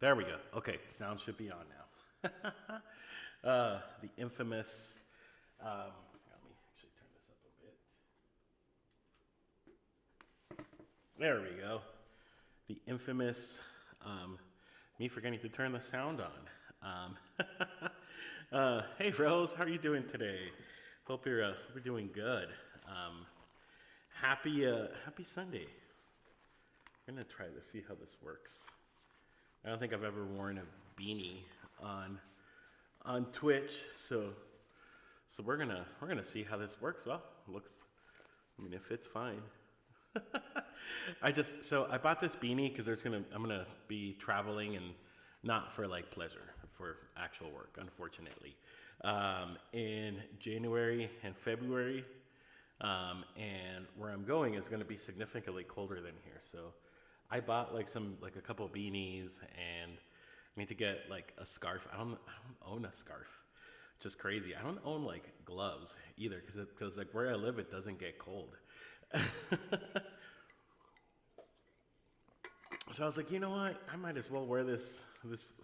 There we go. Okay, sound should be on now. The infamous. Let me actually turn this up a bit. There we go. The infamous me forgetting to turn the sound on. Hey Rose, how are you doing today? Hope you're doing good. Happy Sunday. I'm gonna try to see how this works. I don't think I've ever worn a beanie on Twitch, so we're gonna see how this works. Well, it fits fine. I bought this beanie because I'm gonna be traveling and not for like pleasure, for actual work, unfortunately, in January and February, and where I'm going is gonna be significantly colder than here. So I bought a couple beanies, and I need to get like a scarf. I don't own a scarf, which is crazy. I don't own like gloves either because like where I live it doesn't get cold. So I was like, you know what? I might as well wear this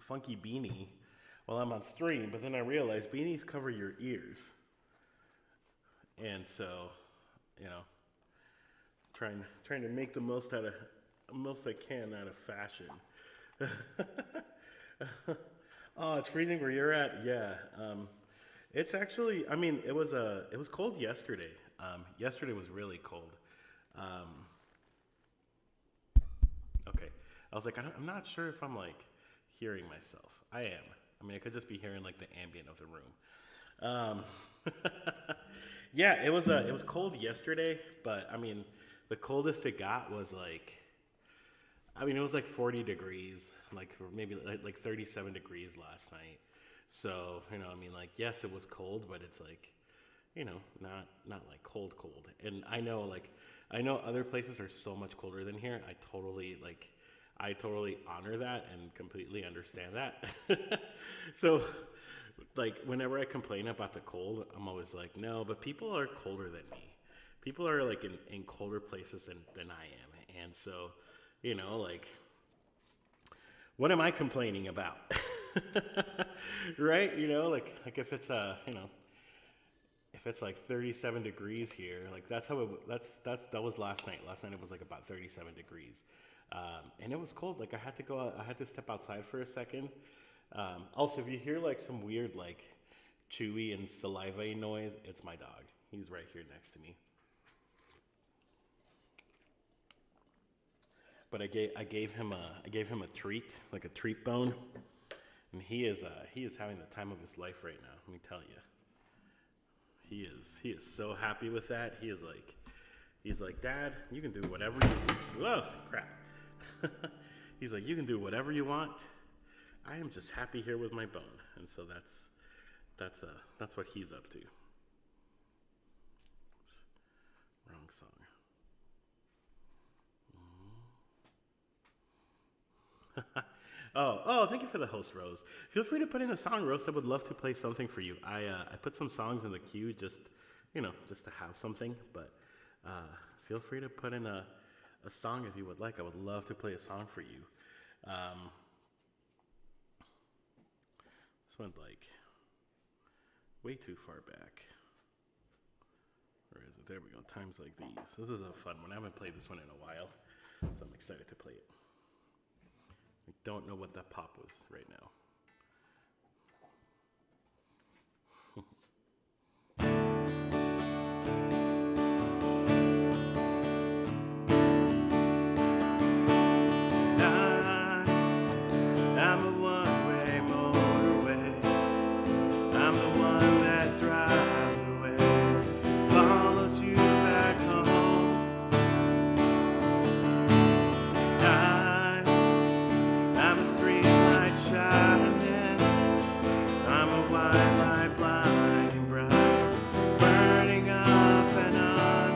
funky beanie while I'm on stream. But then I realized beanies cover your ears, and so trying to make the most I can out of fashion. Oh, it's freezing where you're at. Yeah, it's actually. It was cold yesterday. Yesterday was really cold. Okay, I was like, I'm not sure if I'm like hearing myself. I am. I could just be hearing like the ambient of the room. Yeah, it was cold yesterday, but the coldest it got was like. It was like 40 degrees, like maybe like 37 degrees last night. So, yes, it was cold, but it's like, not like cold. And I know other places are so much colder than here. I totally honor that and completely understand that. So, like, whenever I complain about the cold, I'm always like, no, but people are colder than me. People are like in colder places than I am. And so, what am I complaining about? Right? Like if it's if it's like 37 degrees here, like that was last night. Last night it was like about 37 degrees. And it was cold. Like I had to step outside for a second. Also, if you hear like some weird like chewy and saliva noise, it's my dog. He's right here next to me. But I gave him a treat, like a treat bone, and he is having the time of his life right now. Let me tell you, he is so happy with that. He's like, Dad, you can do whatever you want. Whoa, crap. He's like, you can do whatever you want. I am just happy here with my bone, and so that's what he's up to. Oops, wrong song. Oh, thank you for the host, Rose. Feel free to put in a song, Rose. I would love to play something for you. I put some songs in the queue just to have something, but feel free to put in a song if you would like. I would love to play a song for you. This went like way too far back. Where is it? There we go. Times like these. This is a fun one. I haven't played this one in a while, so I'm excited to play it. I don't know what that pop was right now. I'm a one-way motorway. I'm the one that drives away, follows you back home. I'm a street light shining. I'm a white light blinding bright, burning off and on.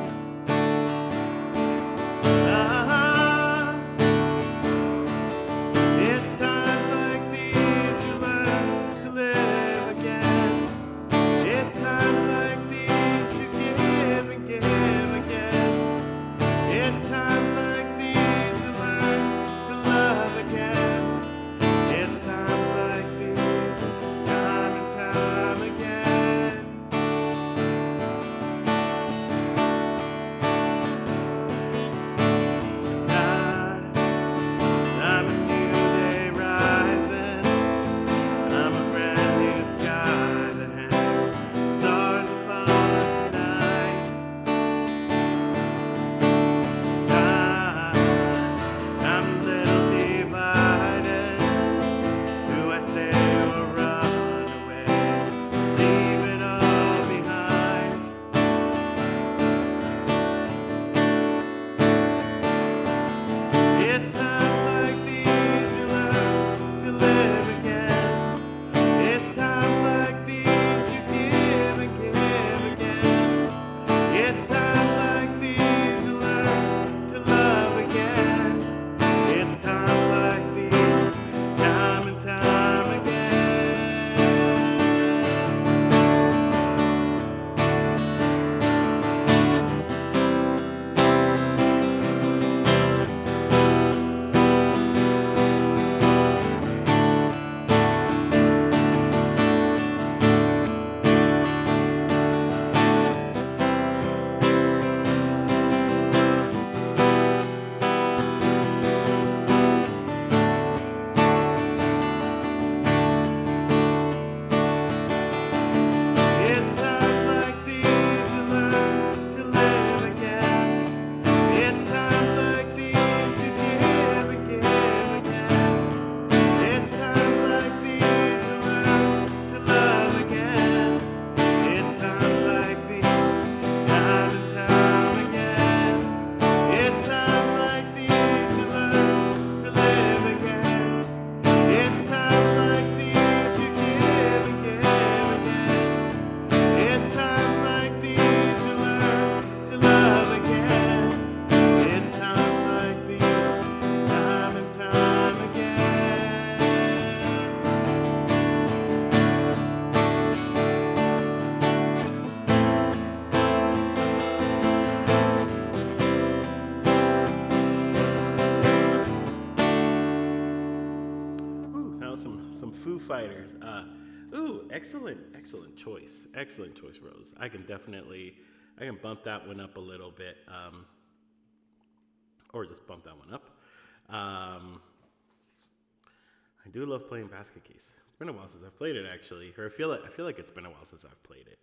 It's times like these you learn to live again. It's times like these you give and give again. It's times like these you learn to love again. Fighters. Excellent choice. Excellent choice, Rose. I can bump that one up a little bit, or just bump that one up. I do love playing Basket Case. It's been a while since I've played it, actually, or I feel like it's been a while since I've played it.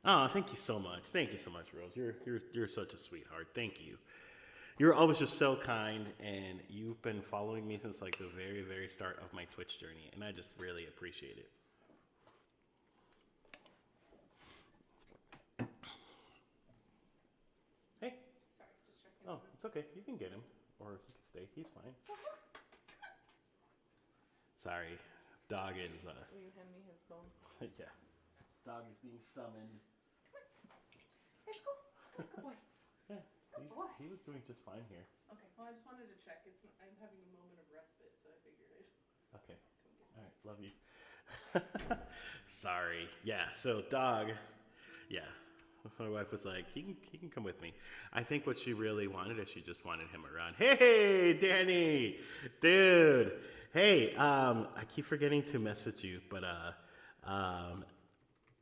Oh, thank you so much. Thank you so much, Rose. You're such a sweetheart. Thank you. You're always just so kind, and you've been following me since like the very, very start of my Twitch journey, and I just really appreciate it. Hey. Sorry, just checking. Oh, it's okay. You can get him, or he can stay. He's fine. Sorry, dog is. Will you hand me his bone? Yeah, dog is being summoned. Let's go. Good boy. Yeah, he was doing just fine here. Okay, well, I just wanted to check. I'm having a moment of respite, so I figured I'd Okay. come get All right, love you. Sorry. Yeah, so dog, yeah. My wife was like, he can come with me. I think what she really wanted is she just wanted him around. Hey, Danny! Dude! Hey, I keep forgetting to message you, but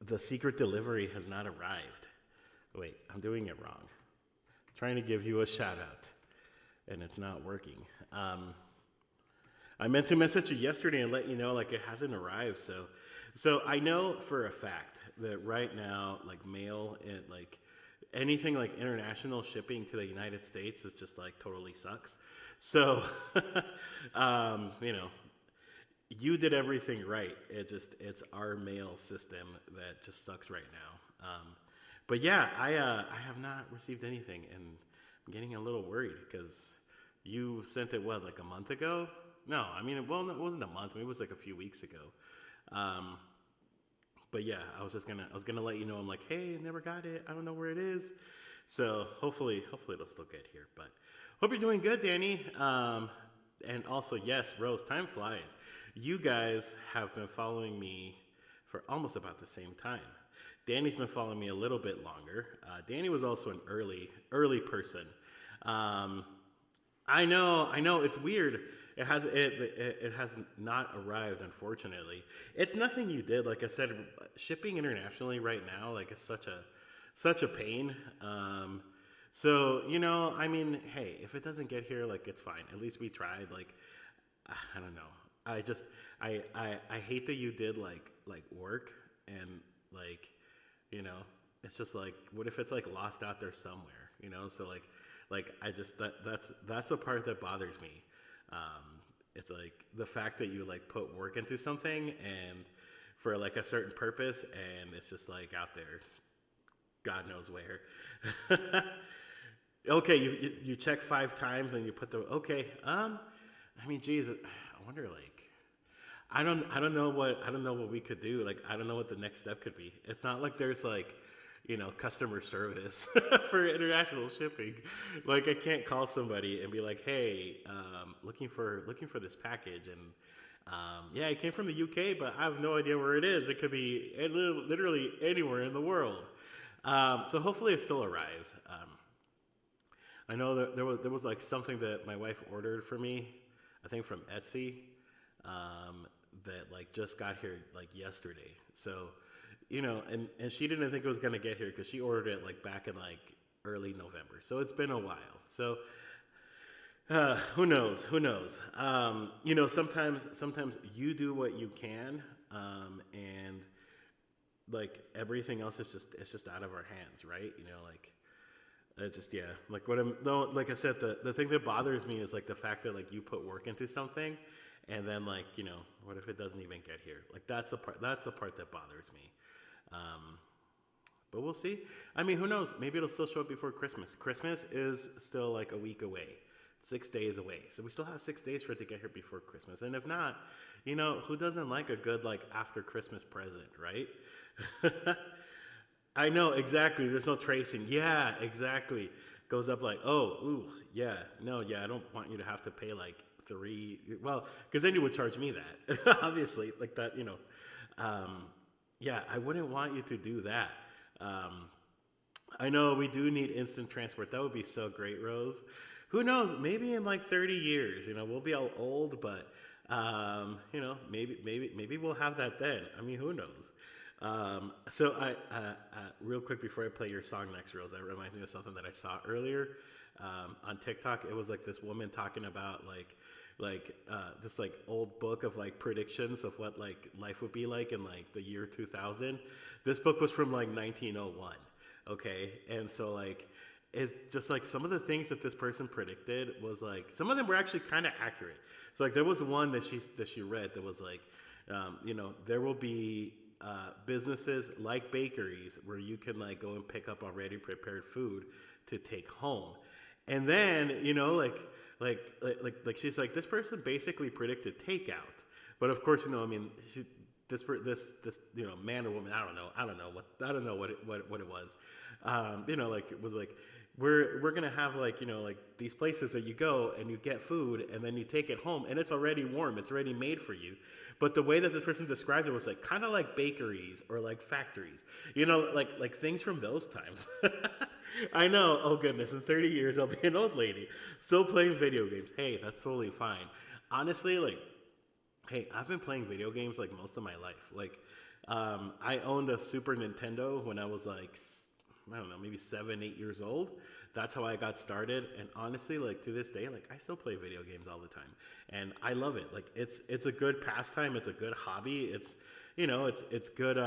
the secret delivery has not arrived. Wait, I'm doing it wrong. Trying to give you a shout out, and it's not working. I meant to message you yesterday and let you know like it hasn't arrived. So I know for a fact that right now, like mail and like anything like international shipping to the United States is just like totally sucks. So, you know, you did everything right. It's our mail system that just sucks right now. But yeah, I have not received anything, and I'm getting a little worried because you sent it like a month ago? No, I mean, well, it wasn't a month. Maybe it was like a few weeks ago. But yeah, I was gonna let you know. I'm like, hey, never got it. I don't know where it is. So hopefully it'll still get here. But hope you're doing good, Danny. And also, yes, Rose, time flies. You guys have been following me for almost about the same time. Danny's been following me a little bit longer. Danny was also an early person. I know, it's weird. It has not arrived, unfortunately. It's nothing you did. Like I said, shipping internationally right now, like it's such a pain. So, you know, I mean, hey, if it doesn't get here, like it's fine. At least we tried. Like, I don't know. I hate that you did like work and like, you know, it's just like, what if it's like lost out there somewhere, you know? So like I just, that's the part that bothers me. It's like the fact that you like put work into something and for like a certain purpose, and it's just like out there, God knows where. Okay, you check 5 times and you put okay. I mean, geez, I wonder like, I don't know what we could do. Like, I don't know what the next step could be. It's not like there's like, you know, customer service for international shipping. Like, I can't call somebody and be like, hey, looking for this package, and yeah, it came from the UK, but I have no idea where it is. It could be literally anywhere in the world. So hopefully it still arrives. I know that there was like something that my wife ordered for me, I think from Etsy, that like just got here like yesterday. So, you know, and she didn't think it was gonna get here because she ordered it like back in like early November. So it's been a while. So who knows? You know, sometimes you do what you can, and like everything else is just out of our hands, right? You know, like it's just, yeah, like like I said, the thing that bothers me is like the fact that like you put work into something, and then like, you know, what if it doesn't even get here? Like that's the part that bothers me. But we'll see. I mean, who knows? Maybe it'll still show up before Christmas. Christmas is still like a week away, 6 days away. So we still have 6 days for it to get here before Christmas. And if not, you know, who doesn't like a good like after Christmas present, right? I know, exactly. There's no tracing. Yeah, exactly. Goes up like, oh, ooh, yeah, no, yeah, I don't want you to have to pay like 3, well, because then you would charge me that, obviously, like that, you know. Yeah, I wouldn't want you to do that. I know we do need instant transport. That would be so great, Rose. who knows? Maybe in like 30 years, we'll be all old, but maybe we'll have that then. I mean, who knows? So real quick before I play your song next, Rose, that reminds me of something that I saw earlier on TikTok. It was like this woman talking about this like old book of like predictions of what like life would be like in like the year 2000. This book was from like 1901. Okay, and so like it's just like some of the things that this person predicted was like some of them were actually kind of accurate. So like there was one that she read that was like, there will be businesses like bakeries where you can like go and pick up already prepared food to take home, and then like she's like this person basically predicted takeout, but of course this man or woman, I don't know what it was, like it was like we're gonna have like like these places that you go and you get food and then you take it home and it's already warm, it's already made for you. But the way that this person described it was like kind of like bakeries or like factories, like things from those times. I know. Oh goodness, in 30 years I'll be an old lady still playing video games. Hey, that's totally fine. Honestly, like, hey, I've been playing video games like most of my life. Like, I owned a Super Nintendo when I was like, I don't know, maybe 7, 8 years old. That's how I got started. And honestly, like to this day, like I still play video games all the time, and I love it. Like it's a good pastime. It's a good hobby. It's it's good.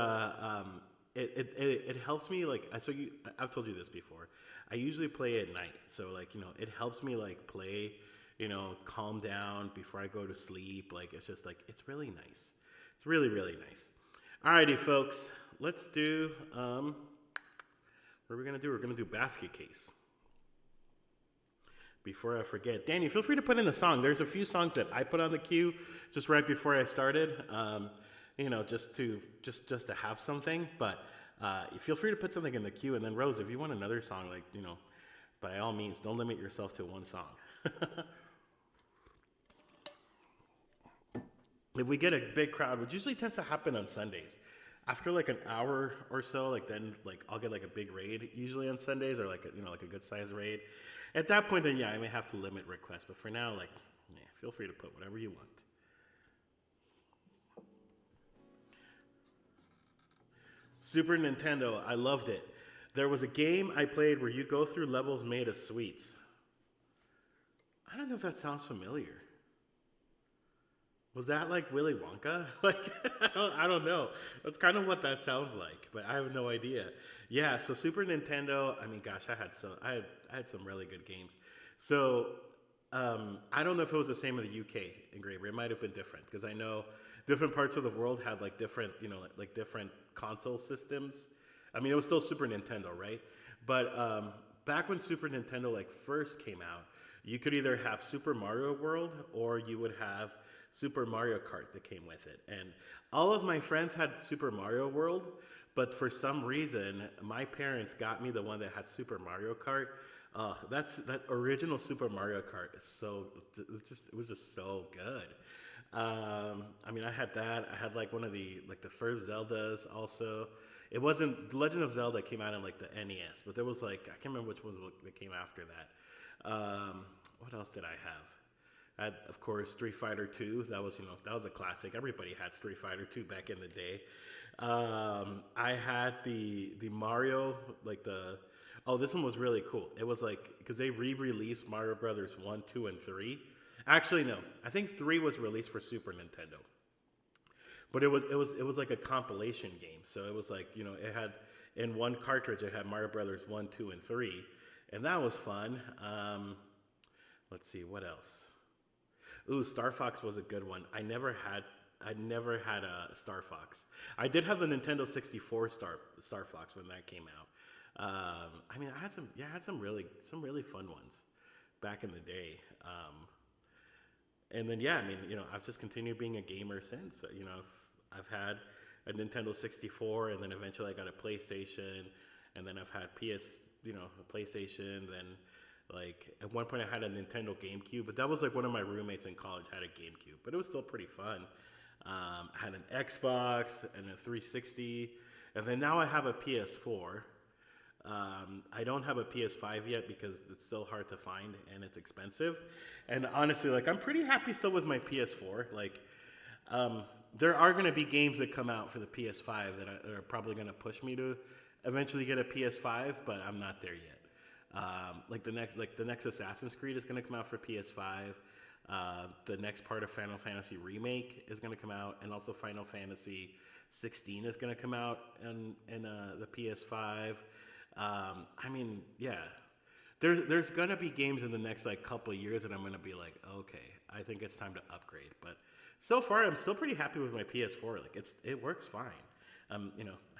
It helps me like I've told you this before. I usually play at night, so like it helps me like play, calm down before I go to sleep. Like it's just like it's really nice. It's really really nice. Alrighty, folks, let's do. What are we gonna do? We're gonna do basket case. Before I forget, Danny, feel free to put in a song. There's a few songs that I put on the queue just right before I started. Just to have something. But feel free to put something in the queue. And then Rose, if you want another song, like by all means, don't limit yourself to one song. If we get a big crowd, which usually tends to happen on Sundays, after like an hour or so, like then like I'll get like a big raid usually on Sundays, or like like a good size raid. At that point, then yeah, I may have to limit requests. But for now, like, yeah, feel free to put whatever you want. Super Nintendo, I loved it. There was a game I played where you go through levels made of sweets. I don't know if that sounds familiar. Was that like Willy Wonka? Like, I don't know. That's kind of what that sounds like, but I have no idea. Yeah, so Super Nintendo, I mean, gosh, I had some really good games. So, I don't know if it was the same in the UK engraver. It might have been different because I know different parts of the world had like different, like different console systems. I mean, it was still Super Nintendo, right? But back when Super Nintendo like first came out, you could either have Super Mario World or you would have Super Mario Kart that came with it. And all of my friends had Super Mario World, but for some reason, my parents got me the one that had Super Mario Kart. That original Super Mario Kart is it was just so good. I mean, I had that. I had like one of the first Zeldas also. It wasn't The Legend of Zelda came out in like the NES, but there was like I can't remember which ones that came after that. What else did I have? I had, of course, Street Fighter 2. That was a classic. Everybody had Street Fighter 2 back in the day. I had the Mario this one was really cool. It was like because they re-released Mario Brothers 1, 2, and 3. Actually, no. I think 3 was released for Super Nintendo. But it was like a compilation game. So it was like, it had in one cartridge it had Mario Brothers 1, 2, and 3. And that was fun. Let's see, what else? Ooh, Star Fox was a good one. I never had a Star Fox. I did have the Nintendo 64 Star Fox when that came out. I mean, I had some really fun ones back in the day. And then yeah, I mean, I've just continued being a gamer since. I've had a Nintendo 64, and then eventually I got a PlayStation, and then I've had a PlayStation. Then like at one point I had a Nintendo GameCube, but that was like one of my roommates in college had a GameCube, but it was still pretty fun. I had an Xbox and a 360, and then now I have a PS4. I don't have a PS5 yet because it's still hard to find and it's expensive. And honestly, like I'm pretty happy still with my PS4. Like, there are going to be games that come out for the PS5 that are probably going to push me to eventually get a PS5, but I'm not there yet. The next Assassin's Creed is going to come out for PS5. The next part of Final Fantasy Remake is going to come out, and also Final Fantasy 16 is going to come out in the PS5. I mean, yeah, there's going to be games in the next like couple of years that I'm going to be like, okay, I think it's time to upgrade. But so far, I'm still pretty happy with my PS4. Like it works fine. I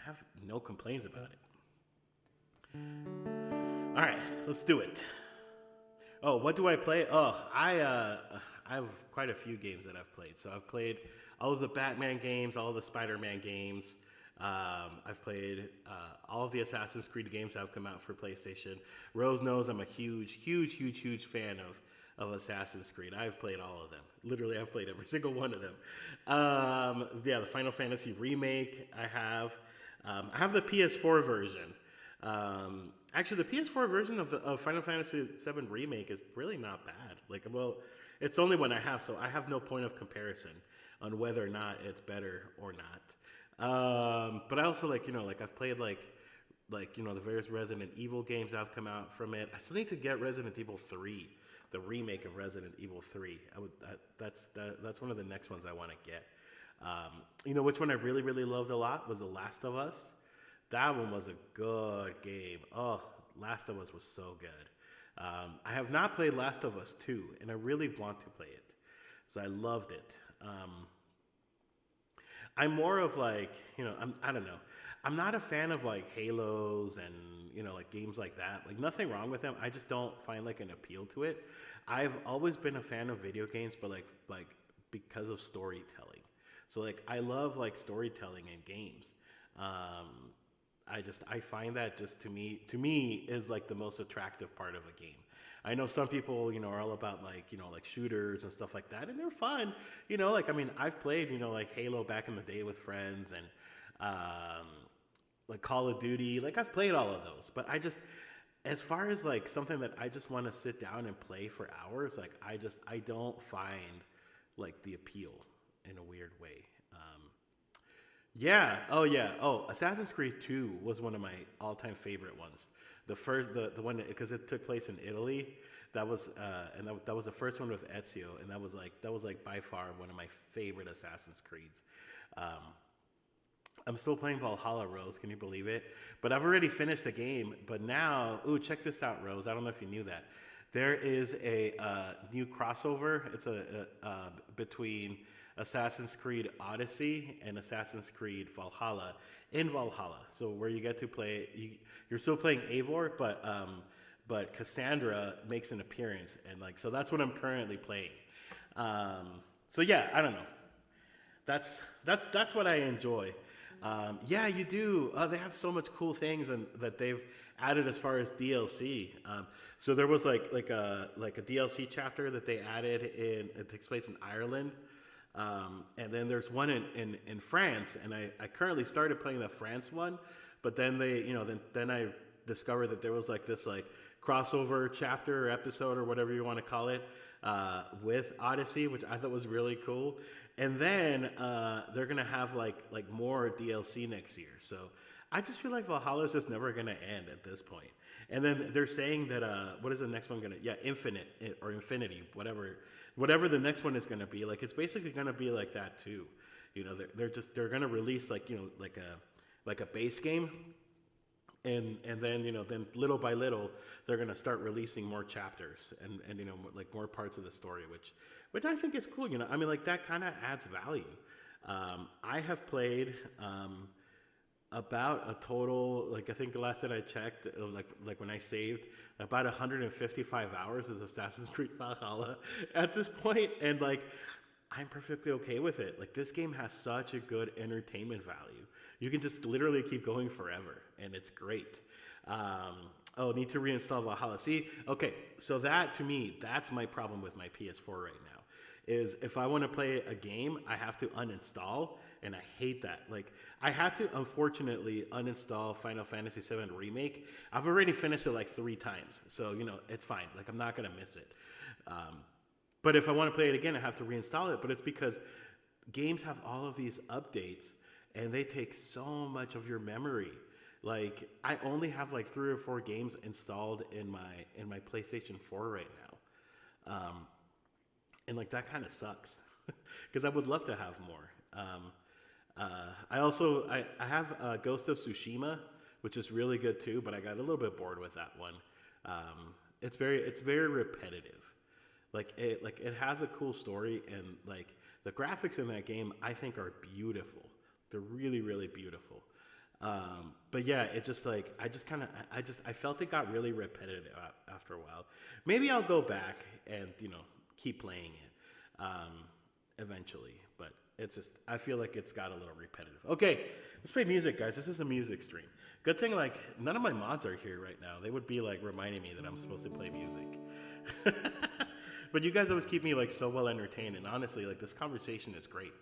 have no complaints about it. All right, let's do it. Oh, what do I play? Oh, I have quite a few games that I've played. So I've played all of the Batman games, all of the Spider-Man games. I've played all of the Assassin's Creed games that have come out for PlayStation. Rose knows I'm a huge fan of Assassin's Creed. I've played all of them. Literally, I've played every single one of them. The Final Fantasy Remake I have. I have the PS4 version. Actually, the PS4 version of Final Fantasy VII Remake is really not bad. Like, well, it's the only one I have, so I have no point of comparison on whether or not it's better or not. But I also I've played the various Resident Evil games that have come out from it. I still need to get Resident Evil 3, the remake of Resident Evil 3. That's one of the next ones I want to get. Which one I really loved a lot was The Last of Us. That one was a good game. Oh, Last of Us was so good. I have not played Last of Us 2, and I really want to play it. So I loved it. I'm more of I don't know. I'm not a fan of like Halos and, games like that. Like nothing wrong with them. I just don't find like an appeal to it. I've always been a fan of video games, but like because of storytelling. So like I love like storytelling in games. I find that just to me is like the most attractive part of a game. I know some people, are all about like shooters and stuff like that, and they're fun. I've played, like Halo back in the day with friends, and like Call of Duty. Like I've played all of those, but as far as like something that I just want to sit down and play for hours, like I don't find like the appeal in a weird way. Assassin's Creed 2 was one of my all-time favorite ones. The one because it took place in Italy. That was that was the first one with Ezio, and that was like by far one of my favorite Assassin's Creeds. I'm still playing Valhalla, Rose. Can you believe it? But I've already finished the game. But now, check this out, Rose. I don't know if you knew that. There is a new crossover. It's between Assassin's Creed Odyssey and Assassin's Creed Valhalla in Valhalla. So where you get to play, you're still playing Eivor, but Cassandra makes an appearance, and so that's what I'm currently playing. So yeah, I don't know. That's what I enjoy. Yeah, you do. They have so much cool things and that they've added as far as DLC. So there was like a DLC chapter that they added it takes place in Ireland. And then there's one in France, and I currently started playing the France one, but then then I discovered that there was this crossover chapter or episode or whatever you want to call it with Odyssey, which I thought was really cool. And then they're gonna have like more DLC next year. So I just feel like Valhalla is just never gonna end at this point. And then they're saying that what is the next one gonna? Yeah, Infinite or Infinity, whatever the next one is gonna be. Like it's basically gonna be like that too. They're gonna release like a base game, and then then little by little they're gonna start releasing more chapters and like more parts of the story, which I think is cool. That kind of adds value. I have played about a total, I think the last that I checked, like when I saved, about 155 hours of Assassin's Creed Valhalla at this point, and I'm perfectly okay with it. Like this game has such a good entertainment value. You can just literally keep going forever, and it's great. Need to reinstall Valhalla. See, okay, so that to me, that's my problem with my PS4 right now. Is if I want to play a game, I have to uninstall and I hate that. Like, I had to unfortunately uninstall Final Fantasy VII Remake. I've already finished it like 3 times, so it's fine. Like, I'm not gonna miss it. But if I want to play it again, I have to reinstall it. But it's because games have all of these updates, and they take so much of your memory. Like, I only have like 3 or 4 games installed in my PlayStation 4 right now, and like that kind of sucks because I would love to have more. I have Ghost of Tsushima, which is really good too, but I got a little bit bored with that one. It's very repetitive. Like it has a cool story, and like the graphics in that game I think are beautiful. They're really, really beautiful. But yeah, it just like I felt it got really repetitive after a while. Maybe I'll go back and keep playing it eventually, but it's just I feel like it's got a little repetitive. Okay, let's play music, guys. This is a music stream. Good thing like none of my mods are here right now. They would be like reminding me that I'm supposed to play music. But you guys always keep me like so well entertained, and honestly, like this conversation is great.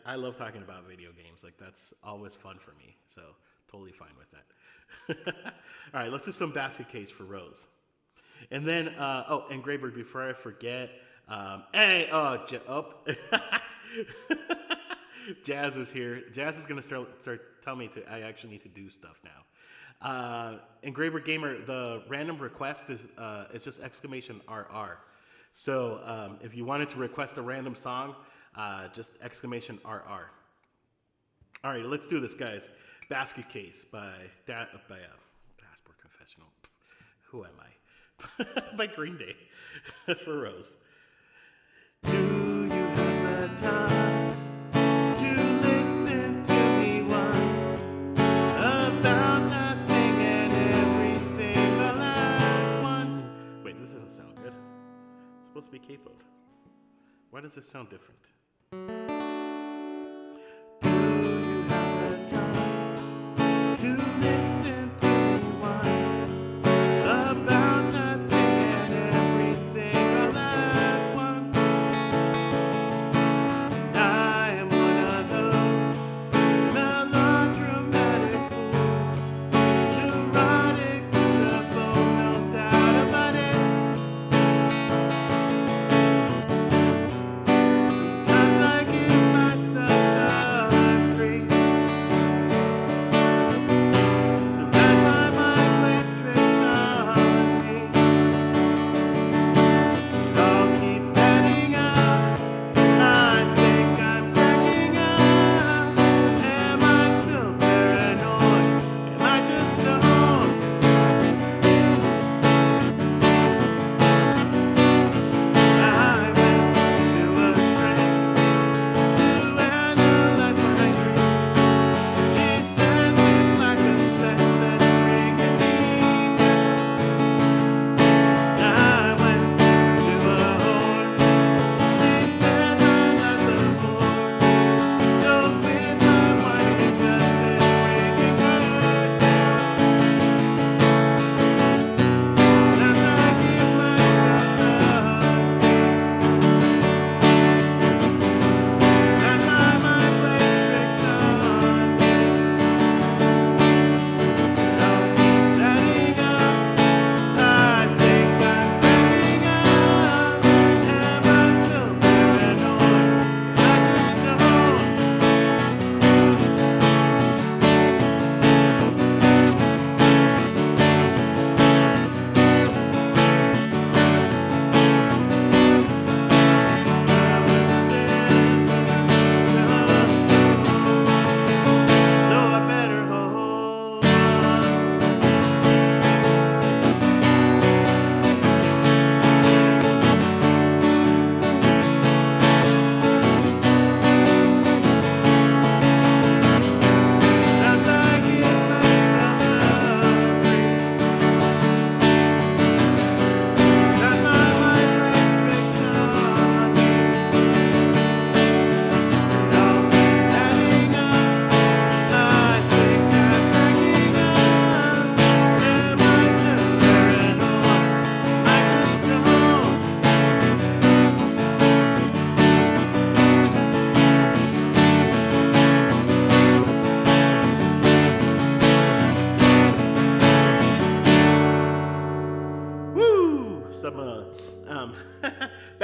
I love talking about video games. Like that's always fun for me. So totally fine with that. All right, let's do some basket case for Rose. And then, and Grayberg, before I forget, Jazz is here. Jazz is gonna start telling me I actually need to do stuff now. And Grayberg Gamer, the random request is just exclamation RR. So if you wanted to request a random song, just exclamation RR. All right, let's do this, guys. Basket Case by Passport Confessional. Who am I? By Green Day for Rose. Do you have the time to listen to me whine about nothing and everything all at once? Wait, this doesn't sound good. It's supposed to be capoed. Why does this sound different? Do you have the time to listen to me whine about nothing and everything all at once? And I am one of those melodramatic fools, neurotic to the bone, no doubt about it. Sometimes I get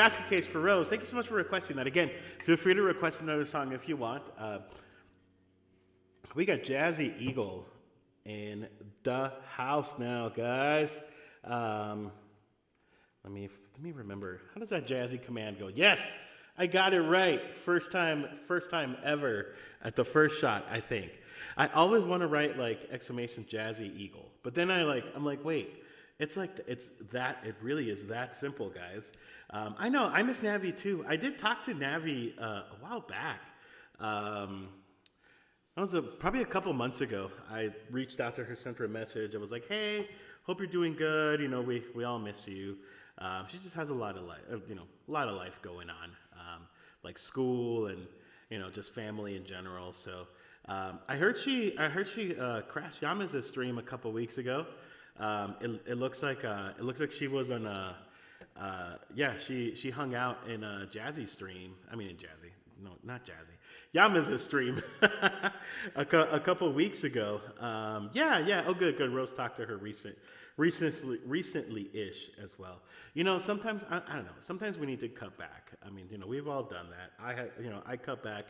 Basket Case for Rose, thank you so much for requesting that. Again, feel free to request another song if you want. We got Jazzy Eagle in the house now, guys. Let me remember. How does that jazzy command go? Yes, I got it right. First time ever at the first shot, I think. I always want to write like exclamation Jazzy Eagle, but then I'm like, wait, it really is that simple, guys. I know, I miss Navi too. I did talk to Navi a while back. That was probably a couple months ago. I reached out to her, sent her a message. I was like, hey, hope you're doing good. You know, we all miss you. She just has a lot of life going on, like school and, just family in general. So I heard she crashed Yama's stream a couple weeks ago. It looks like she was on she hung out in Jazzy's stream. I mean in Jazzy. No, not Jazzy. Yama's stream a couple weeks ago. Oh, good. Rose talked to her recently-ish as well. Sometimes I don't know. Sometimes we need to cut back. I mean, we've all done that. I cut back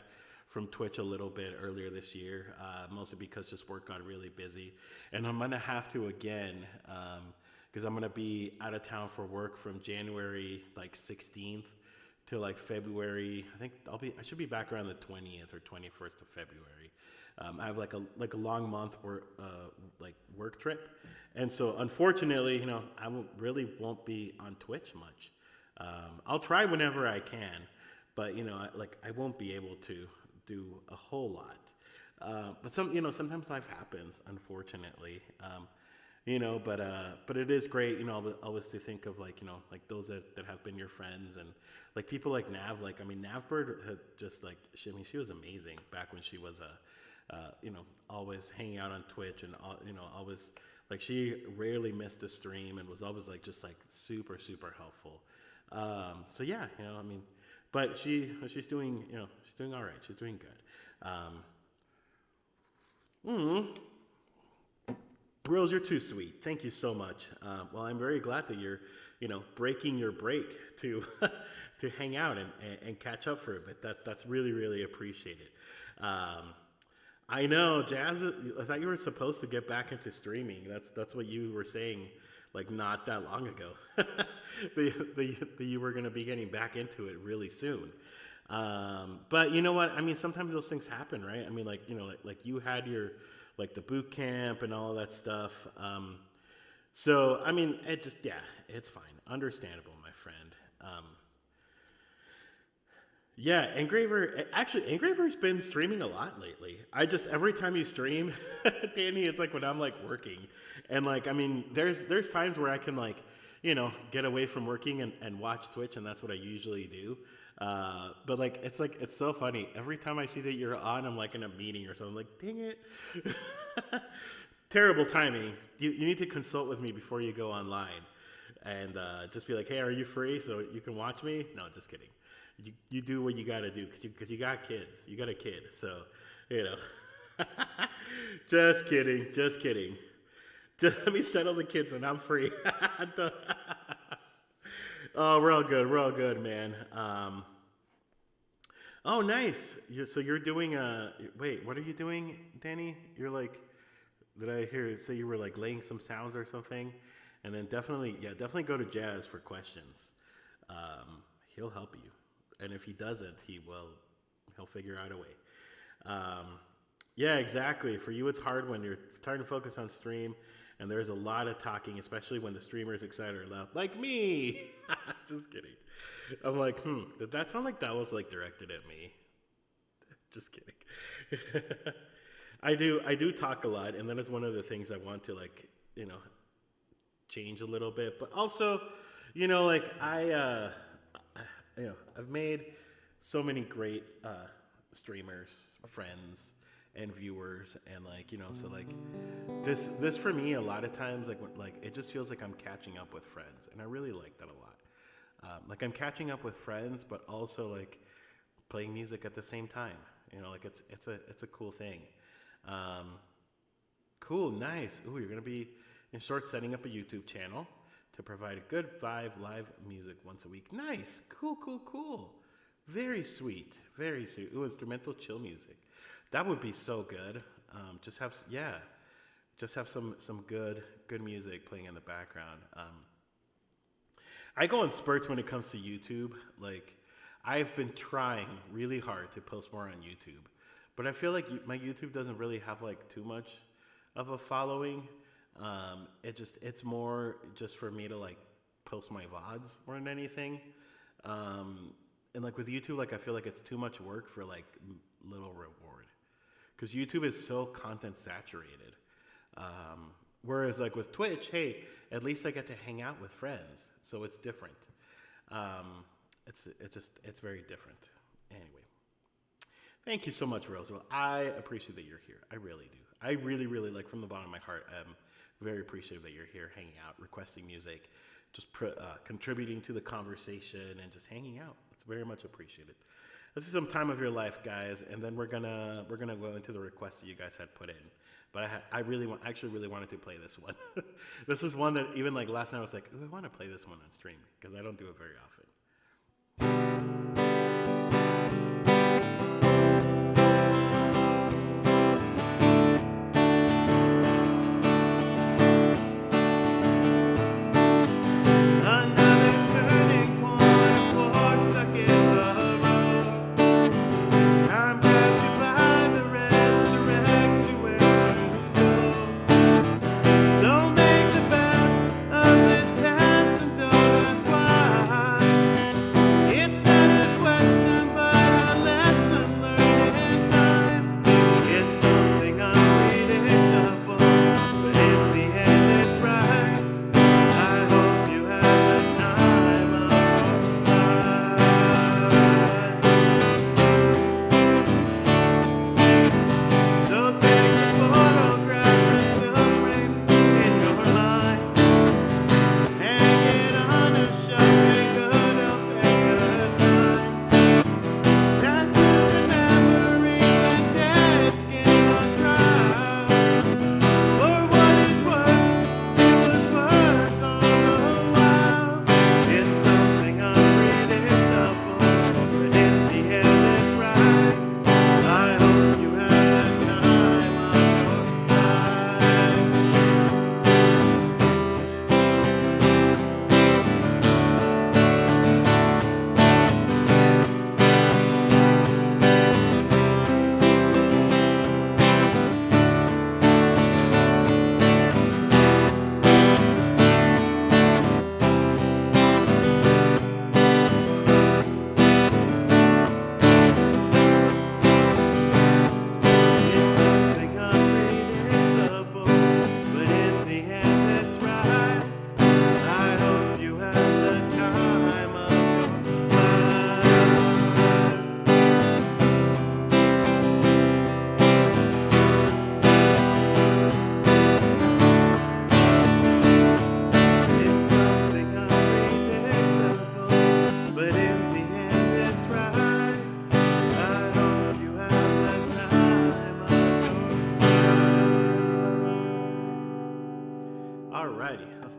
from Twitch a little bit earlier this year, mostly because just work got really busy, and I'm gonna have to again, because I'm gonna be out of town for work from January 16th to February. I think I should be back around the 20th or 21st of February. I have a long month work trip, and so unfortunately, I won't be on Twitch much. I'll try whenever I can, but I won't be able to do a whole lot. But sometimes life happens, unfortunately. But it is great, always to think of those that have been your friends, and people like Nav. Navbird had just she was amazing back when she was always hanging out on Twitch, and always she rarely missed a stream and was always super, super helpful. So yeah, but she's doing all right. She's doing good. Rose, you're too sweet. Thank you so much. Well, I'm very glad that you're, breaking your break to to hang out and catch up for a bit. That's really, really appreciated. I know, Jazz. I thought you were supposed to get back into streaming. That's what you were saying, not that long ago. that you were going to be getting back into it really soon. But you know what? I mean, sometimes those things happen, right? I mean, you had your the boot camp and all of that stuff. So I mean, it's fine, understandable, my friend. Engraver's been streaming a lot lately. Every time you stream, Danny, it's when I'm working, and I mean, there's times where I can get away from working and watch Twitch, and that's what I usually do. But it's so funny. Every time I see that you're on, I'm in a meeting or something. I'm dang it. Terrible timing. You need to consult with me before you go online, and just be hey, are you free so you can watch me? No, just kidding. You do what you got to do because you got kids. You got a kid, so just kidding. Just let me settle the kids and I'm free. Oh, we're all good, man. Oh, nice. So you're doing wait, what are you doing, Danny? You're did I hear say you were laying some sounds or something? And then definitely go to Jazz for questions. He'll help you. And if he doesn't, he'll figure out a way. Yeah, exactly. For you, it's hard when you're trying to focus on stream, and there's a lot of talking, especially when the streamers, etc., are loud, like me. Just kidding. I'm did that sound like that was directed at me? Just kidding. I do talk a lot, and that is one of the things I want to change a little bit. But also, I've made so many great streamers, friends, and viewers, and so this for me a lot of times it just feels like I'm catching up with friends, and I really like that a lot. I'm catching up with friends, but also playing music at the same time. It's a cool thing. Cool, nice. Ooh, you're gonna be in short setting up a YouTube channel. to provide a good vibe live music once a week. Nice. Cool. Very sweet. Very sweet. Ooh, instrumental chill music. That would be so good. Just have some good music playing in the background. I go in spurts when it comes to YouTube. Like, I've been trying really hard to post more on YouTube, but I feel like my YouTube doesn't really have like too much of a following. It's more just for me to like post my VODs more than anything. And like with YouTube, like I feel like it's too much work for like little reward, because YouTube is so content saturated. Whereas like with Twitch, hey, at least I get to hang out with friends, so it's different. It's very different. Anyway, thank you so much, Roswell. I appreciate that you're here. I really do. I really, like, from the bottom of my heart, I'm very appreciative that you're here, hanging out, requesting music, just contributing to the conversation, and just hanging out. It's very much appreciated. This is some time of your life, guys, and then we're gonna go into the requests that you guys had put in. But I really wanted to play this one. This is one that even like last night I was like, ooh, I want to play this one on stream because I don't do it very often.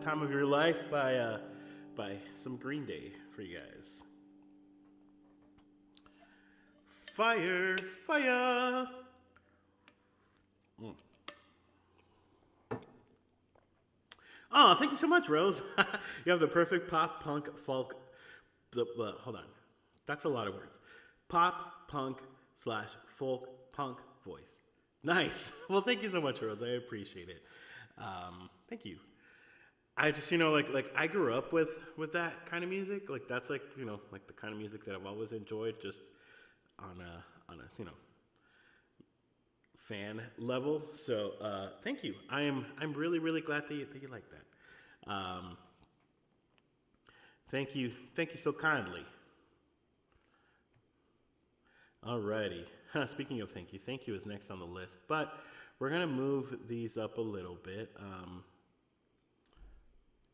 Time of Your Life by some Green Day for you guys. Fire. Oh, thank you so much, Rose. You have the perfect pop, punk, folk. Hold on. That's a lot of words. Pop, punk, / folk, punk voice. Nice. Well, thank you so much, Rose. I appreciate it. Thank you. I just, like I grew up with that kind of music. Like that's like, like the kind of music that I've always enjoyed, just on a fan level. So, thank you. I'm really glad that you like that. Thank you so kindly. Alrighty. Speaking of thank you is next on the list, but we're gonna move these up a little bit.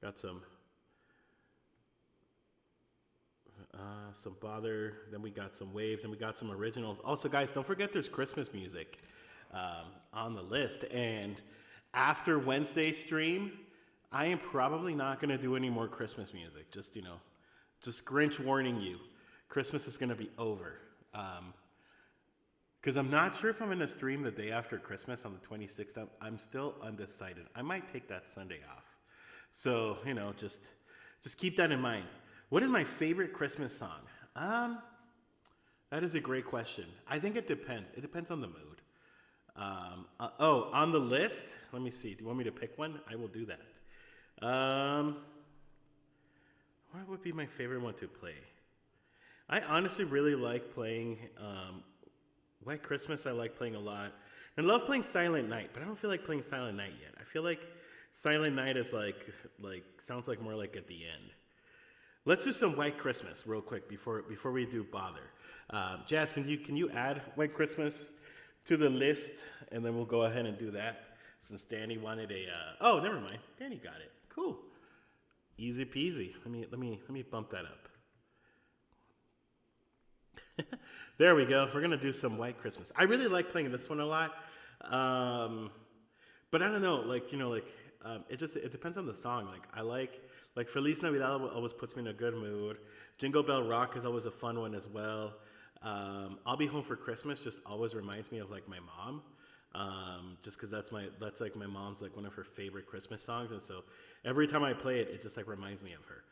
Got some bother, then we got some waves, and we got some originals. Also, guys, don't forget there's Christmas music on the list. And after Wednesday's stream, I am probably not gonna do any more Christmas music. Just Grinch warning you, Christmas is gonna be over. Because I'm not sure if I'm gonna stream the day after Christmas on the 26th. I'm still undecided. I might take that Sunday off. So just keep that in mind. What is my favorite Christmas song? That is a great question. I think it depends. It depends on the mood. On the list. Let me see. Do you want me to pick one? I will do that. What would be my favorite one to play? I honestly really like playing White Christmas. I like playing a lot. I love playing Silent Night, but I don't feel like playing Silent Night yet. I feel like Silent Night is like sounds like more like at the end. Let's do some White Christmas real quick before we do Bother. Jazz, can you add White Christmas to the list, and then we'll go ahead and do that since Danny wanted a. Oh, never mind. Danny got it. Cool. Easy peasy. Let me bump that up. There we go. We're gonna do some White Christmas. I really like playing this one a lot, but I don't know. It depends on the song. I like Feliz Navidad always puts me in a good mood. Jingle Bell Rock is always a fun one as well. I'll Be Home for Christmas just always reminds me of my mom. Just because that's my mom's one of her favorite Christmas songs, and so every time I play it, it just reminds me of her.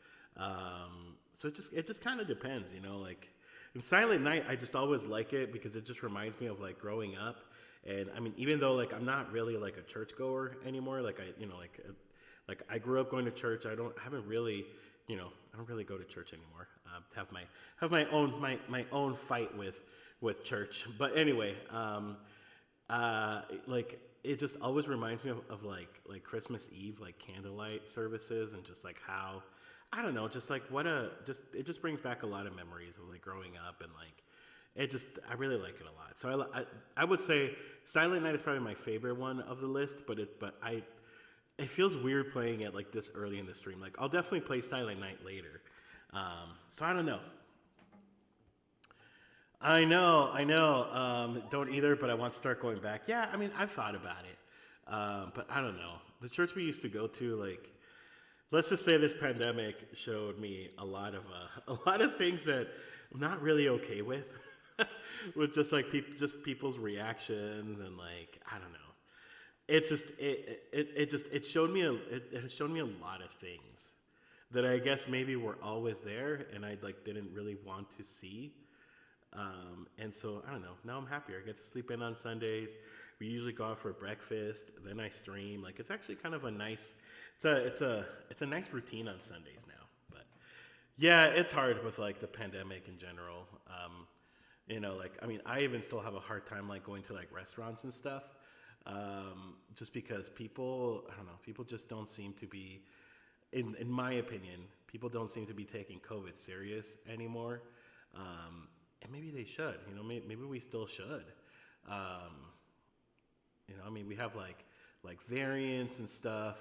So it just kind of depends, In Silent Night, I just always like it because it just reminds me of growing up, and even though I'm not really a churchgoer anymore, I grew up going to church. I don't really go to church anymore. Have my own fight with church, but anyway. It just always reminds me of Christmas Eve, candlelight services, and just how, I don't know, it just brings back a lot of memories of growing up, and I really like it a lot. So I would say Silent Night is probably my favorite one of the list, but it feels weird playing it this early in the stream. I'll definitely play Silent Night later. So I don't know. I know. Don't either, but I want to start going back. Yeah, I've thought about it. But I don't know. The church we used to go to, let's just say this pandemic showed me a lot of things that I'm not really okay with. With just people's reactions, and I don't know. It's just it showed me it has shown me a lot of things that I guess maybe were always there, and I didn't really want to see. And so I don't know. Now I'm happier. I get to sleep in on Sundays. We usually go out for breakfast. Then I stream. It's actually kind of a nice. It's a nice routine on Sundays now. But yeah, it's hard with the pandemic in general. I even still have a hard time going to restaurants and stuff. Just because people, I don't know, people just don't seem to be, in my opinion, people don't seem to be taking COVID serious anymore. And maybe they should, maybe we still should. We have variants and stuff.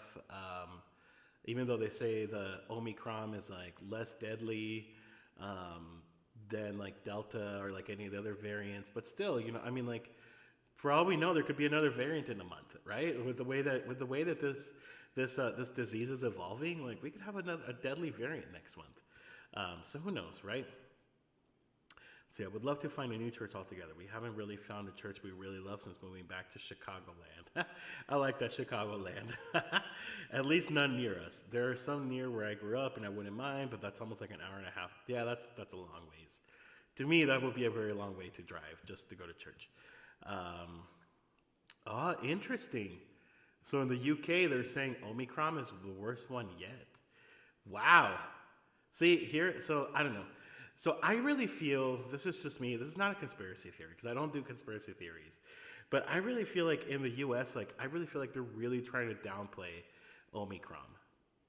Even though they say the Omicron is less deadly than Delta or any of the other variants, but still, for all we know, there could be another variant in a month, right? With the way that this disease is evolving, we could have a deadly variant next month. So who knows, right? So I would love to find a new church altogether. We haven't really found a church we really love since moving back to Chicagoland. I like that Chicagoland. At least none near us. There are some near where I grew up, and I wouldn't mind, but that's almost an hour and a half. Yeah, that's a long ways. To me, that would be a very long way to drive just to go to church. Interesting. So in the UK, they're saying Omicron is the worst one yet. Wow. See, here, so I don't know. So I really feel, this is just me, this is not a conspiracy theory, because I don't do conspiracy theories, but I really feel in the US, I really feel they're really trying to downplay Omicron.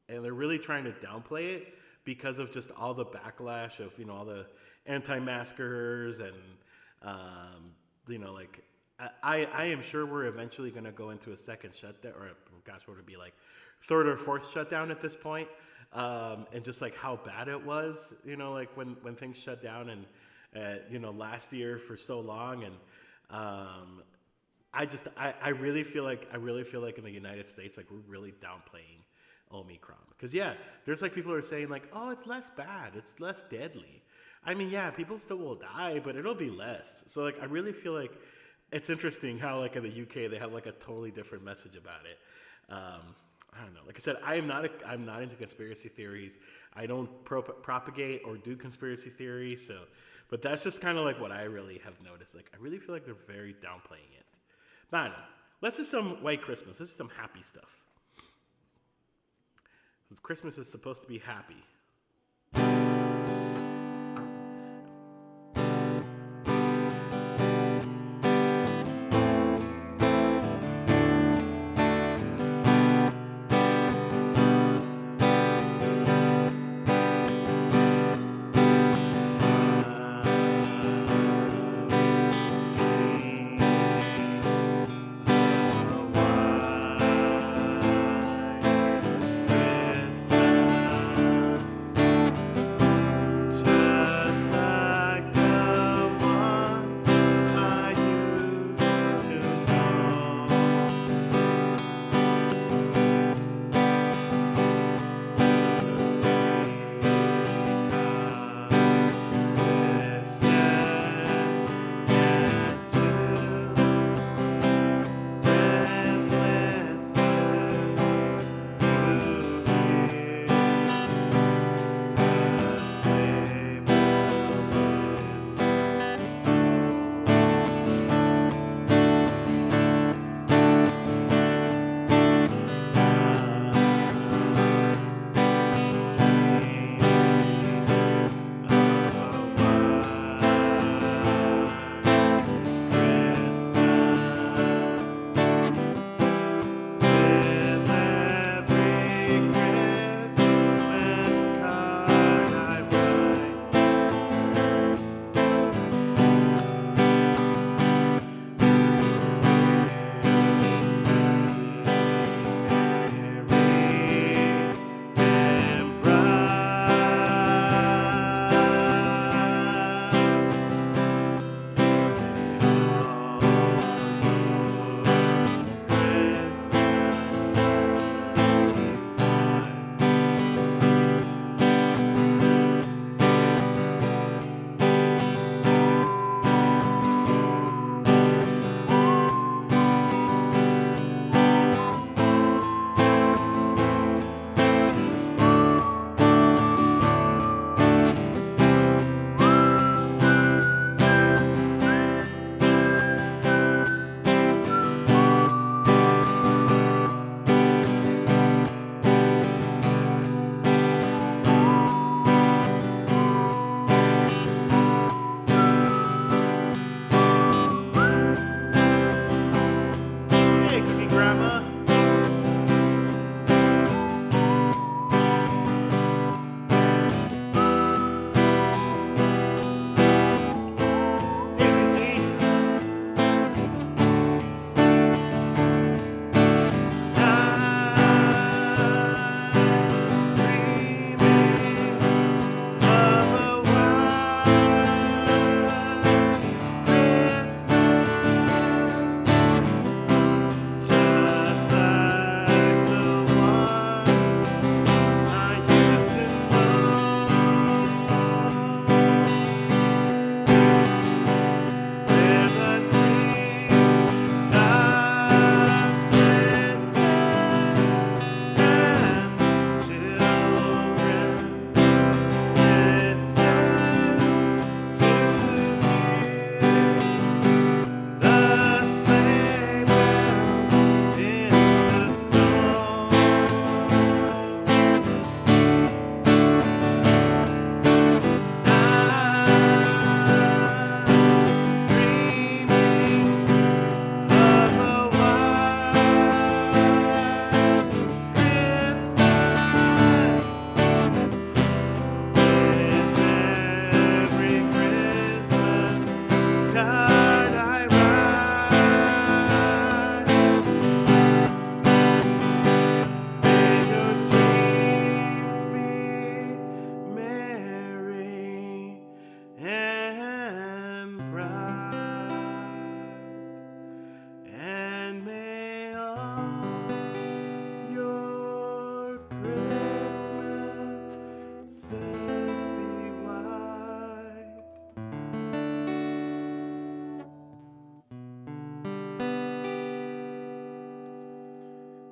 And they're really trying to downplay it because of just all the backlash of, all the anti-maskers and, I am sure we're eventually going to go into a second shutdown, or gosh, what would it be third or fourth shutdown at this point? And just how bad it was, when things shut down and, last year for so long. And, I really feel in the United States, we're really downplaying Omicron. Because yeah, there's like people who are saying like, oh, it's less bad, it's less deadly. I mean, yeah, people still will die, but it'll be less. So like, I really feel like it's interesting how like in the UK they have like a totally different message about it. I don't know. Like I said, I'm not into conspiracy theories. I don't propagate or do conspiracy theories. So, but that's just kind of like what I really have noticed. Like I really feel like they're very downplaying it. But I don't know. Let's do some white Christmas. This is some happy stuff. Because Christmas is supposed to be happy. Christmas.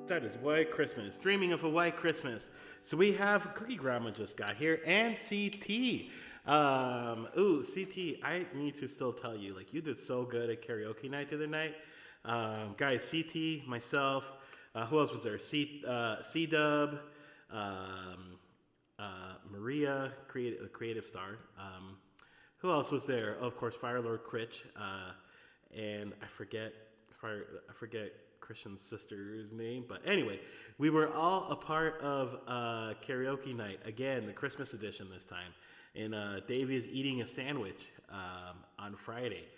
That is White Christmas. Dreaming of a White Christmas. So we have Cookie Grandma just got here and CT. CT, I need to still tell you, like, you did so good at karaoke night the other night. Guys, CT, myself, who else was there? C-Dub, Maria, creative star. Who else was there? Of course, Firelord Critch, and I forget Christian's sister's name, but anyway, we were all a part of karaoke night again, the Christmas edition this time, and Davey is eating a sandwich on Friday,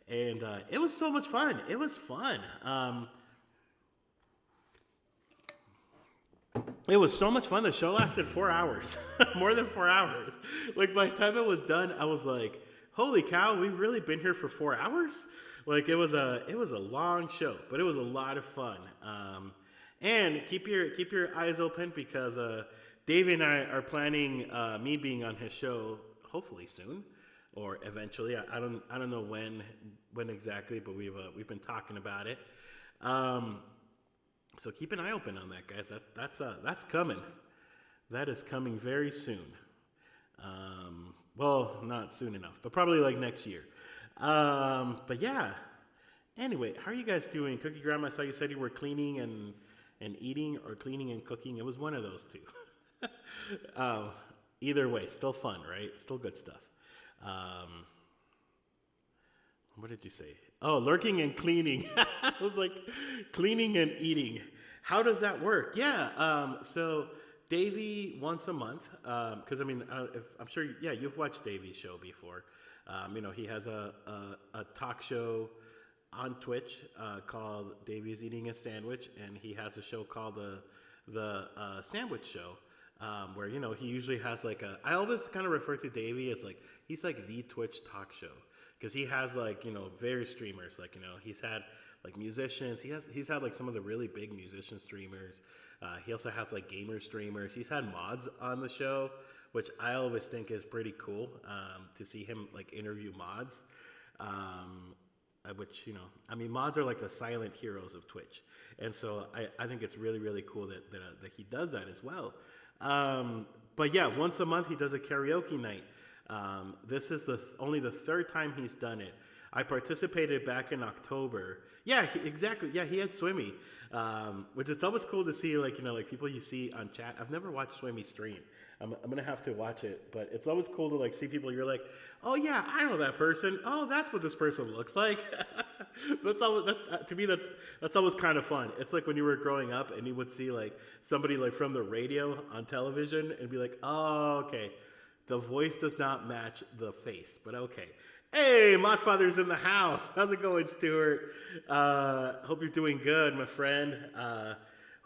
and it was so much fun. It was fun. It was so much fun. The show lasted 4 hours, more than 4 hours. Like, by the time it was done, I was like, "Holy cow, we've really been here for 4 hours." Like, it was a long show, but it was a lot of fun. And keep your eyes open because Davey and I are planning me being on his show hopefully soon or eventually. I don't know when exactly, but we've been talking about it. So keep an eye open on that, guys. That's coming. That is coming very soon. Well, not soon enough, but probably like next year. But yeah. Anyway, how are you guys doing? Cookie Grandma, I saw you said you were cleaning and eating or cleaning and cooking. It was one of those two. Either way, still fun, right? Still good stuff. What did you say? Oh, lurking and cleaning. I was like, cleaning and eating. How does that work? Yeah. So Davey once a month, because I mean, I'm sure, yeah, you've watched Davey's show before. He has a talk show on Twitch called Davey's Eating a Sandwich, and he has a show called the Sandwich Show, where he usually has like I always kind of refer to Davey as like he's like the Twitch talk show because he has like various streamers, like he's had like musicians, he's had like some of the really big musician streamers. He also has like gamer streamers. He's had mods on the show, which I always think is pretty cool to see him like interview mods. Which mods are like the silent heroes of Twitch, and so I think it's really, really cool that he does that as well. But yeah, once a month he does a karaoke night. This is only the third time he's done it. I participated back in October. Yeah, exactly. Yeah, he had Swimmy, which it's always cool to see like people you see on chat. I've never watched Swimmy stream. I'm gonna have to watch it, but it's always cool to like see people. You're like, oh yeah, I know that person. Oh, that's what this person looks like. To me, that's always kind of fun. It's like when you were growing up and you would see like somebody like from the radio on television and be like, oh, okay, the voice does not match the face, but okay. Hey, Modfather's in the house. How's it going, Stuart? Hope you're doing good, my friend.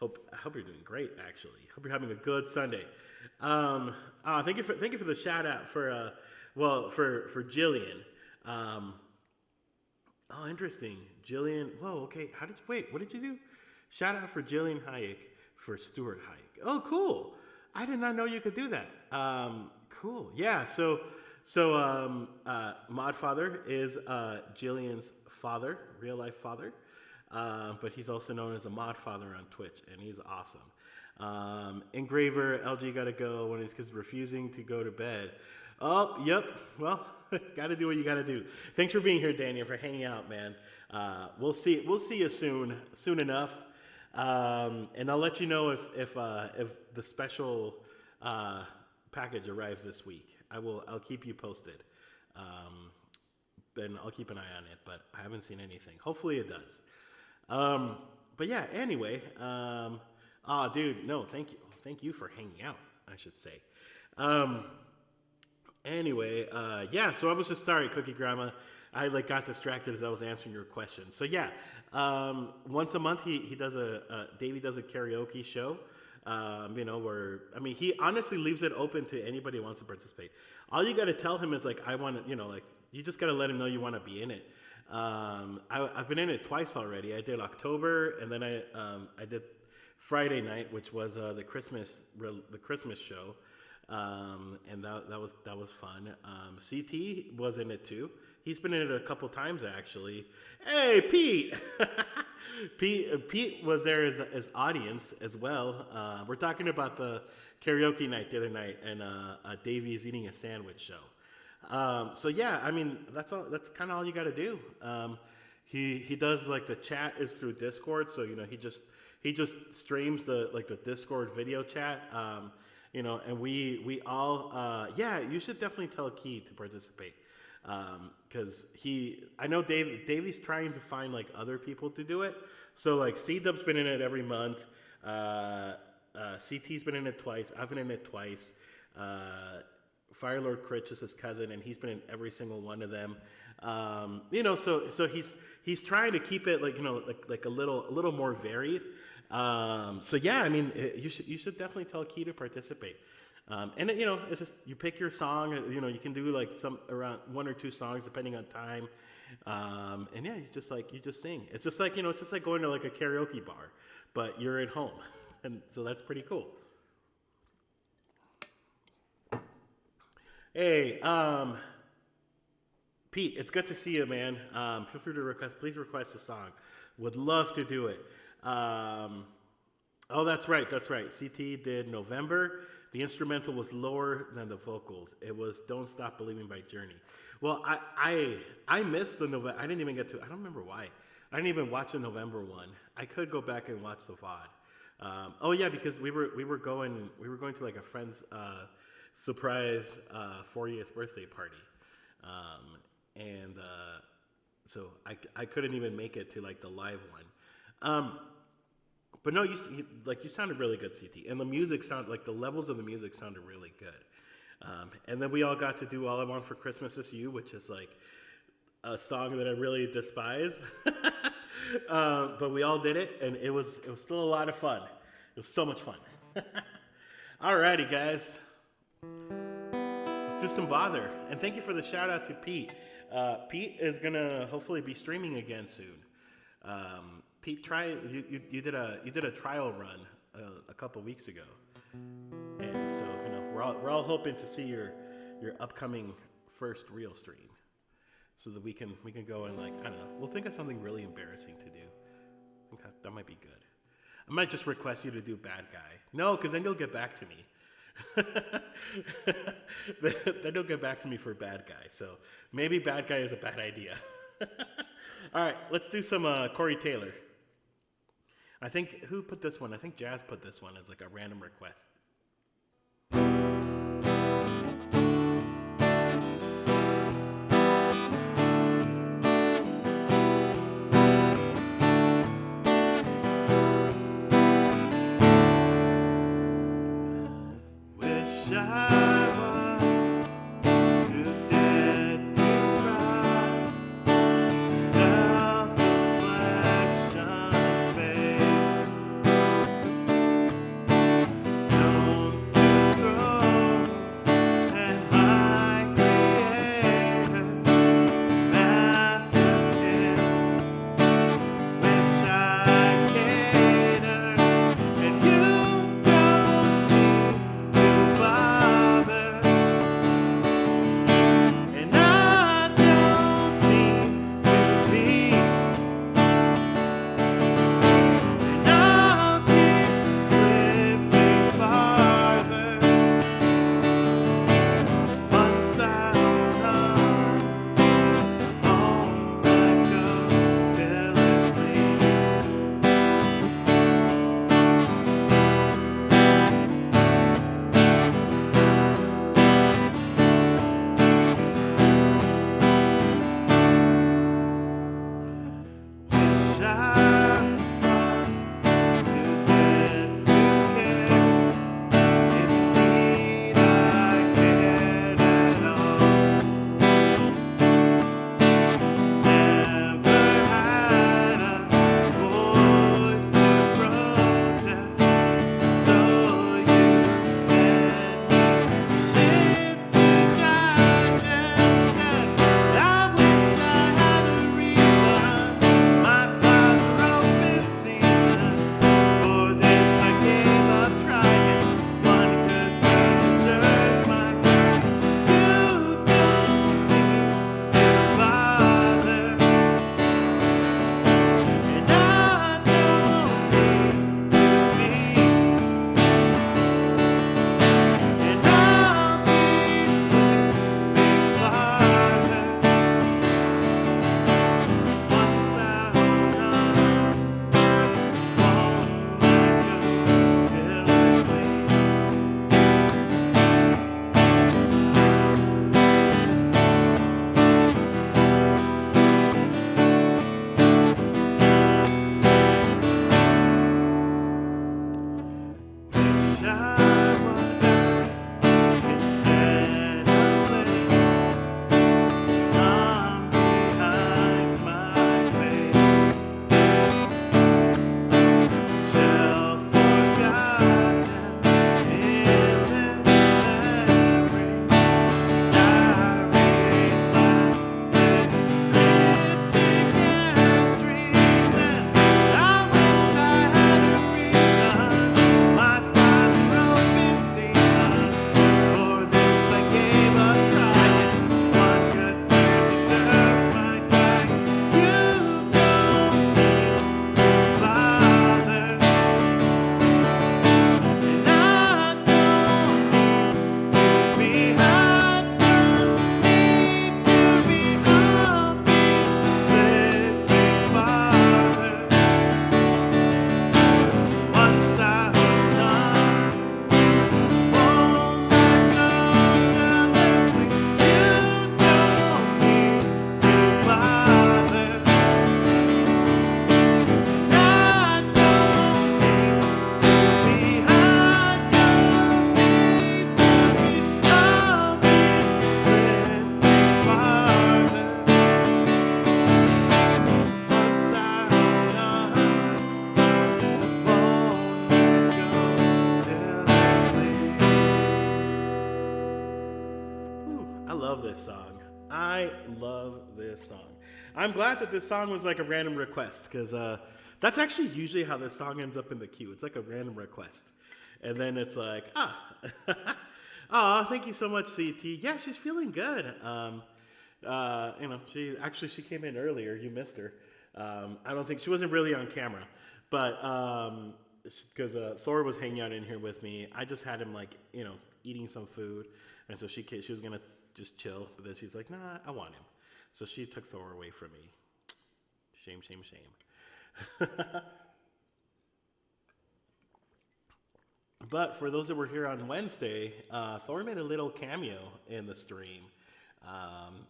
Hope you're doing great, actually. Hope you're having a good Sunday. Thank you for the shout out for Jillian. Interesting. Jillian. Whoa. Okay. What did you do? Shout out for Jillian Hayek for Stuart Hayek. Oh, cool. I did not know you could do that. Cool. Yeah. So Modfather is Jillian's father, real life father, but he's also known as a Modfather on Twitch, and he's awesome. Engraver, LG gotta go when his kids refusing to go to bed. Oh, yep. Well, gotta do what you gotta do. Thanks for being here, Daniel, for hanging out, man. We'll see you soon enough. And I'll let you know if the special package arrives this week. I'll keep you posted. And I'll keep an eye on it, but I haven't seen anything. Hopefully it does. But yeah, anyway, dude, no, thank you. Thank you for hanging out, I should say. Anyway, yeah, so I was just sorry, Cookie Grandma. I got distracted as I was answering your question. So yeah, once a month he does Davey does a karaoke show. He honestly leaves it open to anybody who wants to participate. All you got to tell him is I want to, you just got to let him know you want to be in it. I've been in it twice already. I did October, and then I did Friday night, which was the Christmas show, and that was fun. CT was in it too. He's been in it a couple times actually. Hey, Pete. Pete was there as audience as well. We're talking about the karaoke night the other night, and Davey's eating a sandwich show. So yeah, I mean that's all. That's kind of all you got to do. He does like the chat is through Discord, so he just streams the Discord video chat. And we all yeah, you should definitely tell Key to participate. Because I know Davey's trying to find like other people to do it. So like C-Dub's been in it every month. CT's been in it twice. I've been in it twice. Firelord Critch is his cousin, and he's been in every single one of them. So he's trying to keep it like a little more varied. So yeah, I mean, you should definitely tell Key to participate. It's just you pick your song. You can do like around 1 or 2 songs depending on time. And yeah, you just sing. It's just like it's just like going to like a karaoke bar, but you're at home, and so that's pretty cool. Hey, Pete, it's good to see you, man. Feel free to please request a song. Would love to do it. Oh, that's right. CT did November. The instrumental was lower than the vocals. It was "Don't Stop Believing" by Journey. Well, I missed the November. I didn't even get to. I don't remember why. I didn't even watch the November one. I could go back and watch the VOD. Oh yeah, because we were going to like a friend's surprise 40th birthday party, so I couldn't even make it to like the live one. But no, you sounded really good, CT, and the music the levels of the music sounded really good. And then we all got to do "All I Want for Christmas Is You," which is like a song that I really despise. But we all did it, and it was still a lot of fun. It was so much fun. Alrighty, guys, let's do some bother. And thank you for the shout out to Pete. Pete is gonna hopefully be streaming again soon. Pete, you did a trial run a couple weeks ago, and so we're all hoping to see your upcoming first real stream, so that we can go and like I don't know, we'll think of something really embarrassing to do. I think that might be good. I might just request you to do bad guy. No, because then you'll get back to me. Then you'll get back to me for bad guy. So maybe bad guy is a bad idea. All right, let's do some Corey Taylor. I think, who put this one? I think Jazz put this one as like a random request. Wish I was too dead to cry. Self-reflection fades. Stones to throw at my creator. Masochist, which I cater. And you don't need to bother. love this song. I love this song. I'm glad that this song was like a random request because that's actually usually how this song ends up in the queue. It's like a random request. And then it's like, thank you so much, CT. Yeah, she's feeling good. She came in earlier. You missed her. I don't think she wasn't really on camera, but because Thor was hanging out in here with me, I just had him eating some food, and so she was gonna just chill, but then she's like, nah, I want him, so she took Thor away from me. Shame, shame, shame. But for those that were here on Wednesday, Thor made a little cameo in the stream.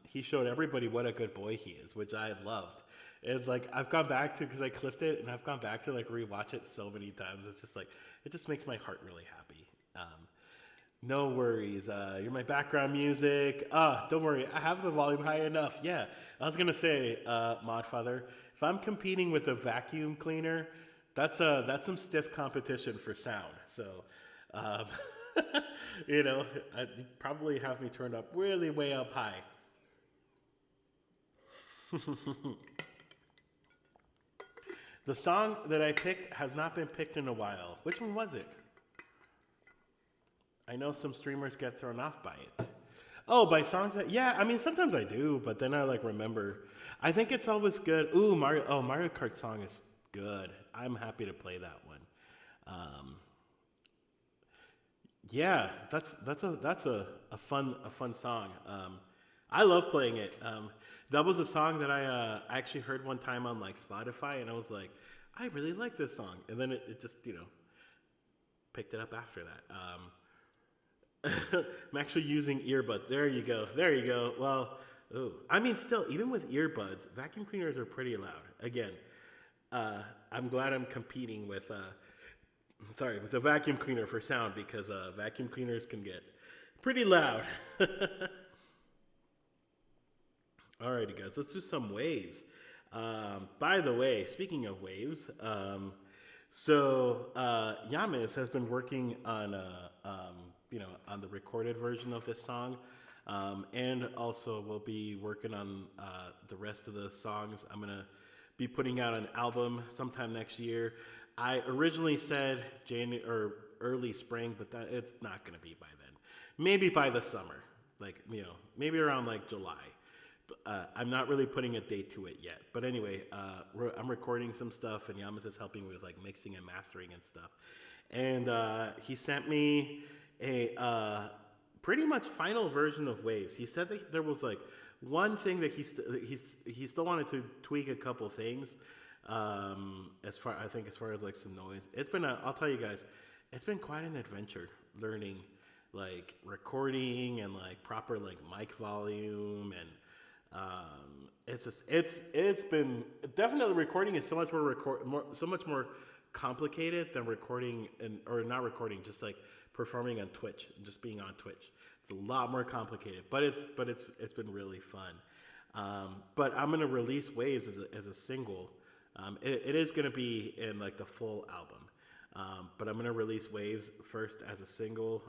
He showed everybody what a good boy he is, which I loved. And I've gone back to, because I clipped it, and I've gone back to rewatch it so many times. It's just it just makes my heart really happy. No worries. You're my background music. Don't worry. I have the volume high enough. Yeah. I was gonna say, Modfather, if I'm competing with a vacuum cleaner, that's some stiff competition for sound. So, you probably have me turned up really way up high. The song that I picked has not been picked in a while. Which one was it? I know some streamers get thrown off by it. Oh, by songs that, yeah, I mean, sometimes I do, but then I remember. I think it's always good. Ooh, Mario Kart song is good. I'm happy to play that one. Yeah, that's a fun song. I love playing it. That was a song that I actually heard one time on Spotify, and I was like, I really like this song. And then it just picked it up after that. I'm actually using earbuds. There you go. Well, I mean, still, even with earbuds, vacuum cleaners are pretty loud. Again, I'm glad I'm competing with a vacuum cleaner for sound, because vacuum cleaners can get pretty loud. Alrighty, guys, let's do some waves. By the way, speaking of waves, Yamis has been working on on the recorded version of this song, and also we'll be working on the rest of the songs. I'm gonna be putting out an album sometime next year. I originally said January or early spring, but it's not gonna be by then. Maybe by the summer, maybe around July. I'm not really putting a date to it yet, but anyway, I'm recording some stuff, and Yamas is helping with mixing and mastering and stuff. And he sent me a pretty much final version of Waves. He said that there was one thing that he still wanted to tweak a couple things. As far as some noise, it's been I'll tell you guys, it's been quite an adventure learning recording and proper mic volume, and it's been definitely, recording is so much more complicated than recording or not recording, just performing on Twitch, just being on Twitch. It's a lot more complicated, but it's been really fun. But I'm gonna release Waves as a single. It is gonna be in the full album, but I'm gonna release Waves first as a single.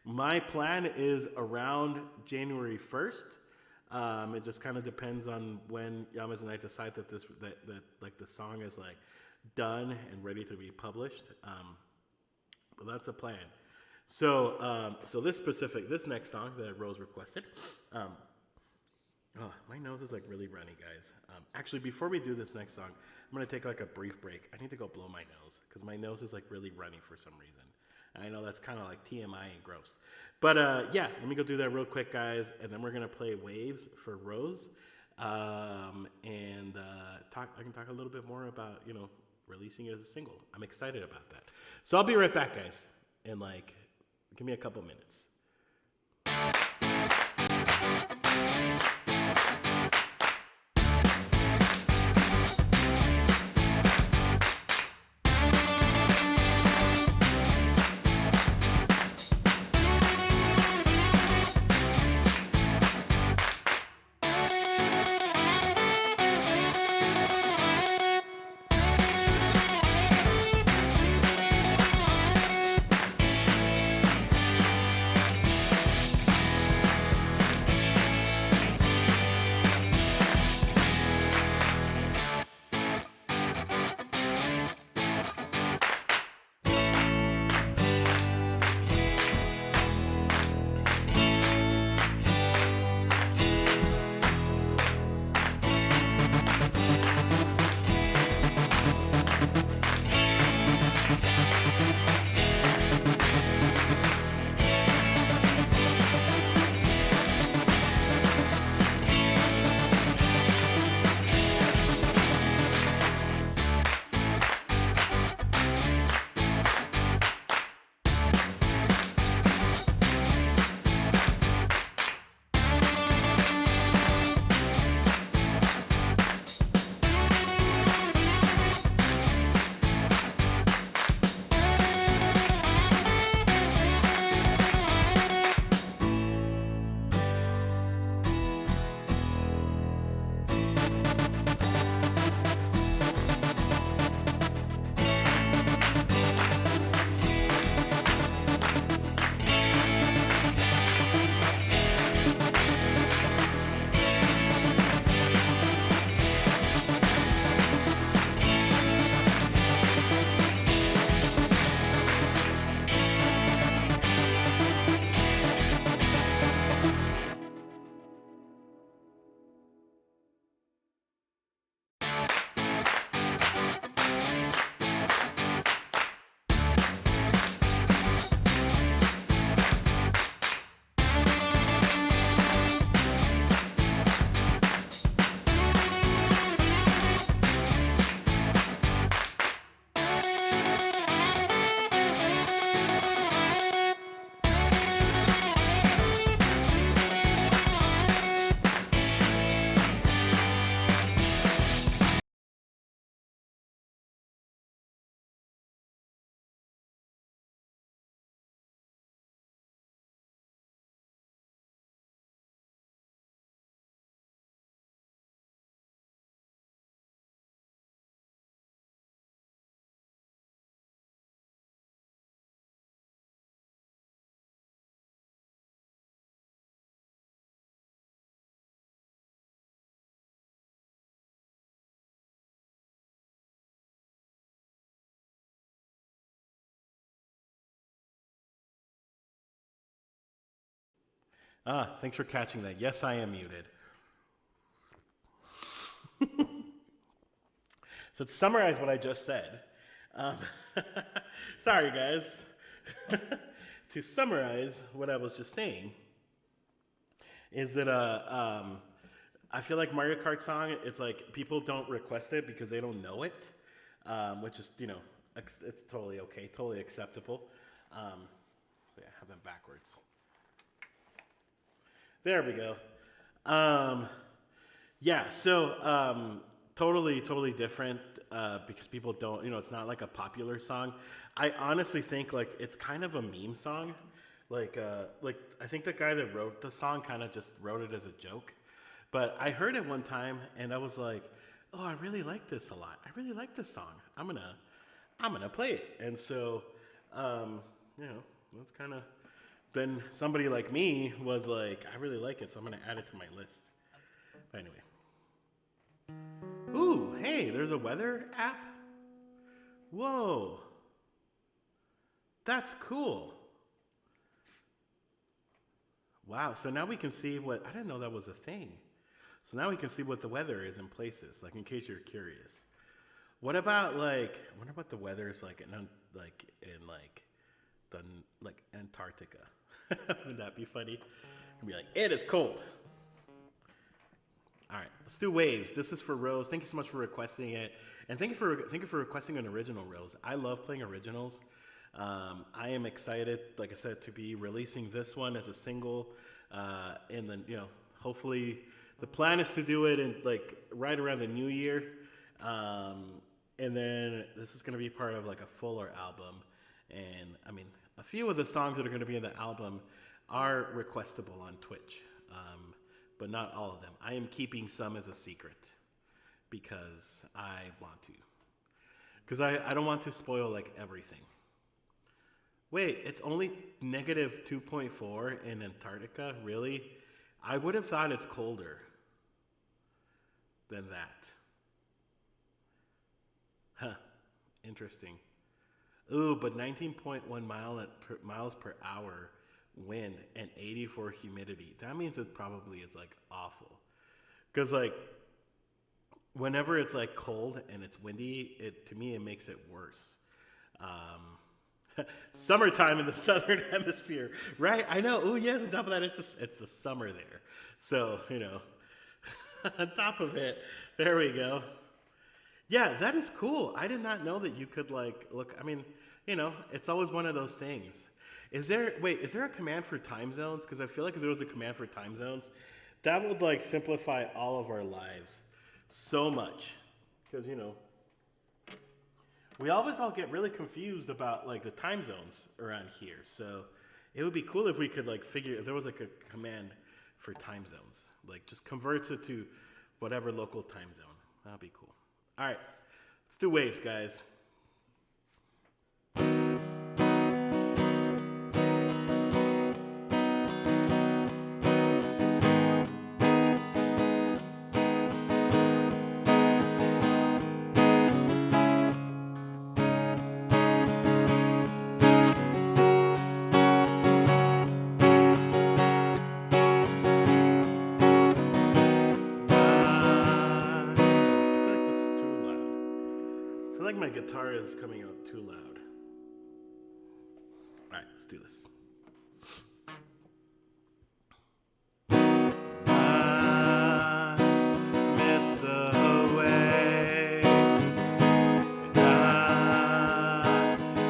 My plan is around January 1st. It just kind of depends on when Yamas and I decide that the song is done and ready to be published. But that's a plan. So this next song that Rose requested. My nose is really runny, guys. Actually, before we do this next song, I'm gonna take a brief break. I need to go blow my nose because my nose is really runny for some reason. I know that's kind of TMI and gross. But yeah, let me go do that real quick, guys, and then we're going to play Waves for Rose. I can talk a little bit more about, releasing it as a single. I'm excited about that. So I'll be right back, guys, in give me a couple minutes. Thanks for catching that. Yes, I am muted. So to summarize what I just said, um, sorry guys. To summarize what I was just saying, is that I feel like Mario Kart song, it's like people don't request it because they don't know it, which is, it's totally okay, totally acceptable. Yeah, have them backwards. There we go. Yeah, so totally different because people don't, it's not like a popular song. I honestly think like it's kind of a meme song. Like I think the guy that wrote the song kind of just wrote it as a joke. But I heard it one time and I was like, oh, I really like this a lot. I really like this song. I'm gonna play it. And so, that's kind of. Then somebody like me was like, I really like it, so I'm gonna add it to my list. But anyway. Ooh, hey, there's a weather app. Whoa, that's cool. Wow, so now we can see what, I didn't know that was a thing. So now we can see what the weather is in places, like in case you're curious. What about the weather is like in Antarctica? Wouldn't that be funny? I'd be like, it is cold. All right, let's do waves. This is for Rose. Thank you so much for requesting it, and thank you for requesting an original, Rose. I love playing originals. I am excited, like I said, to be releasing this one as a single, and then hopefully the plan is to do it in right around the new year, and then this is going to be part of like a fuller album. And I mean, a few of the songs that are going to be in the album are requestable on Twitch, but not all of them. I am keeping some as a secret because I want to. Because I don't want to spoil like everything. Wait, it's only negative 2.4 in Antarctica? Really? I would have thought it's colder than that. Huh. Interesting. Ooh, but 19.1 miles per hour wind and 84 humidity. That means it probably is like awful. Because like whenever it's like cold and it's windy, to me it makes it worse. Summertime in the southern hemisphere, right? I know. Oh yes, on top of that, it's the summer there. So on top of it, there we go. Yeah, that is cool. I did not know that you could look. I mean, it's always one of those things. Is there a command for time zones? Because I feel like if there was a command for time zones, that would simplify all of our lives so much. Because we always all get really confused about the time zones around here. So it would be cool if we could figure if there was a command for time zones. Just converts it to whatever local time zone. That'd be cool. All right, let's do waves, guys. My guitar is coming out too loud. All right, let's do this. I miss the waves, and I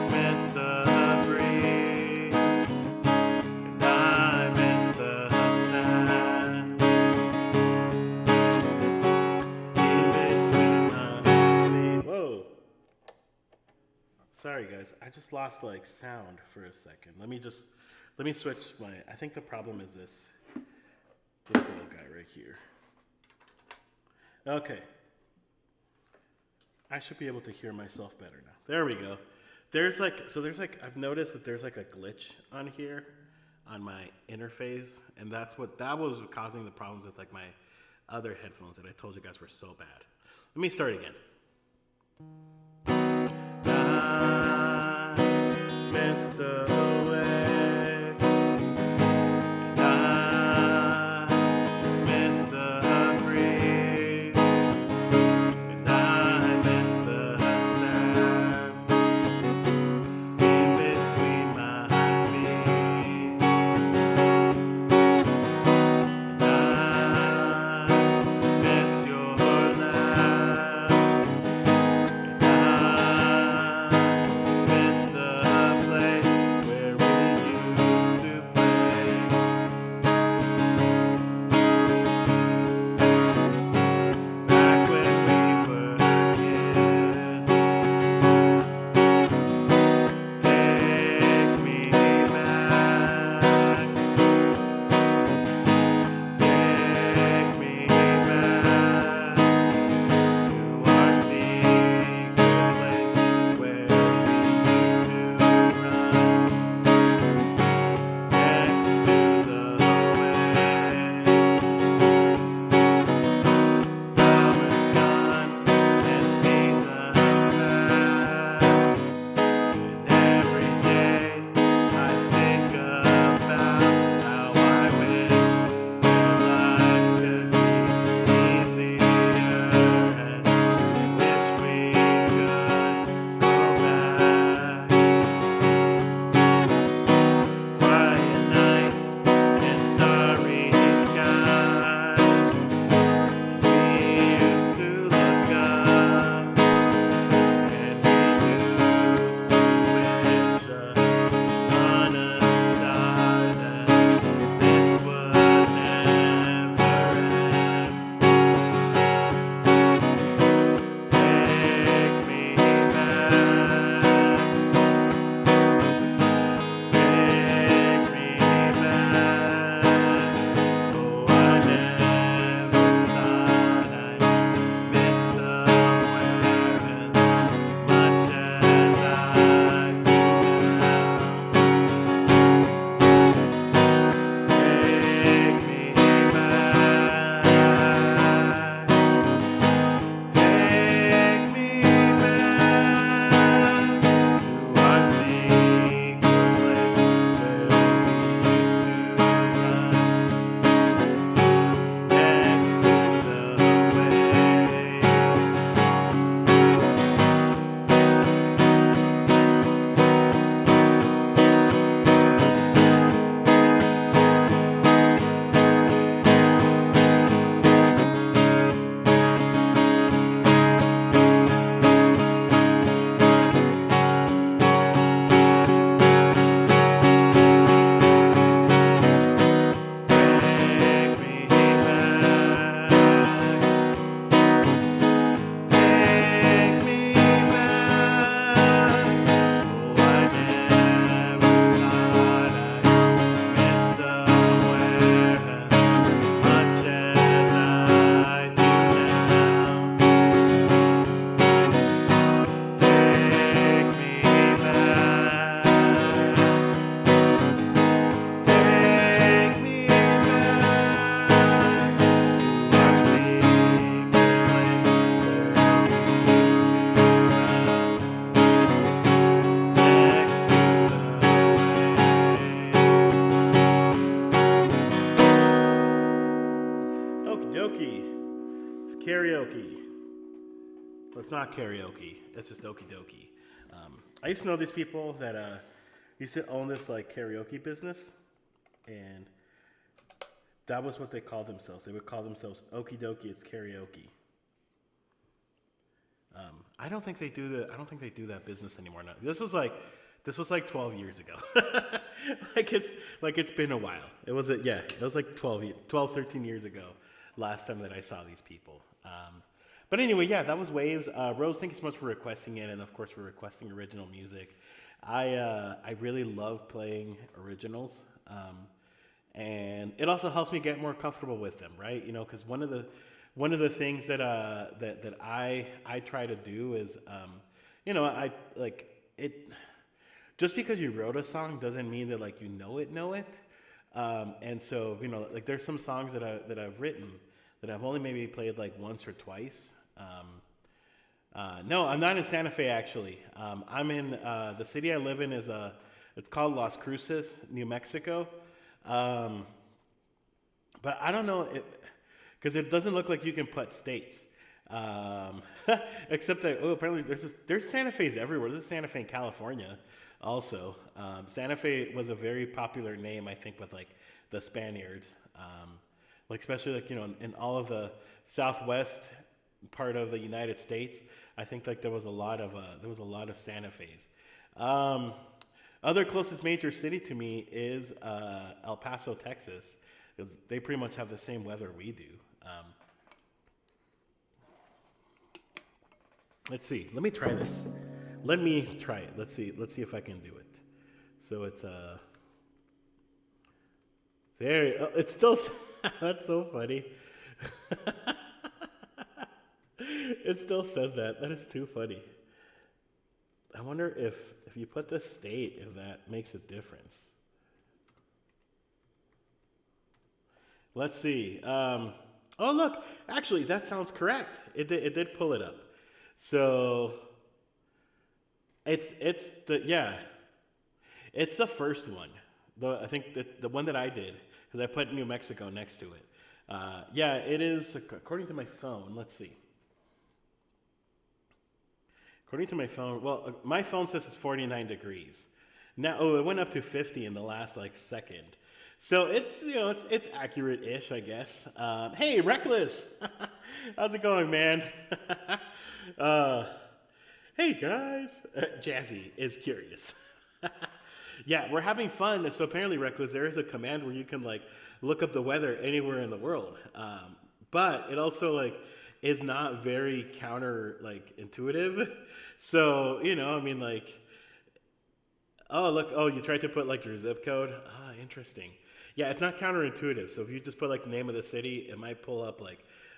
miss the breeze, and I miss the sand in between my feet. Whoa. Sorry guys, I just lost sound for a second. Let me switch I think the problem is this little guy right here. Okay. I should be able to hear myself better now. There we go. I've noticed that there's a glitch on here on my interface, and that was causing the problems with my other headphones that I told you guys were so bad. Let me start again. I miss the waves, and I karaoke. Well, it's not karaoke. It's just okie dokie. I used to know these people that used to own this like karaoke business, and that was what they called themselves. They would call themselves okie dokie. It's karaoke. I don't think they do that business anymore now. This was like 12 years ago. it's been a while. It was like 12, 13 years ago last time that I saw these people. But anyway, yeah, that was Waves. Rose, thank you so much for requesting it, and of course for requesting original music. I really love playing originals, and it also helps me get more comfortable with them, right? You know, because one of the things that I try to do is, I like it. Just because you wrote a song doesn't mean that like you know it. And so like there's some songs that I've written that I've only maybe played like once or twice. No, I'm not in Santa Fe actually. I'm in the city I live in it's called Las Cruces, New Mexico. But I don't know because it doesn't look like you can put states. Except that apparently there's Santa Fe's everywhere. There's Santa Fe in California also. Santa Fe was a very popular name, I think, with like the Spaniards, like especially like in all of the southwest part of the United States. I think like there was a lot of Santa Fe's. Other closest major city to me is El Paso, Texas, because they pretty much have the same weather we do. Let's see. Let me try this. Let me try it. Let's see if I can do it. So it's there. Oh, it's still. That's so funny. It still says that. That is too funny. I wonder if you put the state, if that makes a difference. Let's see. Oh, look. Actually, that sounds correct. It did pull it up. So it's the first one. I think the one that I did, because I put New Mexico next to it. It is according to my phone. Let's see. According to my phone, well, my phone says it's 49 degrees. Now, it went up to 50 in the last second. So it's it's accurate-ish, I guess. Hey, Reckless, how's it going, man? Hey guys, Jazzy is curious. Yeah, we're having fun. So apparently, Reckless, there is a command where you can look up the weather anywhere in the world. But it also is not very intuitive. So oh look, you tried to put your zip code. Ah, interesting. Yeah, it's not counterintuitive. So if you just put the name of the city, it might pull up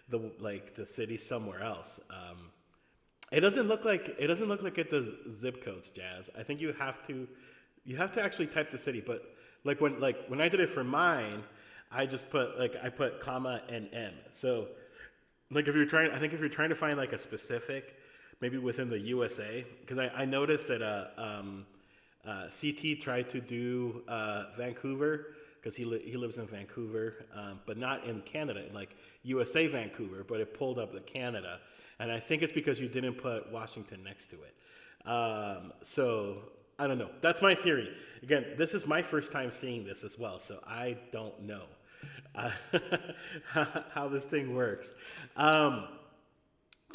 the city somewhere else. It doesn't look like it does zip codes, Jazz. I think you have to actually type the city. But when I did it for mine, I just put I put comma and M. So if you're trying to find a specific, maybe within the USA, because I noticed that CT tried to do Vancouver, because he lives in Vancouver, but not in Canada, USA Vancouver, but it pulled up the Canada. And I think it's because you didn't put Washington next to it. So I don't know. That's my theory. Again, this is my first time seeing this as well, so I don't know how this thing works. Oh,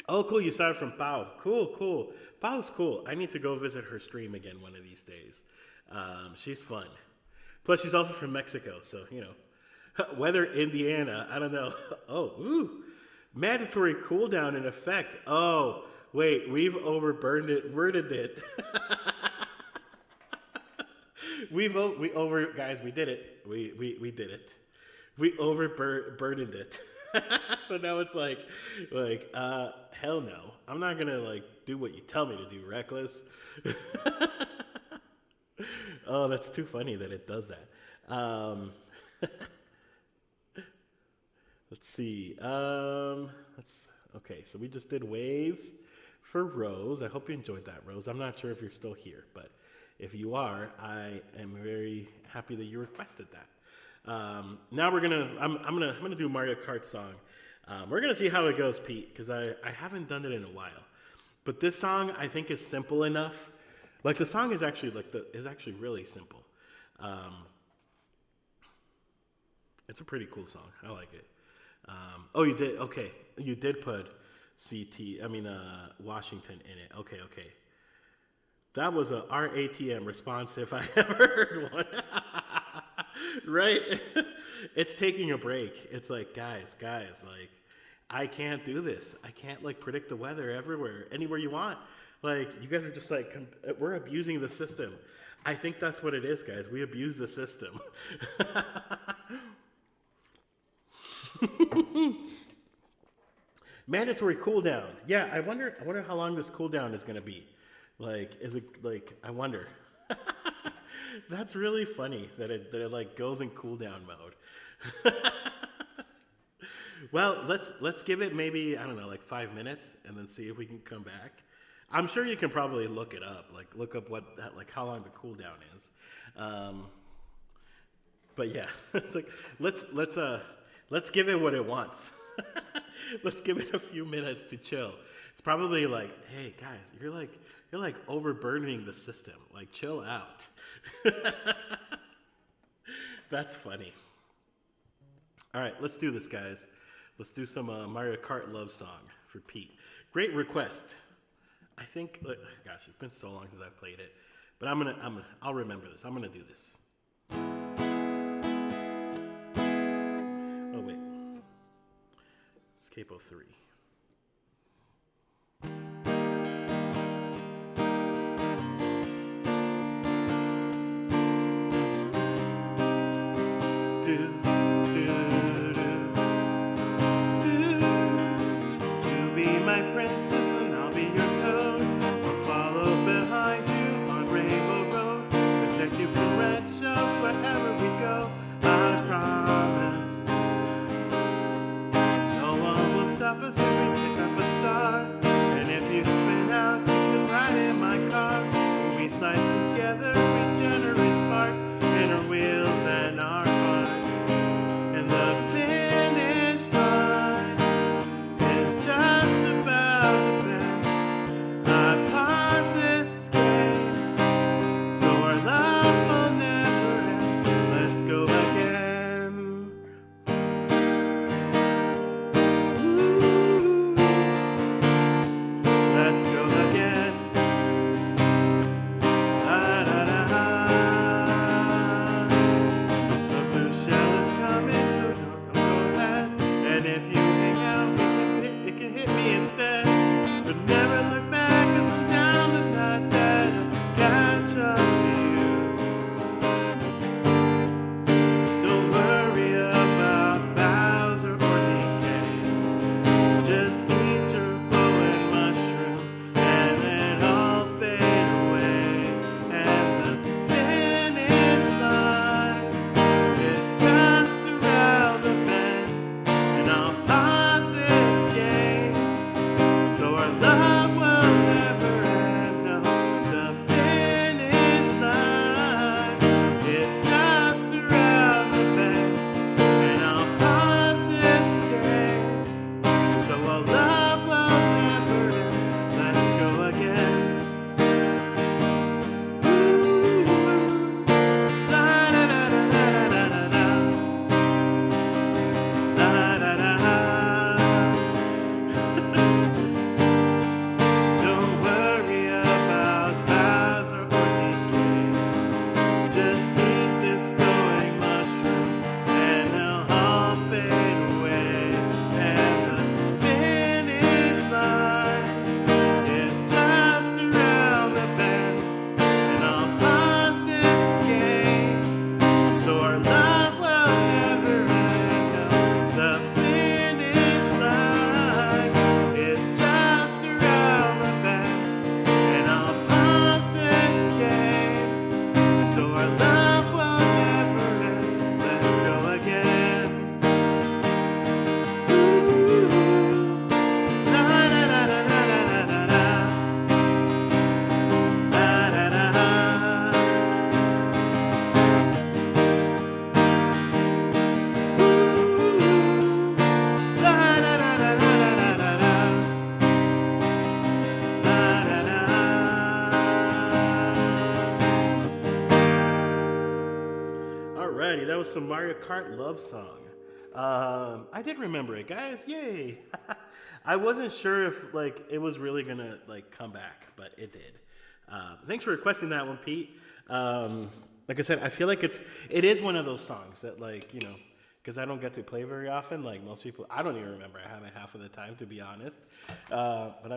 cool. You saw it from Pau. Cool. Pau's cool. I need to go visit her stream again one of these days. She's fun. Plus, she's also from Mexico, so, Weather, Indiana. I don't know. Oh, ooh. Mandatory cooldown in effect. Oh, wait, we've worded it. Guys, we did it. We did it. We overburdened it. So now it's hell no. I'm not gonna do what you tell me to do, Reckless. Oh, that's too funny that it does that. Let's see. Okay, so we just did Waves for Rose. I hope you enjoyed that, Rose. I'm not sure if you're still here, but if you are, I am very happy that you requested that. Now I'm gonna do a Mario Kart song. We're gonna see how it goes, Pete, because I haven't done it in a while. But this song I think is simple enough. Like the song is actually really simple. It's a pretty cool song. I like it. Oh, you did? Okay, you did put Washington in it. Okay. That was a RATM response if I ever heard one. Right? It's taking a break. It's like, guys, like, I can't do this. I can't, like, predict the weather everywhere, anywhere you want. Like, you guys are just like, we're abusing the system. I think that's what it is, guys. We abuse the system. Mandatory cooldown. Yeah, I wonder how long this cooldown is going to be. Like, is it, like, I wonder. That's really funny that it like goes in cooldown mode. Well, let's give it maybe, I don't know, like 5 minutes and then see if we can come back. I'm sure you can probably look it up, like look up how long the cooldown is. But yeah, it's like let's give it what it wants. Let's give it a few minutes to chill. It's probably like, hey guys, you're like overburdening the system. Like, chill out. That's funny. All right, let's do this, guys. Let's do some Mario Kart love song for Pete. Great request. I think, gosh, it's been so long since I've played it, but I'll remember this. I'm gonna do this. Oh wait, it's capo 3. Da, da, da. Alrighty, that was some Mario Kart love song. I did remember it, guys. Yay! I wasn't sure if like it was really gonna like come back, but it did. Thanks for requesting that one, Pete. Like I said, I feel like it is one of those songs that like because I don't get to play very often. Like most people, I don't even remember having half of the time, to be honest. But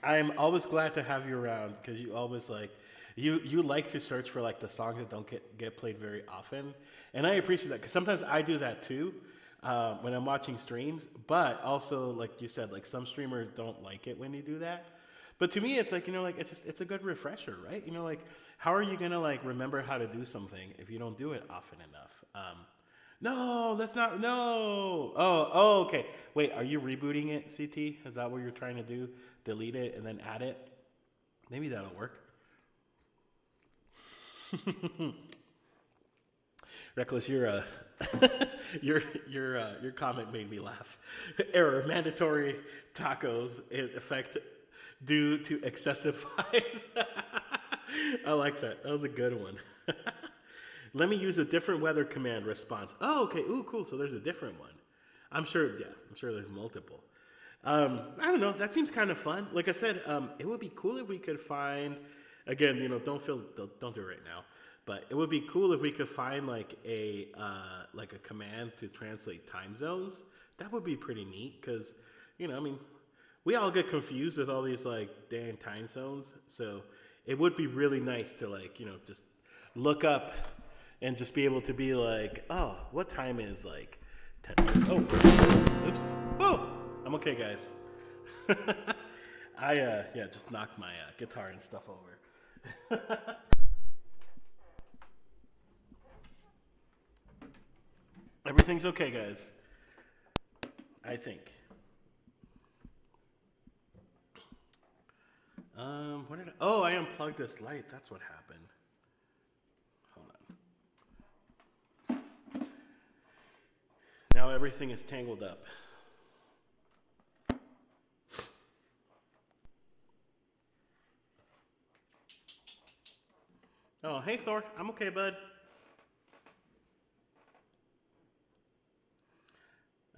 I'm always glad to have you around because you always like you like to search for like the songs that don't get played very often, and I appreciate that because sometimes I do that too when I'm watching streams. But also, like you said, like some streamers don't like it when you do that. But to me, it's like like it's a good refresher, right? Like how are you gonna like remember how to do something if you don't do it often enough? No, that's not. No. Oh, okay. Wait, are you rebooting it, CT? Is that what you're trying to do? Delete it and then add it? Maybe that'll work. Reckless, your your comment made me laugh. Error: mandatory tacos in effect due to excessive fines. I like that. That was a good one. Let me use a different weather command response. Oh, okay. Ooh, cool. So there's a different one. I'm sure there's multiple. I don't know. That seems kind of fun. Like I said, it would be cool if we could find, again, don't do it right now, but it would be cool if we could find like a command to translate time zones. That would be pretty neat because, we all get confused with all these like dang time zones. So it would be really nice to like, just look up and just be able to be like, oh, what time is like 10? Oh, oops. Whoa, I'm okay, guys. I just knocked my guitar and stuff over. Everything's okay, guys. I think. I unplugged this light. That's what happened. Hold on. Now everything is tangled up. Oh, hey Thor. I'm okay, bud.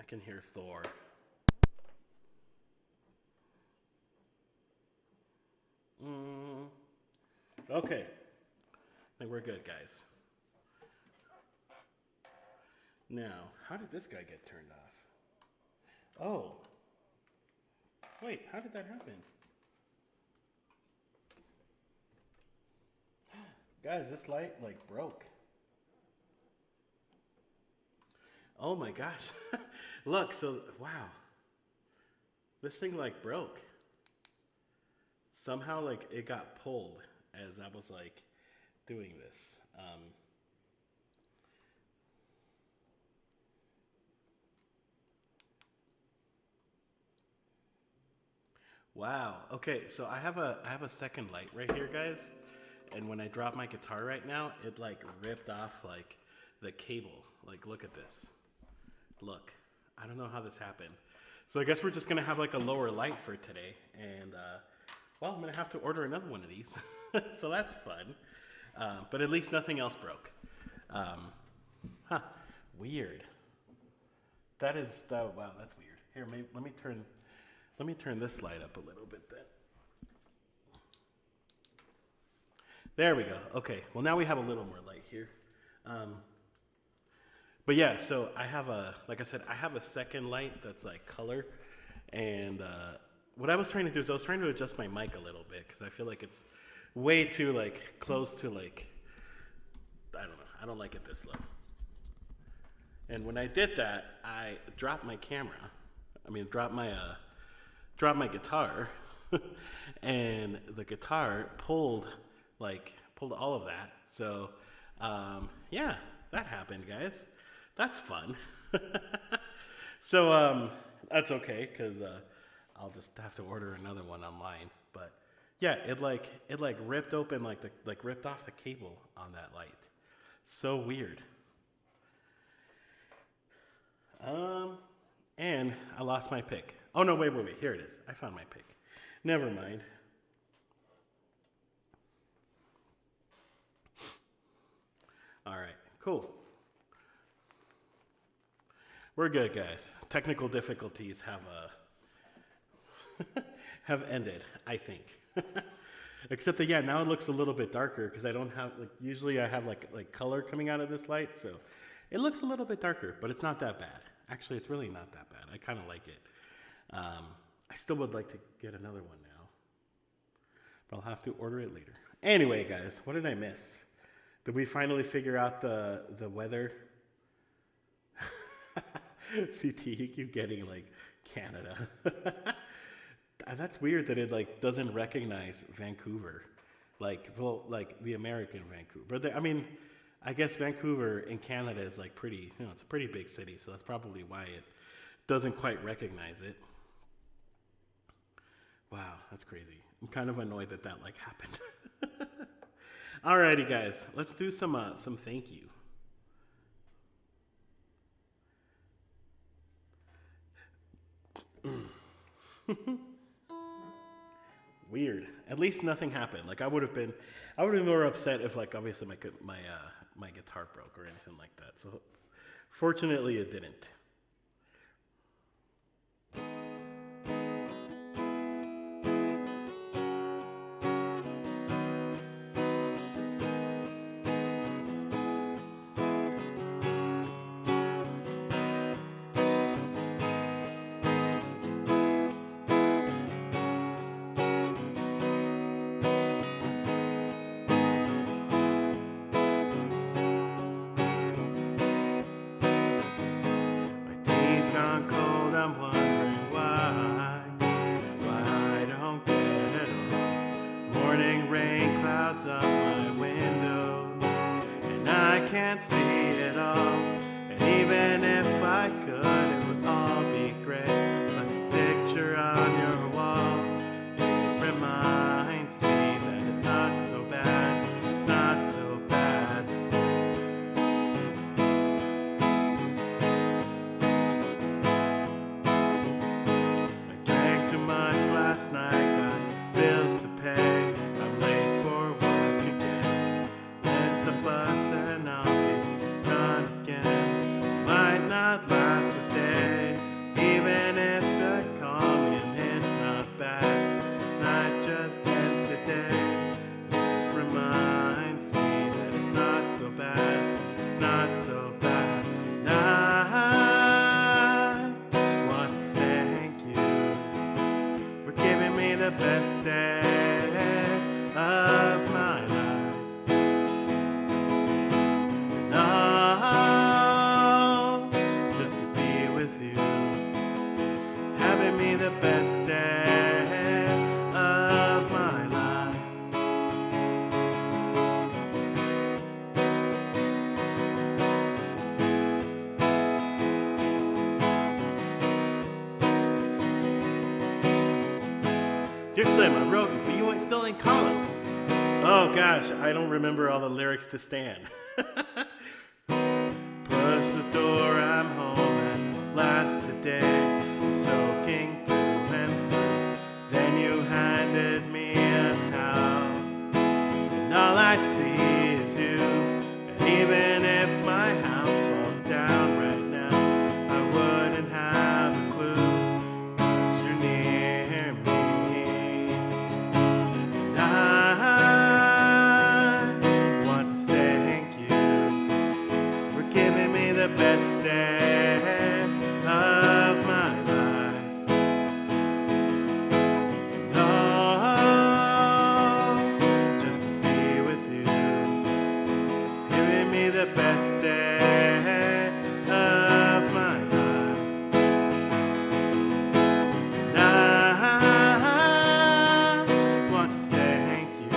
I can hear Thor. Okay. I think we're good, guys. Now, how did this guy get turned off? Oh. Wait, how did that happen? Guys, this light like broke. Oh my gosh. Look, so wow. This thing like broke. Somehow like it got pulled as I was like doing this. Wow. Okay, so I have a second light right here, guys. And when I drop my guitar right now, it like ripped off like the cable. Like look at this. Look. I don't know how this happened. So I guess we're just gonna have like a lower light for today. And well, I'm gonna have to order another one of these. So that's fun. But at least nothing else broke. Weird. Wow, that's weird. Here, let me turn this light up a little bit then. There we go. Okay. Well, now we have a little more light here. But yeah, so like I said, I have a second light that's like color. And what I was trying to do is I was trying to adjust my mic a little bit because I feel like it's way too like close to like, I don't know. I don't like it this low. And when I did that, I dropped my camera. Dropped my guitar, and the guitar pulled all of that. So, yeah, that happened, guys. That's fun. So, that's okay because I'll just have to order another one online. But yeah, it ripped open ripped off the cable on that light. So weird. And I lost my pick. Oh no, wait, here it is. I found my pick. Never mind. All right, cool. We're good, guys. Technical difficulties have ended, I think. Except that, yeah, now it looks a little bit darker because I don't have, like, usually I have like color coming out of this light, so it looks a little bit darker, but it's not that bad. Actually, it's really not that bad. I kind of like it. I still would like to get another one now, but I'll have to order it later. Anyway, guys, what did I miss? Did we finally figure out the weather? CT, you keep getting like Canada. That's weird that it like doesn't recognize Vancouver, like the American Vancouver. I mean, I guess Vancouver in Canada is like pretty, it's a pretty big city, so that's probably why it doesn't quite recognize it. Wow, that's crazy. I'm kind of annoyed that like happened. Alrighty, guys, let's do some thank you. Weird. At least nothing happened. Like I would have been more upset if like obviously my guitar broke or anything like that. So fortunately it didn't. Dear Slim, I wrote you, but you still ain't calling. Oh gosh, I don't remember all the lyrics to Stan. Push the door, I'm home at last today. I'm soaking through and through. Then you handed me a towel, and all I see is you. And even if my house falls down right now, I wouldn't have a clue, 'cause you're near me. And I want to thank you for giving me the best day of my life. And oh, just to be with you, giving me the best day of my life. And I want to thank you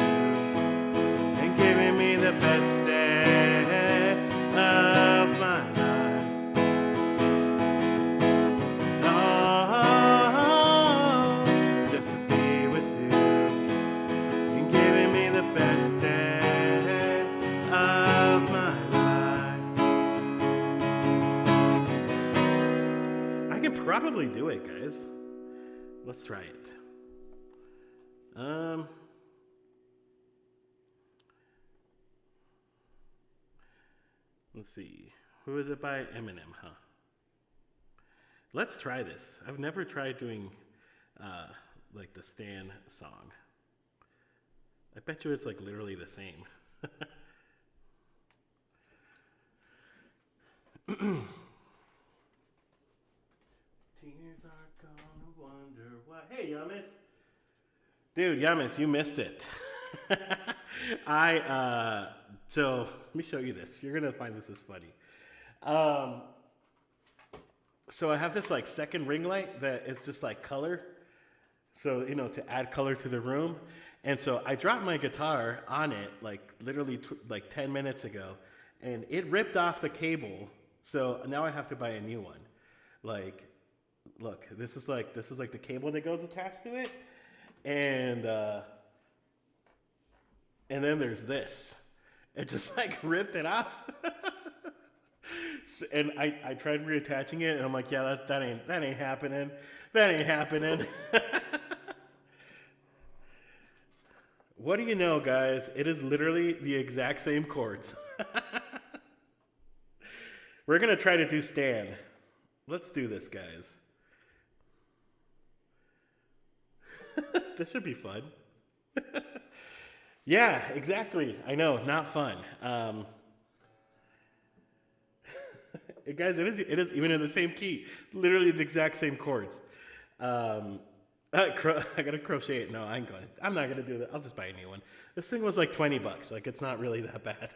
and giving me the best day of my life. Oh, just to be with you and giving me the best day of my life. I can probably do it, guys. Let's try it. Let's see. Who is it by? Eminem, huh? Let's try this. I've never tried doing like the Stan song. I bet you it's like literally the same. Tears are gonna wonder why. Hey, Yamis. Dude, Yamis, you missed it. So let me show you this. You're gonna find this is funny. So I have this like second ring light that is just like color. So, to add color to the room. And so I dropped my guitar on it like literally like 10 minutes ago, and it ripped off the cable. So now I have to buy a new one. Like, look, this is like the cable that goes attached to it. And then there's this. It just like ripped it off. And I tried reattaching it, and I'm like, yeah, that ain't happening. That ain't happening. What do you know, guys? It is literally the exact same chords. We're gonna try to do Stan. Let's do this, guys. This should be fun. Yeah, exactly. I know, not fun. Guys, it is even in the same key. Literally the exact same chords. I gotta crochet it. No, I'm not gonna do that. I'll just buy a new one. This thing was like $20. Like, it's not really that bad.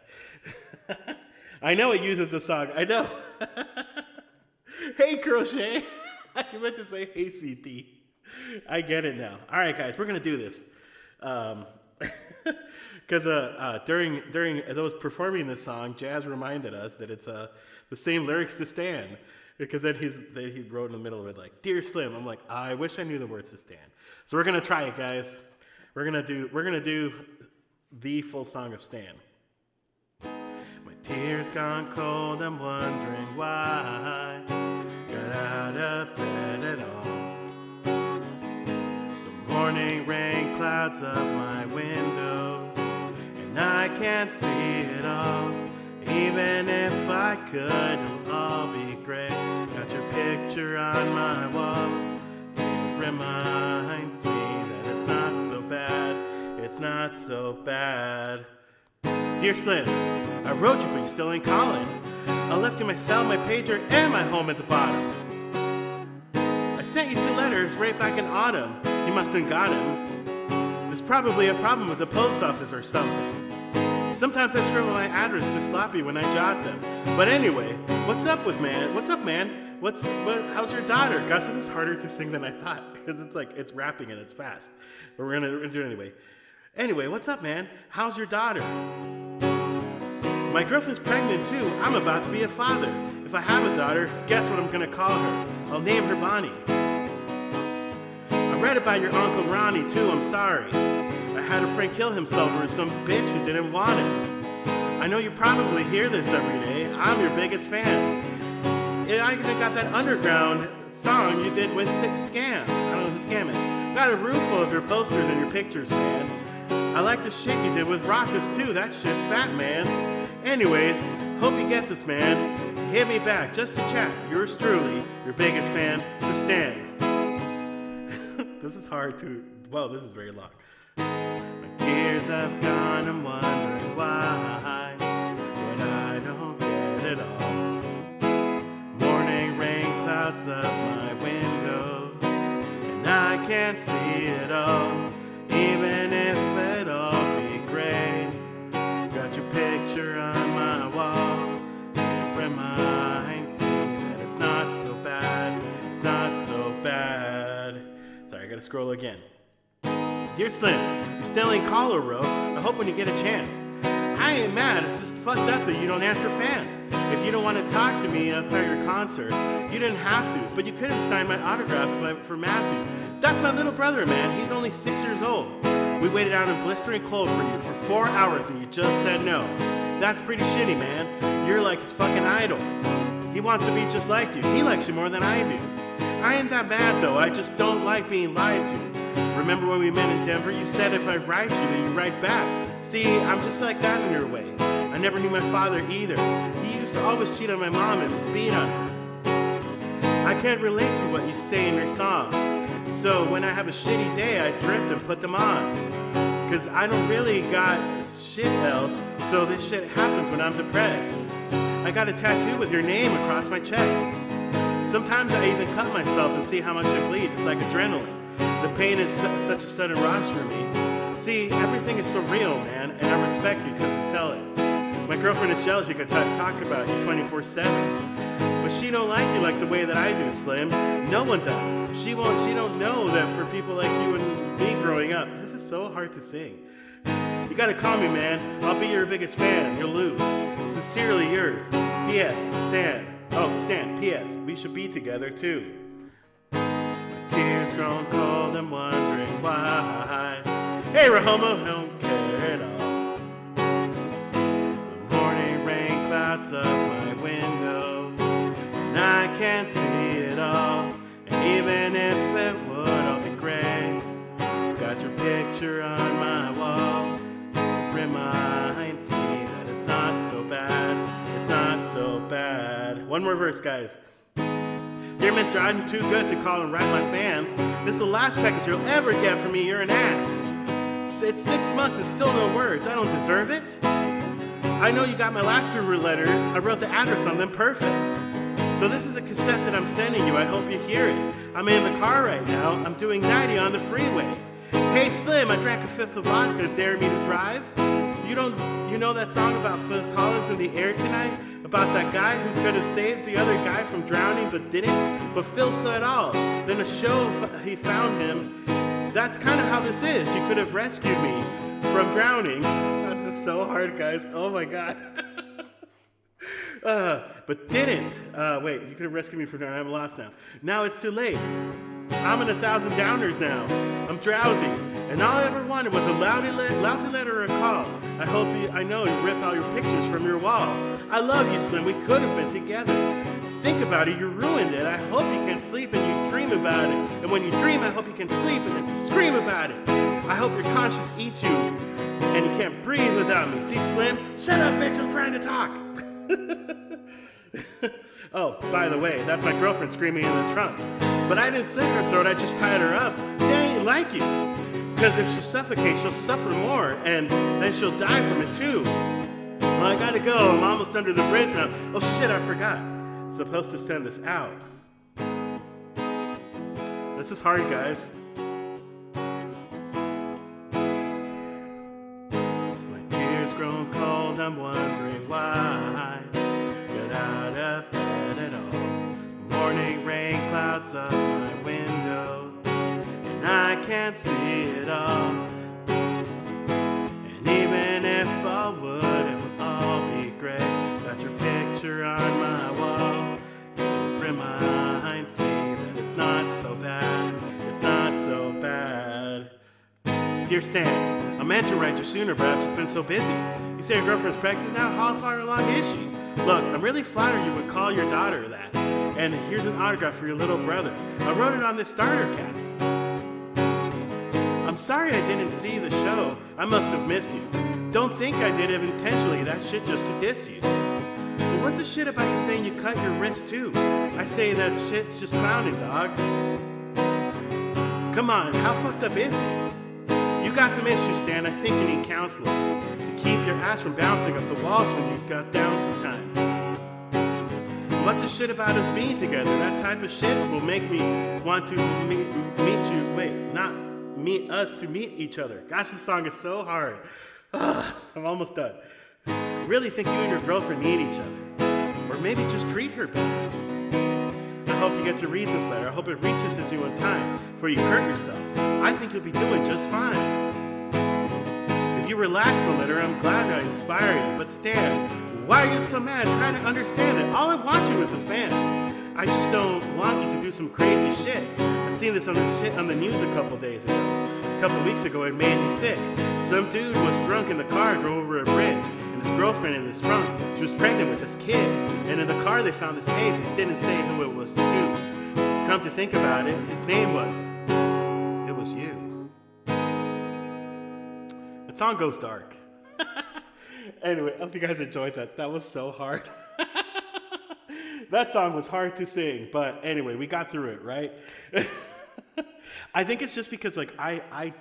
I know it uses the song. I know. Hey, Crochet. I meant to say, hey, CT. I get it now. All right, guys, we're gonna do this. Because during as I was performing this song, Jazz reminded us that it's the same lyrics to Stan. Because then he wrote in the middle of it like, "Dear Slim." I'm like, I wish I knew the words to Stan. So we're gonna try it, guys. We're gonna do the full song of Stan. My tears gone cold. I'm wondering why got out of bed at all. The morning rain clouds up my window, and I can't see it all. Even if I could, it'll all be great. Got your picture on my wall. It reminds me that it's not so bad. It's not so bad. Dear Slim, I wrote you, but you still ain't calling. I left you my cell, my pager, and my home at the bottom. I sent you 2 letters right back in autumn. You must have got them. There's probably a problem with the post office or something. Sometimes I scribble my address too sloppy when I jot them. But anyway, what's up, man? How's your daughter? Gus, this is harder to sing than I thought because it's rapping and it's fast. But we're gonna do it anyway. Anyway, what's up, man? How's your daughter? My girlfriend's pregnant too. I'm about to be a father. If I have a daughter, guess what I'm gonna call her? I'll name her Bonnie. I read about your Uncle Ronnie too. I'm sorry. I had a friend kill himself over some bitch who didn't want it. I know you probably hear this every day. I'm your biggest fan. I even got that underground song you did with Scam. I don't know who Scam is. Got a room full of your posters and your pictures, man. I like the shit you did with Raucous too. That shit's fat, man. Anyways, hope you get this, man. Hit me back just to chat. Yours truly, your biggest fan, the Stan. This is hard to. Well, this is very long. My tears have gone, I'm wondering why, but I don't get it all. Morning rain clouds up my window, and I can't see it all. Even if it all be gray, got your picture on my wall. It reminds me that it's not so bad. It's not so bad. Sorry, I gotta scroll again. Dear Slim, you still ain't call or wrote. I hope when you get a chance. I ain't mad, it's just fucked up that you don't answer fans. If you don't want to talk to me outside your concert, you didn't have to, but you could have signed my autograph for Matthew. That's my little brother, man. He's only 6 years old. We waited out in blistering cold for you for 4 hours and you just said no. That's pretty shitty, man. You're like his fucking idol. He wants to be just like you. He likes you more than I do. I ain't that bad though, I just don't like being lied to. Remember when we met in Denver, you said if I write you, then you write back. See, I'm just like that in your way. I never knew my father either. He used to always cheat on my mom and beat on her. I can't relate to what you say in your songs. So when I have a shitty day, I drift and put them on. Cause I don't really got shit else, so this shit happens when I'm depressed. I got a tattoo with your name across my chest. Sometimes I even cut myself and see how much it bleeds. It's like adrenaline. The pain is such a sudden rush for me. See, everything is so real, man, and I respect you because you tell it. My girlfriend is jealous because I talk about you 24/7. But she don't like you like the way that I do, Slim. No one does. She don't know that for people like you and me growing up, this is so hard to sing. You gotta call me, man. I'll be your biggest fan. You'll lose. Sincerely yours. P.S. Stan. Oh, Stan. P.S. We should be together too. My tears grown cold. I'm wondering why. Hey, Rahoma, don't care at all. The morning rain clouds up my window, and I can't see it all. And even if it would all be gray, got your picture on my wall. It reminds me that it's not so bad. It's not so bad. One more verse, guys. Dear mister, I'm too good to call and write my fans. This is the last package you'll ever get from me. You're an ass. It's 6 months and still no words. I don't deserve it. I know you got my last 2 letters. I wrote the address on them perfect. So this is a cassette that I'm sending you. I hope you hear it. I'm in the car right now. I'm doing 90 on the freeway. Hey Slim, I drank a 5th of vodka. Dare me to drive? You know that song about Phil Collins in the air tonight? About that guy who could have saved the other guy from drowning but didn't? But Phil saw it all. Then a show he found him. That's kind of how this is. You could have rescued me from drowning. This is so hard, guys. Oh my God. But didn't. Wait, you could have rescued me from drowning. I'm lost now. Now it's too late. I'm in 1,000 downers now. I'm drowsy. And all I ever wanted was a lousy letter or a call. I know you ripped all your pictures from your wall. I love you, Slim. We could have been together. Think about it, you ruined it. I hope you can sleep and you dream about it. And when you dream, I hope you can sleep and then you scream about it. I hope your conscience eats you and you can't breathe without me. See, Slim? Shut up, bitch, I'm trying to talk. Oh, by the way, that's my girlfriend screaming in the trunk. But I didn't slit her throat, I just tied her up. She ain't like you. Because if she suffocates, she'll suffer more, and then she'll die from it too. Well, I gotta go, I'm almost under the bridge now. Oh shit, I forgot. Supposed to send this out. This is hard, guys. My tears grown cold, I'm wondering why. Get out of bed at all. Morning rain clouds up my window, and I can't see it all. And even if I would, it would all be great. Got your picture on my wall. It reminds me that it's not so bad. It's not so bad. Dear Stan, I meant to write you sooner, but I've just been so busy. You say your girlfriend's pregnant now? How far along is she? Look, I'm really flattered you would call your daughter that. And here's an autograph for your little brother. I wrote it on this starter cap. I'm sorry I didn't see the show. I must have missed you. Don't think I did it intentionally. That shit just to diss you. But what's the shit about you saying you cut your wrist too? I say that shit's just clowning, dog. Come on, how fucked up is it? You got some issues, Stan. I think you need counseling to keep your ass from bouncing off the walls when you got down sometimes. What's the shit about us being together? That type of shit will make me want to meet you. Wait, not meet us to meet each other. Gosh, this song is so hard. I'm almost done. Really think you and your girlfriend need each other. Or maybe just treat her better. I hope you get to read this letter. I hope it reaches you in time before you hurt yourself. I think you'll be doing just fine. If you relax a little, I'm glad I inspire you. But Stan, why are you so mad? Try to understand it. All I want you is a fan. I just don't want you to do some crazy shit. I seen this on the news a couple days ago. A couple weeks ago, it made me sick. Some dude was drunk in the car, drove over a bridge, and his girlfriend in his trunk. She was pregnant with his kid, and in the car they found this tape. It didn't say who it was to. Come to think about it, his name was you. The song goes dark. Anyway, I hope you guys enjoyed that. That was so hard. That song was hard to sing, but anyway, we got through it, right? I think it's just because like I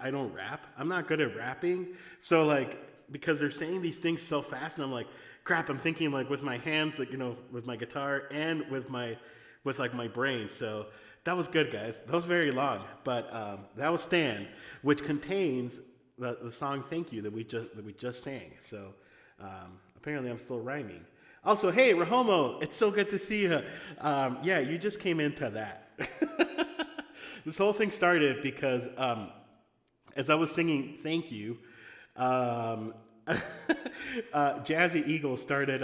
don't rap. I'm not good at rapping. So like because they're saying these things so fast and I'm like, crap, I'm thinking like with my hands, like, with my guitar and with like my brain. So that was good, guys. That was very long, but that was Stan, which contains the song "Thank You" that we just sang. So apparently, I'm still rhyming. Also, hey, Rahomo, it's so good to see you. Yeah, you just came into that. This whole thing started because as I was singing "Thank You," Jazzy Eagle started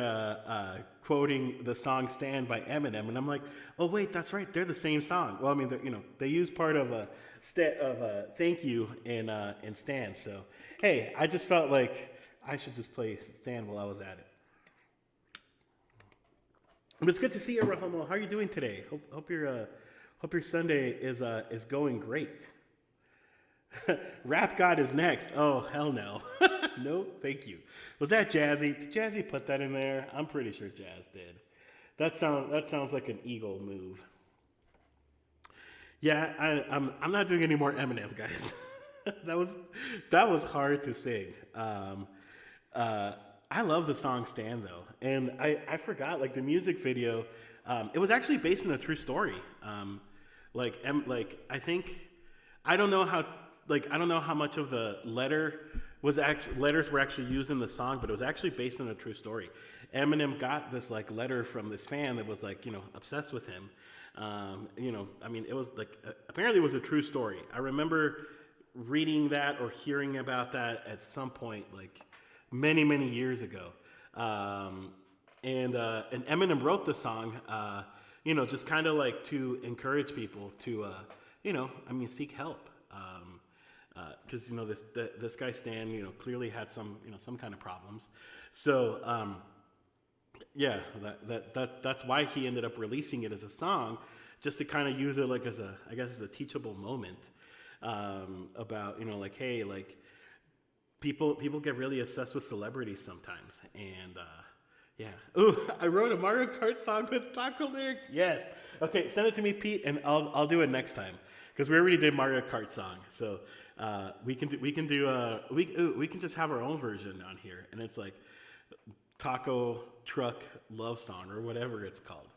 quoting the song "Stand" by Eminem, and I'm like, oh wait, that's right, they're the same song. Well, I mean, they use part of a "Thank You" in "Stand." So, hey, I just felt like I should just play "Stand" while I was at it. But it's good to see you, Rahomo. How are you doing today? Hope your Sunday is going great. Rap God is next. Oh, hell no. No, thank you. Was that Jazzy? Did Jazzy put that in there? I'm pretty sure Jazz did. That sounds like an Eagle move. Yeah, I'm not doing any more Eminem, guys. that was hard to sing. I love the song "Stand" though, and I forgot like the music video. It was actually based on a true story. I think I don't know how much of the letters were actually used in the song, but it was actually based on a true story. Eminem got this like letter from this fan that was like obsessed with him. I mean, it was like apparently it was a true story. I remember reading that or hearing about that at some point, like many years ago. And Eminem wrote the song, just kind of like to encourage people to, seek help. Because this guy Stan, clearly had some kind of problems. So that's why he ended up releasing it as a song, just to kind of use it like as a teachable moment about hey, like people get really obsessed with celebrities sometimes, and yeah. Ooh, I wrote a Mario Kart song with taco lyrics. Yes. Okay, send it to me, Pete, and I'll do it next time because we already did Mario Kart song. So we can just have our own version on here, and it's like taco truck love song or whatever it's called.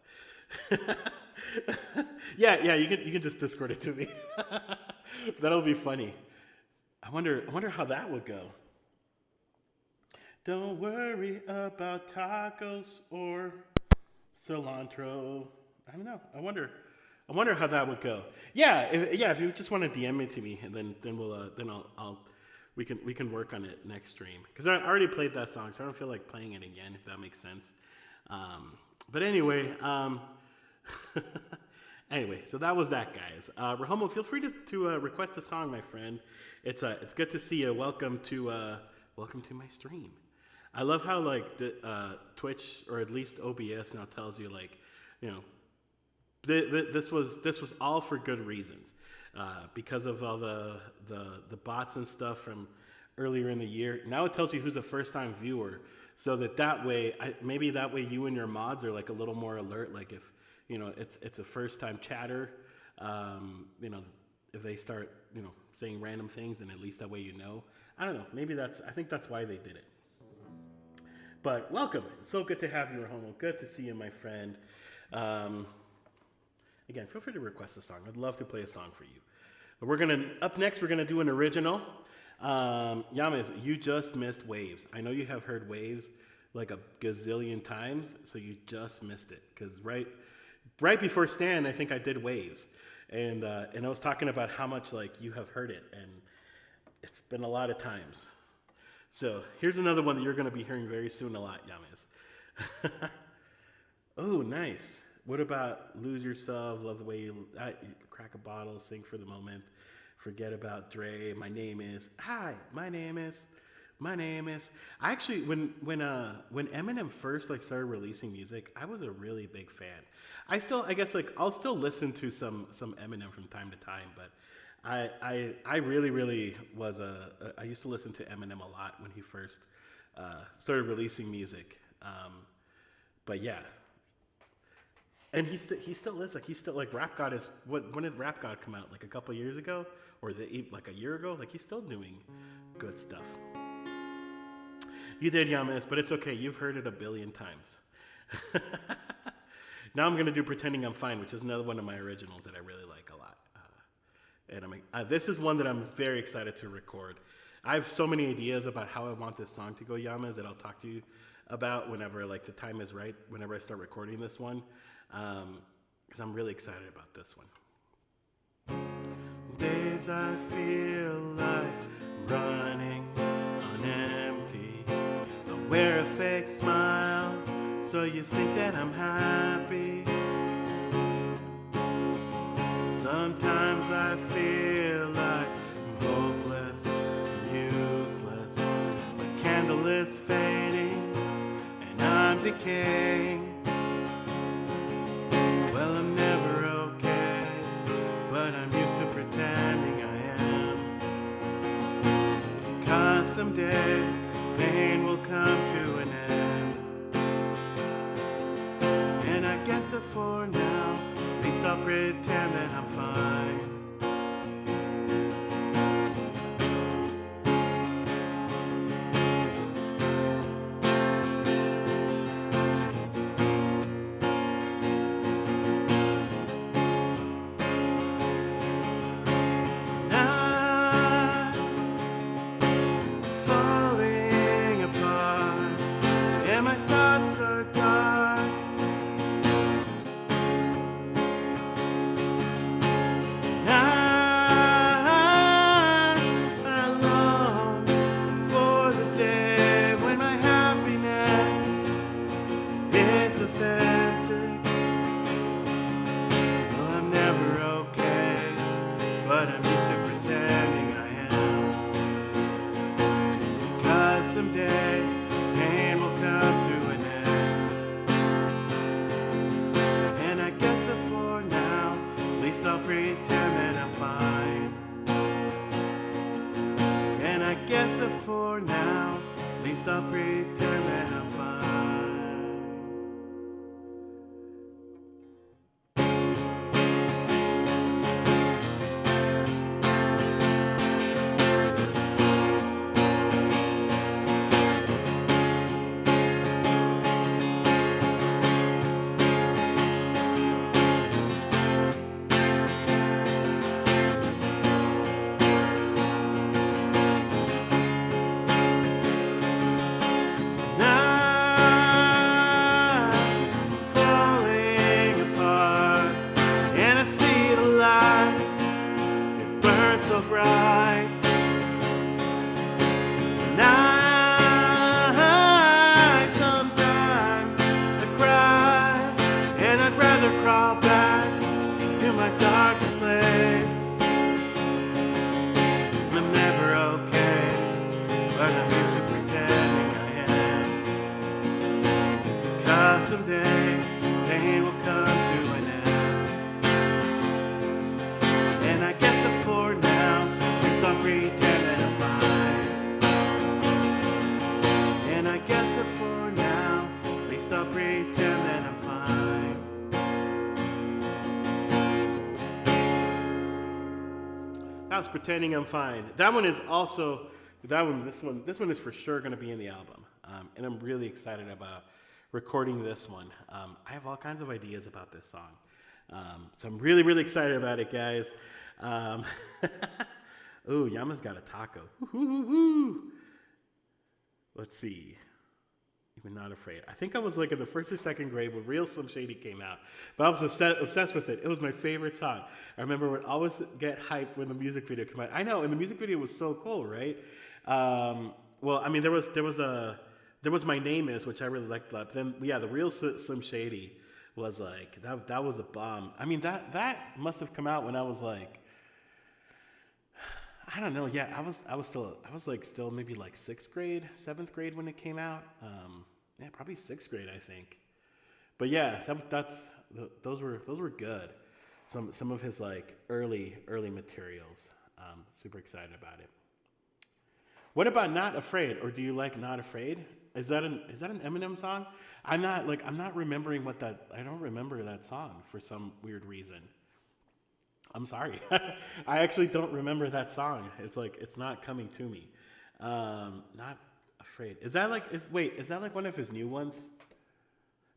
yeah. You can just Discord it to me. That'll be funny. I wonder how that would go. Don't worry about tacos or cilantro. I don't know. I wonder how that would go. Yeah, if you just want to DM it to me, and then we can work on it next stream because I already played that song, so I don't feel like playing it again if that makes sense. But anyway, so that was that, guys. Rahomo, feel free to request a song, my friend. It's good to see you. Welcome to my stream. I love how like the Twitch or at least OBS now tells you like, this was all for good reasons, because of all the bots and stuff from earlier in the year. Now it tells you who's a first time viewer, so that way maybe you and your mods are like a little more alert. Like if it's a first time chatter, if they start saying random things, and at least that way I don't know. Maybe I think that's why they did it. But welcome. It's so good to have you, Rahomo. Good to see you, my friend. Again, feel free to request a song. I'd love to play a song for you. Up next, we're gonna do an original. Yamas, you just missed Waves. I know you have heard Waves like a gazillion times, so you just missed it. Because right before Stan, I think I did Waves, and I was talking about how much like you have heard it, and it's been a lot of times. So here's another one that you're going to be hearing very soon a lot, Yamas. Oh, nice. What about Lose Yourself, Love the Way You Crack a Bottle, Sing for the Moment, Forget About Dre, My Name Is. Hi, my name is. I actually, when Eminem first like started releasing music, I was a really big fan. I guess like I'll still listen to some Eminem from time to time, but I really was I used to listen to Eminem a lot when he first started releasing music. But yeah, And he still is like he's still like Rap God is when did Rap God come out, like a couple years ago or like a year ago? Like he's still doing good stuff. You did, Yamas, but it's okay. You've heard it a billion times. Now I'm gonna do Pretending I'm Fine, which is another one of my originals that I really like a lot. And this is one that I'm very excited to record. I have so many ideas about how I want this song to go, Yamas, that I'll talk to you about whenever like the time is right. Whenever I start recording this one, because I'm really excited about this one. Days I feel like running on empty. I wear a fake smile, so you think that I'm happy. Sometimes I feel like I'm hopeless and useless. The candle is fading and I'm decaying. Well, I'm never okay, but I'm used to pretending I am. Because someday pain will come to an end. And I guess that for now, at least I'll pretend that I'm fine. Now, falling apart, and my thoughts are dark. I long for the day when my happiness is authentic. Well, I'm never okay, but I'm used to pretending I am. Because someday pain will come to an end. And I guess that for now, at least I'll pretend that I'm fine. And I guess that for now, at least I'll pretend that I'm fine. So bright, and sometimes I cry, and I'd rather crawl back to my darkest place. I'm never okay, but I'm used to pretending I am. Because someday pain will come to an end. And I guess that for now, I'll pretend that I'm fine. And I guess that for now, at least I'll pretend that I'm fine. That was Pretending I'm Fine. That one is also, this one is for sure going to be in the album. And I'm really excited about recording this one. I have all kinds of ideas about this song. So I'm really, really excited about it, guys. Ooh, Yama's got a taco. Let's see. Even Not Afraid. I think I was like in the first or second grade when Real Slim Shady came out. But I was obsessed with it. It was my favorite song. I remember would always get hyped when the music video came out. I know, and the music video was so cool, right? Well, I mean, there was My Name Is, which I really liked. But then, yeah, the Real Slim Shady was like, that was a bomb. I mean, that must have come out when I was like, I don't know. Yeah, I was still maybe like 6th grade, 7th grade when it came out. Yeah, probably 6th grade, I think. But yeah, those were good. Some of his like early materials. Super excited about it. What about Not Afraid, or do you like Not Afraid? Is that an Eminem song? I'm not remembering what that. I don't remember that song for some weird reason. I'm sorry. I actually don't remember that song. It's not coming to me. Not afraid. Is that like one of his new ones?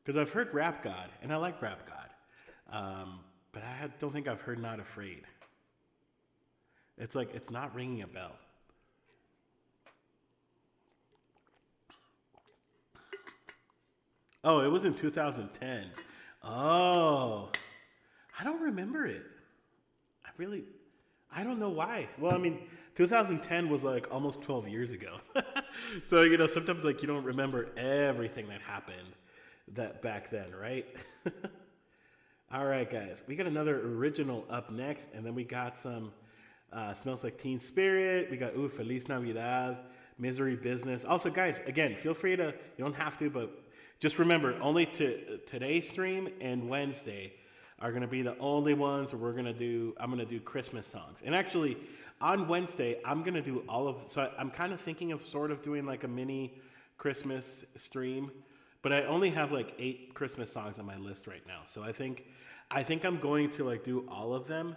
Because I've heard Rap God and I like Rap God, but don't think I've heard Not Afraid. It's not ringing a bell. Oh, it was in 2010. Oh, I don't remember it. Really, I don't know why. Well, I mean, 2010 was like almost 12 years ago. So, sometimes like you don't remember everything that happened that back then, right? All right, guys. We got another original up next, and then we got some Smells Like Teen Spirit. We got Feliz Navidad, Misery Business. Also, guys, again, feel free to, you don't have to, but just remember, only today's stream and Wednesday are going to be the only ones where I'm going to do Christmas songs. And actually, on Wednesday, I'm going to do I'm kind of thinking of sort of doing like a mini Christmas stream, but I only have like 8 Christmas songs on my list right now. So I think I'm going to like do all of them,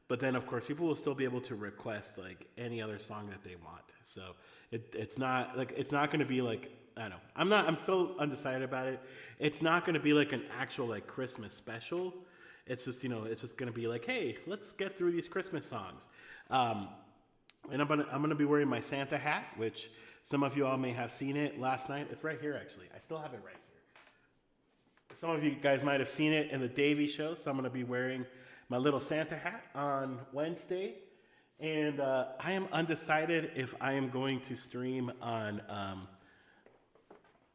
but then of course people will still be able to request like any other song that they want. So it's not going to be like, I don't know. I'm still undecided about it. It's not going to be like an actual like Christmas special. It's just, it's just going to be like, hey, let's get through these Christmas songs. And I'm gonna be wearing my Santa hat, which some of you all may have seen it last night. It's right here, actually. I still have it right here. Some of you guys might have seen it in the Davy show, so I'm going to be wearing my little Santa hat on Wednesday. And I am undecided if I am going to stream on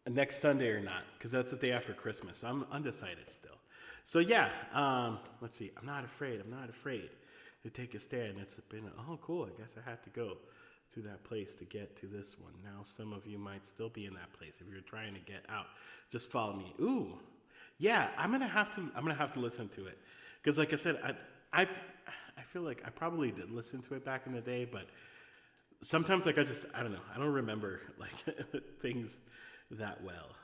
next Sunday or not, because that's the day after Christmas. So I'm undecided still. So yeah, let's see. I'm not afraid to take a stand. It's been, oh cool, I guess I had to go to that place to get to this one. Now some of you might still be in that place. If you're trying to get out, just follow me. Ooh, yeah, I'm gonna have to listen to it, because like I said, I feel like I probably did listen to it back in the day, but sometimes like I don't know, I don't remember like things that well.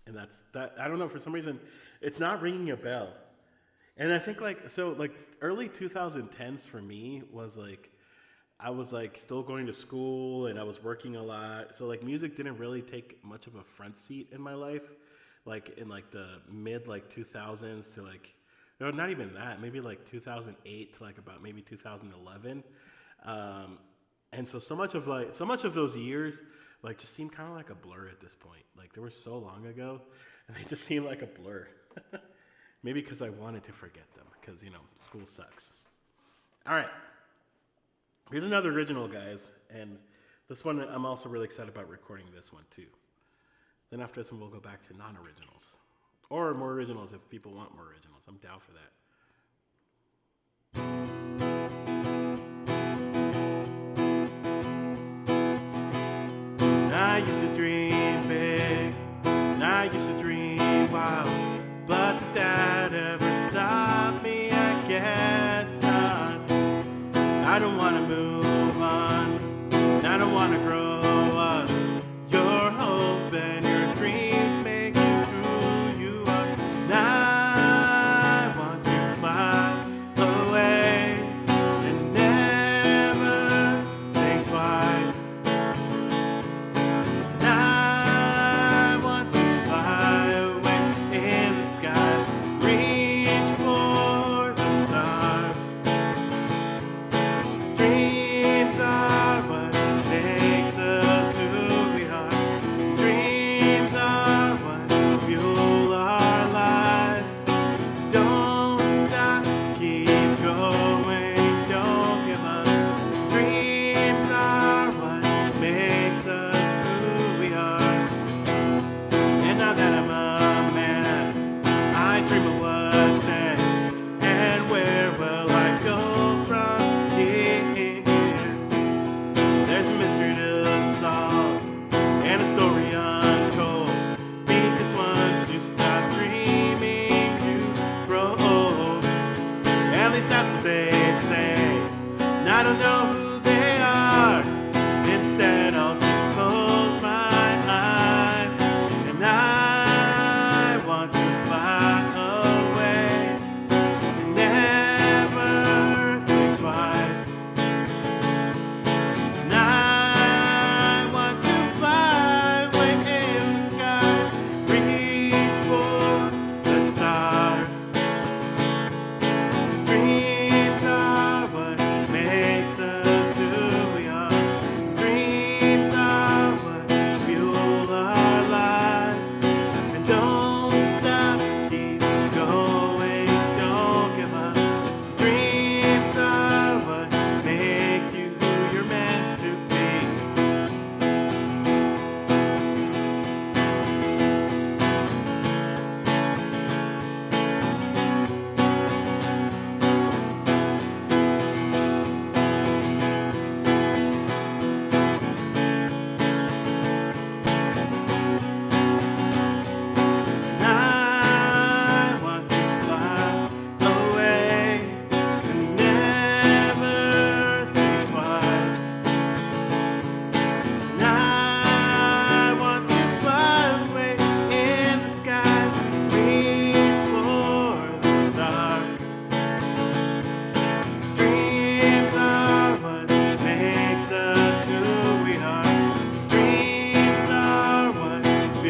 And that I don't know, for some reason it's not ringing a bell. And I think like early 2010s for me was like I was like still going to school and I was working a lot, so like music didn't really take much of a front seat in my life, like in like the mid like 2000s to like, no, not even that, maybe like 2008 to like about maybe 2011. And so much of those years like just seemed kind of like a blur at this point. Like they were so long ago and they just seemed like a blur. Maybe because I wanted to forget them, because school sucks. All right, here's another original, guys, and this one I'm also really excited about recording this one too. Then after this one we'll go back to non-originals, or more originals if people want more originals. I'm down for that. I used to dream big, and I used to dream wild, but did that ever stop me? I guess not. I don't want to move on, and I don't want to grow up. Your hope and your dreams make you who you are. Now I want to fly away and never think twice. Now I want to fly away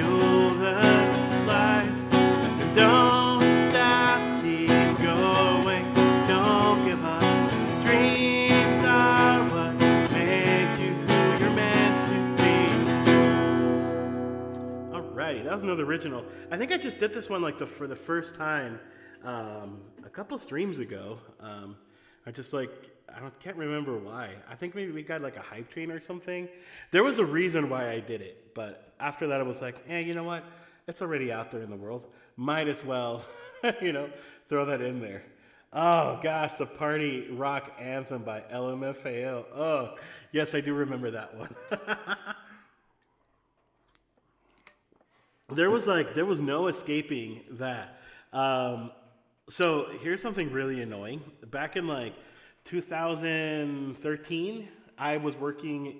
fuelless lives. Don't stop, keep going, don't give up. Dreams are what make you who you're meant to be. Alrighty, that was another original. I think I just did this one like for the first time a couple streams ago. I just can't remember why. I think maybe we got like a hype train or something. There was a reason why I did it, but after that I was like, you know what? It's already out there in the world. Might as well, throw that in there. Oh gosh, the party rock anthem by Lmfao. Oh, yes, I do remember that one. There was no escaping that. So here's something really annoying. Back in like 2013, I was working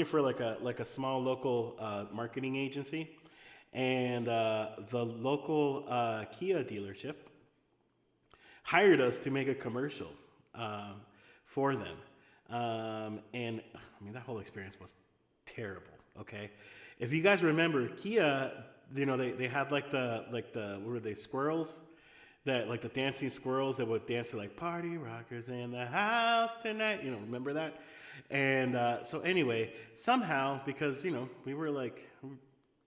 for like a small local marketing agency, and the local Kia dealership hired us to make a commercial for them. And I mean, that whole experience was terrible. Okay, if you guys remember, Kia, they had like the what were they, squirrels? That like the dancing squirrels that would dance to like party rockers in the house tonight. Remember that? And so anyway, somehow, because we were like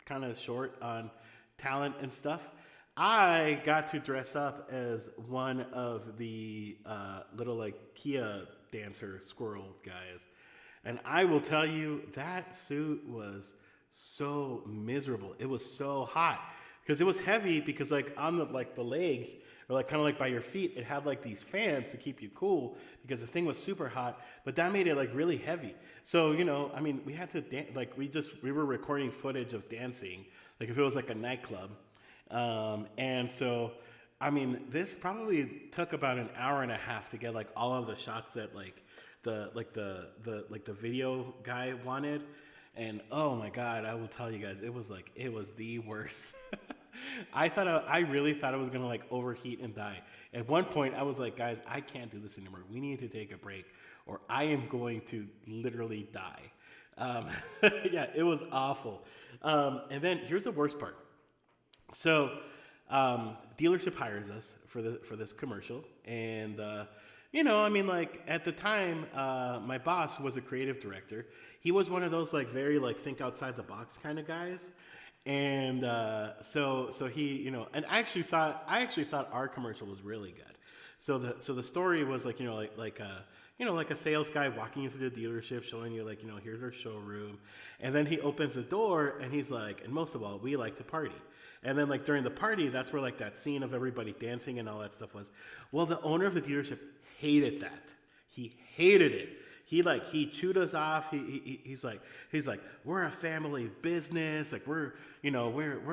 kind of short on talent and stuff, I got to dress up as one of the little like Kia dancer squirrel guys. And I will tell you, that suit was so miserable. It was so hot because it was heavy, because like on the legs, or like kind of like by your feet, it had like these fans to keep you cool because the thing was super hot, but that made it like really heavy. So, I mean, we had to dance, like we were recording footage of dancing, like if it was like a nightclub. And so, I mean, this probably took about an hour and a half to get like all of the shots that the video guy wanted. And oh my God, I will tell you guys, it was the worst. I really thought I was gonna like overheat and die. At one point, I was like, guys, I can't do this anymore. We need to take a break, or I am going to literally die. Yeah, it was awful. And then here's the worst part. So, dealership hires us for this commercial, and I mean, like at the time, my boss was a creative director. He was one of those like very like think outside the box kind of guys. And so he, and I actually thought our commercial was really good. So the story was like, like a sales guy walking you through the dealership, showing you like, here's our showroom. And then he opens the door and he's like, and most of all, we like to party. And then like during the party, that's where like that scene of everybody dancing and all that stuff was. Well, the owner of the dealership hated that. He hated it. He chewed us off. He's like, we're a family business. Like we're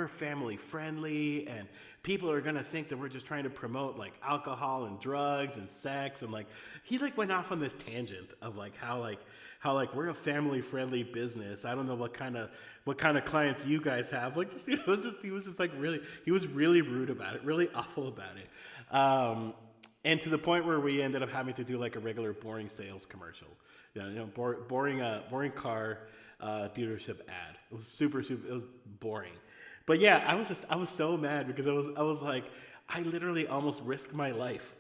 family friendly, and people are gonna think that we're just trying to promote like alcohol and drugs and sex. And like he like went off on this tangent of like how we're a family friendly business. I don't know what kind of clients you guys have. Like he was really rude about it, really awful about it. And to the point where we ended up having to do like a regular boring sales commercial, boring car dealership ad. It was super, it was boring. But yeah, I was so mad because I was like, I literally almost risked my life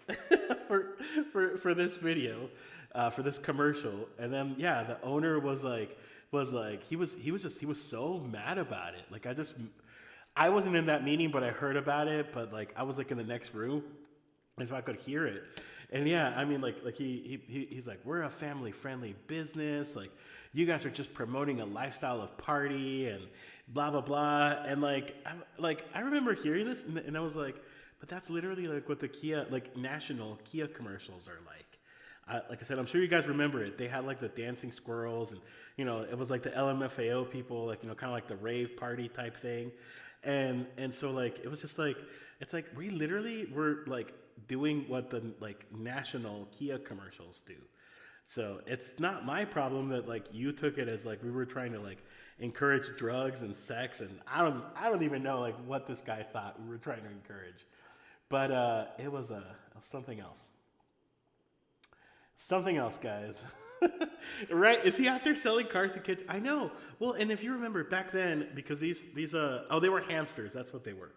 for this video, for this commercial. And then yeah, the owner was like he was so mad about it. Like I wasn't in that meeting, but I heard about it. But like I was like in the next room, and so I could hear it. And yeah, I mean, like he's like, we're a family friendly business. Like you guys are just promoting a lifestyle of party and blah, blah, blah. And I remember hearing this and I was like, but that's literally like what the Kia, like national Kia commercials are like. Like I said, I'm sure you guys remember it. They had like the dancing squirrels and, it was like the Lmfao people, like, kind of like the rave party type thing. And so like, it was just like, it's like, we literally were like doing what the like national Kia commercials do. So it's not my problem that like you took it as like we were trying to like encourage drugs and sex, and I don't even know like what this guy thought we were trying to encourage. But it was something else. Something else, guys. Right? Is he out there selling cars to kids? I know. Well, and if you remember back then, because these they were hamsters. That's what they were.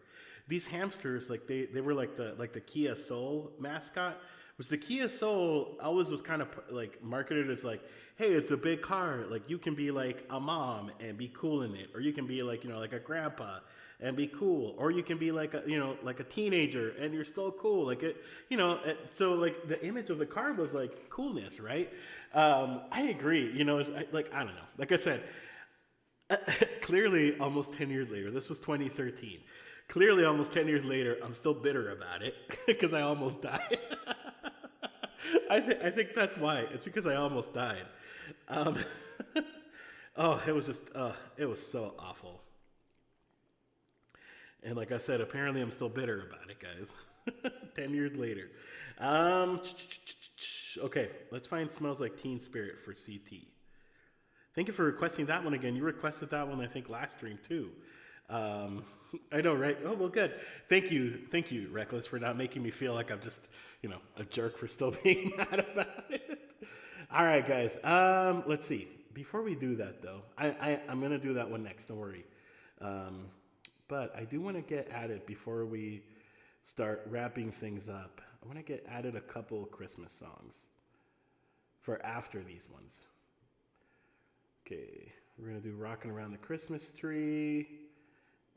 These hamsters, like they were like the Kia Soul mascot, which the Kia Soul always was kind of like marketed as like, hey, it's a big car. Like you can be like a mom and be cool in it, or you can be like like a grandpa and be cool, or you can be like a like a teenager and you're still cool. Like so like the image of the car was like coolness, right? I agree. It's like I don't know. Like I said, clearly almost 10 years later. This was 2013. Clearly, almost 10 years later, I'm still bitter about it because I almost died. I think that's why. It's because I almost died. Oh, it was just, it was so awful. And like I said, apparently I'm still bitter about it, guys. 10 years later. Okay, let's find Smells Like Teen Spirit for CT. Thank you for requesting that one again. You requested that one, I think, last stream, too. I know, right? Oh, well, good. Thank you, Reckless, for not making me feel like I'm just, a jerk for still being mad about it. All right, guys. Let's see. Before we do that, though, I'm going to do that one next. Don't worry. But I do want to get at it before we start wrapping things up. I want to get added a couple Christmas songs for after these ones. Okay. We're going to do Rockin' Around the Christmas Tree.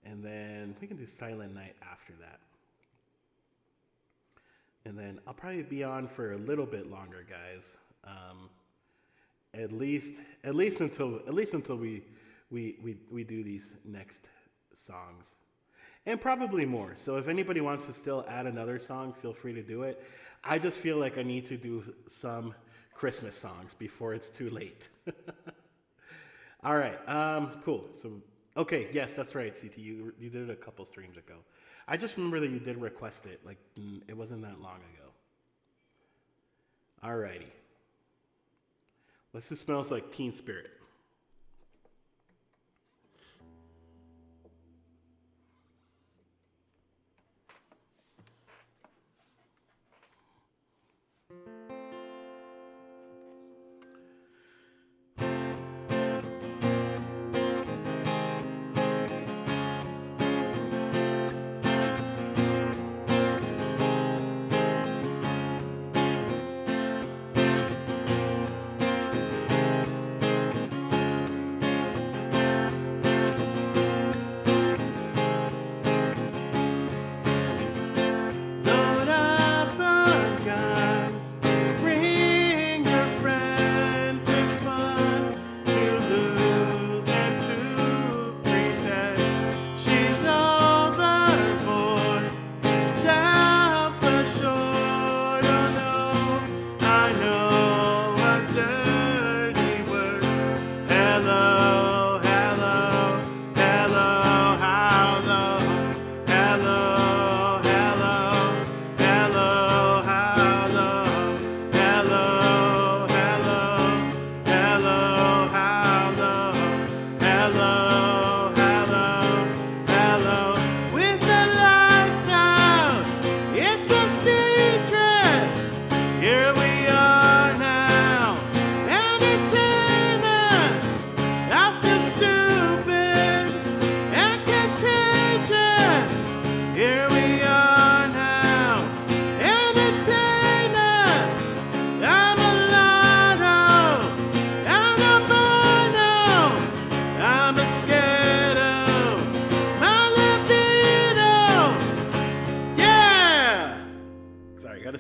And then we can do Silent Night after that. And then I'll probably be on for a little bit longer, guys. At least until we do these next songs. And probably more. So if anybody wants to still add another song, feel free to do it. I just feel like I need to do some Christmas songs before it's too late. All right. Cool. So okay, yes, that's right, CT. You did it a couple streams ago. I just remember that you did request it. Like, it wasn't that long ago. Alrighty. Let's do Smells Like Teen Spirit.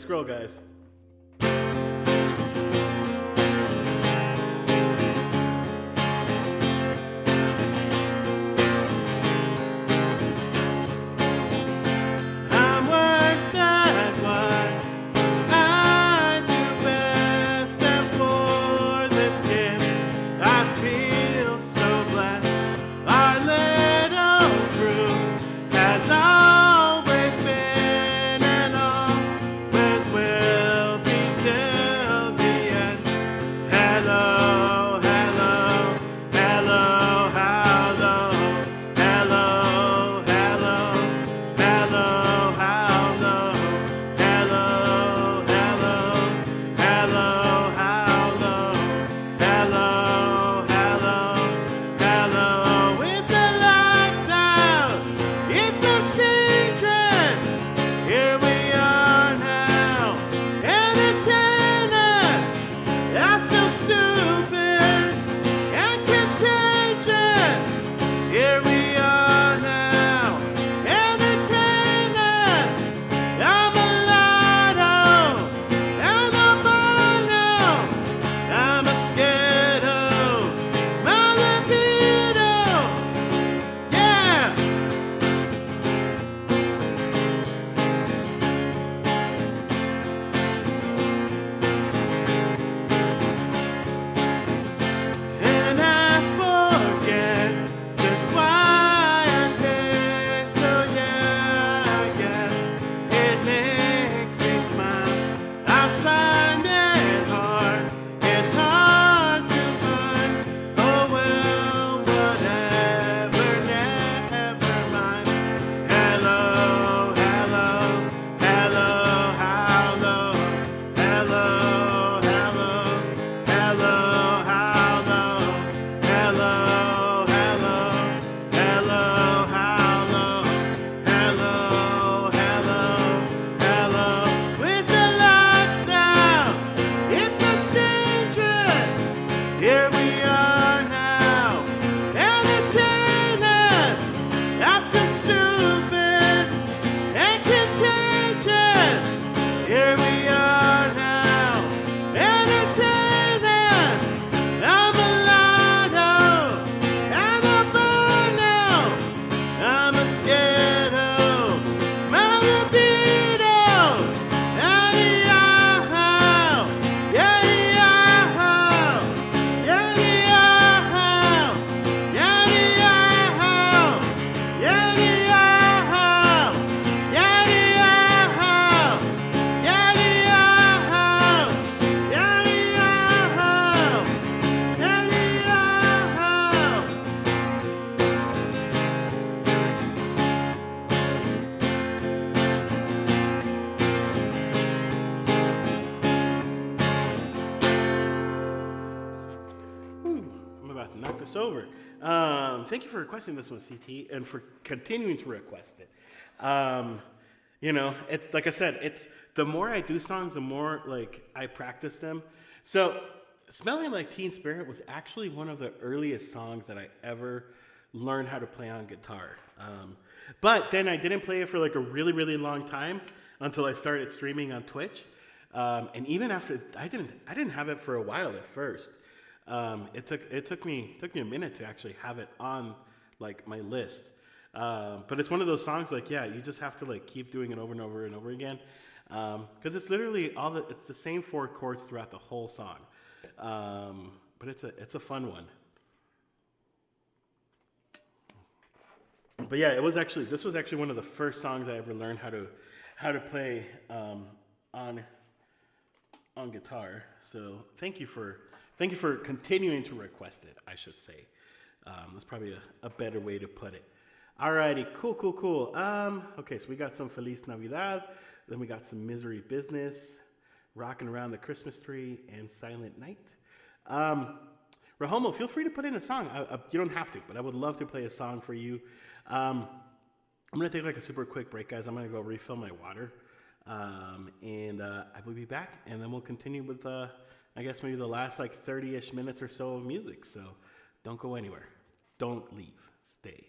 scroll, guys. Well this over. Thank you for requesting this one, CT, and for continuing to request it. It's like I said, it's the more I do songs, the more like I practice them. So, Smelling Like Teen Spirit was actually one of the earliest songs that I ever learned how to play on guitar. But then I didn't play it for like a really, really long time until I started streaming on Twitch. And even after I didn't have it for a while at first. It took me a minute to actually have it on like my list. But it's one of those songs like, yeah, you just have to like keep doing it over and over and over again. Cause it's literally it's the same 4 chords throughout the whole song. But it's a fun one. But yeah, this was actually one of the first songs I ever learned how to play, on guitar. So thank you for continuing to request it, I should say. That's probably a better way to put it. Alrighty, cool. Okay, so we got some Feliz Navidad, then we got some Misery Business, Rocking Around the Christmas Tree, and Silent Night. Rahomo, feel free to put in a song. You don't have to, but I would love to play a song for you. I'm going to take like a super quick break, guys. I'm going to go refill my water. And I will be back, and then we'll continue with, I guess, maybe the last like 30-ish minutes or so of music. So don't go anywhere. Don't leave. Stay.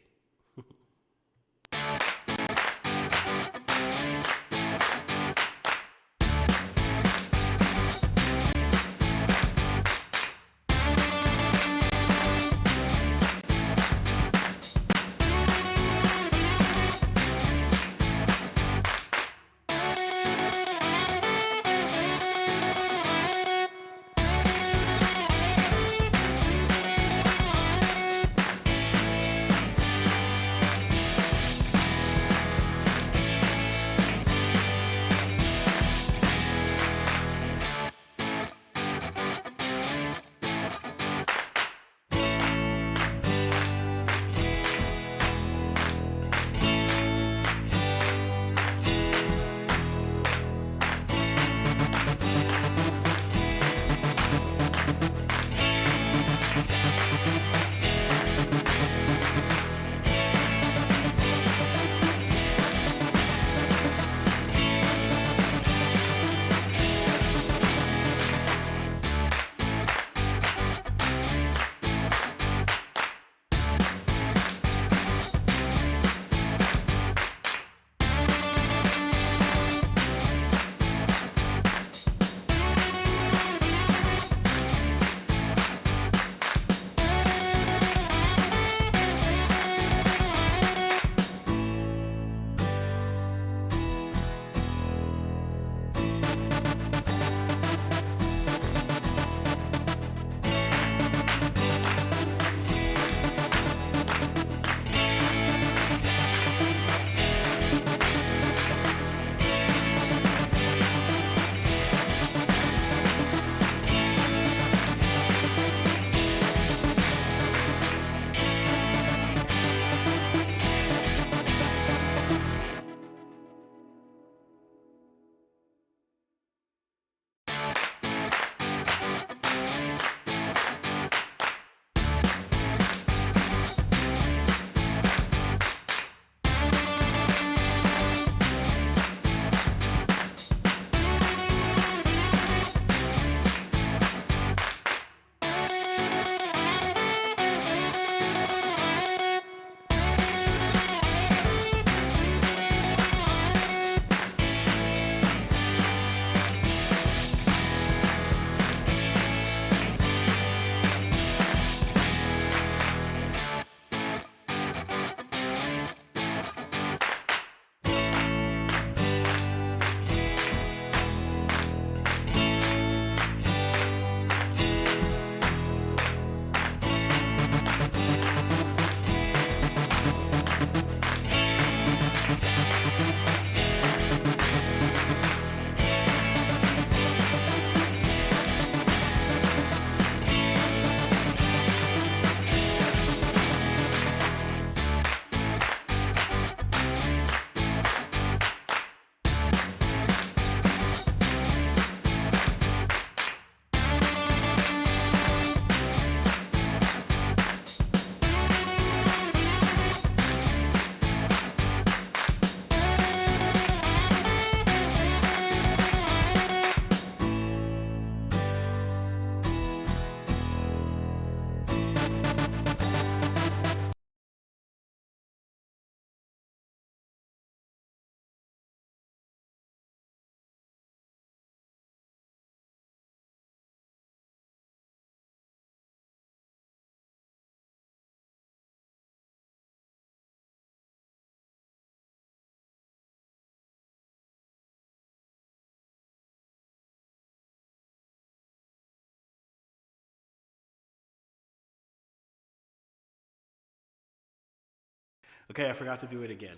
Okay, I forgot to do it again.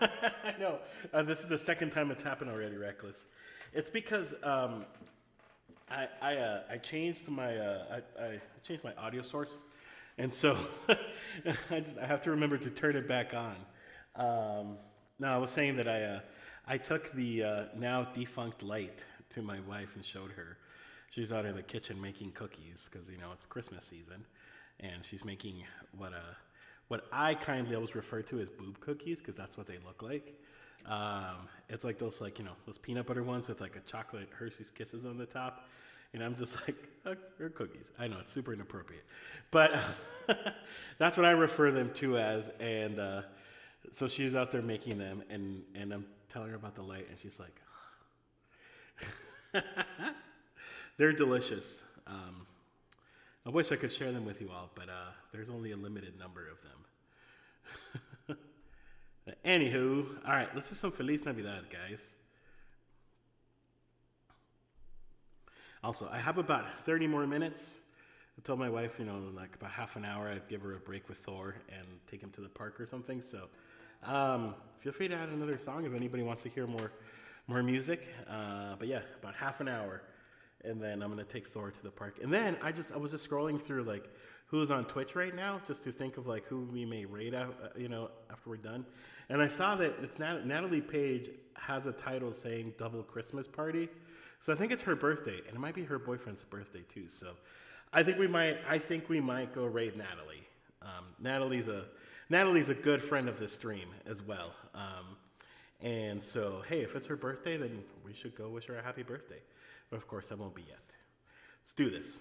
I know. This is the second time it's happened already, Reckless. It's because I changed my I changed my audio source, and so I have to remember to turn it back on. No, I was saying that I took the now defunct light to my wife and showed her. She's out in the kitchen making cookies because it's Christmas season, and she's making what I kindly always refer to as boob cookies because that's what they look like. It's like those those peanut butter ones with like a chocolate Hershey's Kisses on the top. And I'm just like, they're cookies. I know, it's super inappropriate. But that's what I refer them to as. And so she's out there making them, and I'm telling her about the light, and she's like, they're delicious. I wish I could share them with you all, but there's only a limited number of them. Anywho, all right, let's do some Feliz Navidad, guys. Also, I have about 30 more minutes. I told my wife, like about half an hour, I'd give her a break with Thor and take him to the park or something. So feel free to add another song if anybody wants to hear more music. But yeah, about half an hour. And then I'm going to take Thor to the park. And then I was just scrolling through like who's on Twitch right now, just to think of like who we may raid out, after we're done. And I saw that it's Natalie Page has a title saying Double Christmas Party. So I think it's her birthday, and it might be her boyfriend's birthday too. So I think we might go raid Natalie. Natalie's a good friend of the stream as well. And so hey, if it's her birthday, then we should go wish her a happy birthday. But of course, that won't be yet. Let's do this.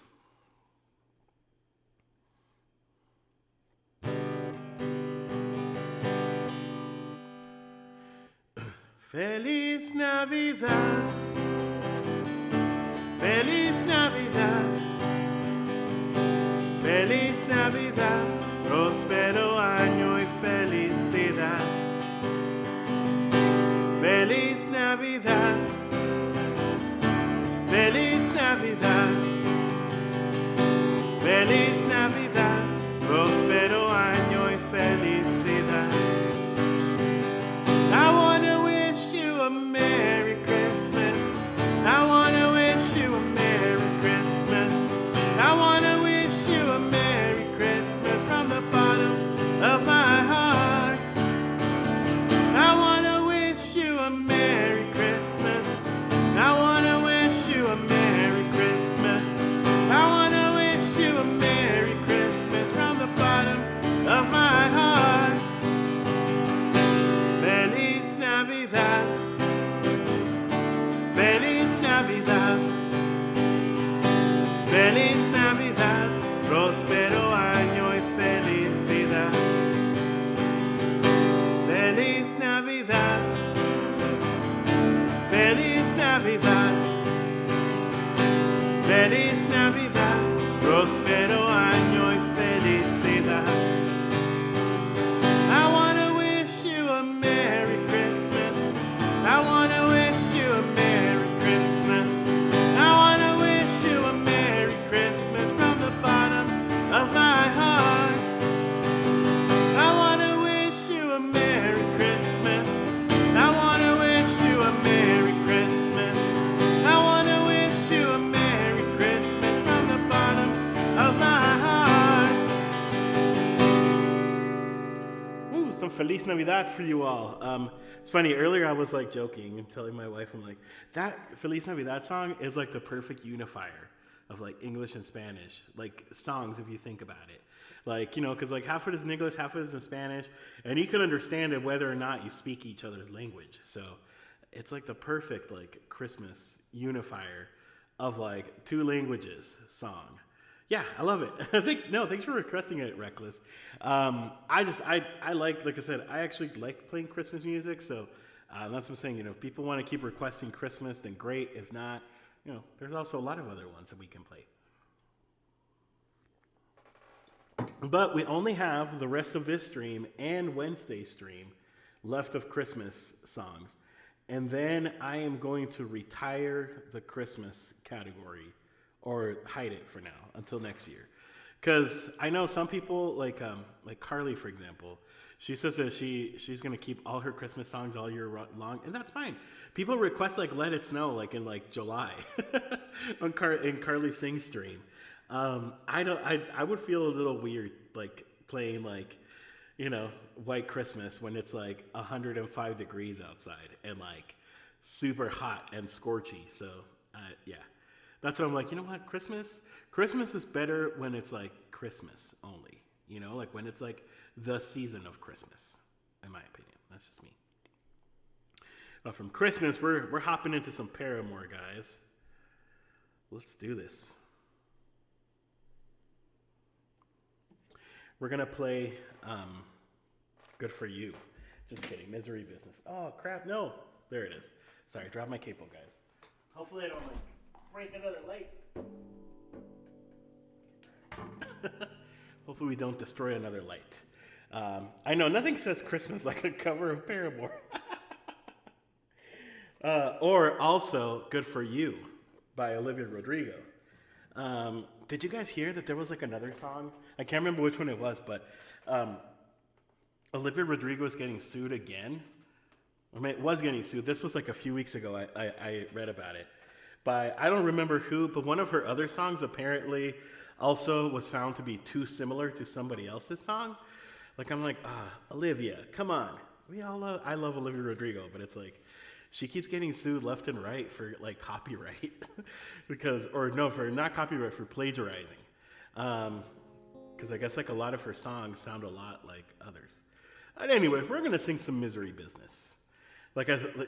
Feliz Navidad. Feliz Navidad, Feliz Navidad, próspero año y felicidad. Feliz Navidad, Feliz Navidad, Feliz Navidad, próspero año y felicidad. I want to wish you a Merry Christmas. I want to wish you a Merry Christmas. I want to wish you a Merry Christmas from the bottom of my heart. I want to wish you a Merry Christmas. I want to wish you a Merry Christmas. I want to wish you a Merry Christmas from the bottom of my heart. Feliz Navidad. Feliz Navidad, Feliz Navidad, próspero año y felicidad. Feliz Navidad, Feliz Navidad, Feliz Navidad, próspero año y felicidad. I want to wish you a Merry Christmas. I want to wish you a Merry Christmas. I want to wish you a Merry Christmas from the bottom of my heart. I want to wish you a Merry Christmas. I want to wish you a Merry Christmas. I want to wish you a Merry Christmas from the bottom of my heart. Ooh, some Feliz Navidad for you all. It's funny, earlier I was like joking and telling my wife, I'm like, that Feliz Navidad song is like the perfect unifier of like English and Spanish, like songs if you think about it. Like, because like half of it is in English, half of it is in Spanish, and you can understand it whether or not you speak each other's language. So it's like the perfect like Christmas unifier of like two languages song. Yeah, I love it. Thanks for requesting it, Reckless. I like I said, I actually like playing Christmas music. So that's what I'm saying. If people want to keep requesting Christmas, then great. If not, there's also a lot of other ones that we can play. But we only have the rest of this stream and Wednesday's stream left of Christmas songs. And then I am going to retire the Christmas category or hide it for now until next year. Because I know some people like Carly, for example. She says that she's gonna keep all her Christmas songs all year long, and that's fine. People request like "Let It Snow" like in like July in Carly Sings stream. I would feel a little weird like playing like White Christmas when it's like 105 degrees outside and like super hot and scorchy. So yeah, that's what I'm like. You know what? Christmas is better when it's like Christmas only. Like when it's like the season of Christmas, in my opinion. That's just me. But from Christmas, we're hopping into some Paramore, guys. Let's do this. We're gonna play Good For You. Just kidding. Misery Business. Oh crap, no. There it is. Sorry, drop my capo, guys. Hopefully I don't like break another light. Hopefully we don't destroy another light. I know nothing says Christmas like a cover of Paramore. Or also Good For You by Olivia Rodrigo. Did you guys hear that there was like another song? I can't remember which one it was, but Olivia Rodrigo is getting sued again. I mean, it was getting sued. This was like a few weeks ago. I read about it. By, I don't remember who, but one of her other songs apparently also was found to be too similar to somebody else's song. Like, I'm like, Olivia, come on. I love Olivia Rodrigo, but it's like, she keeps getting sued left and right for like copyright for not copyright, for plagiarizing. Because I guess like a lot of her songs sound a lot like others. But anyway, we're going to sing some Misery Business.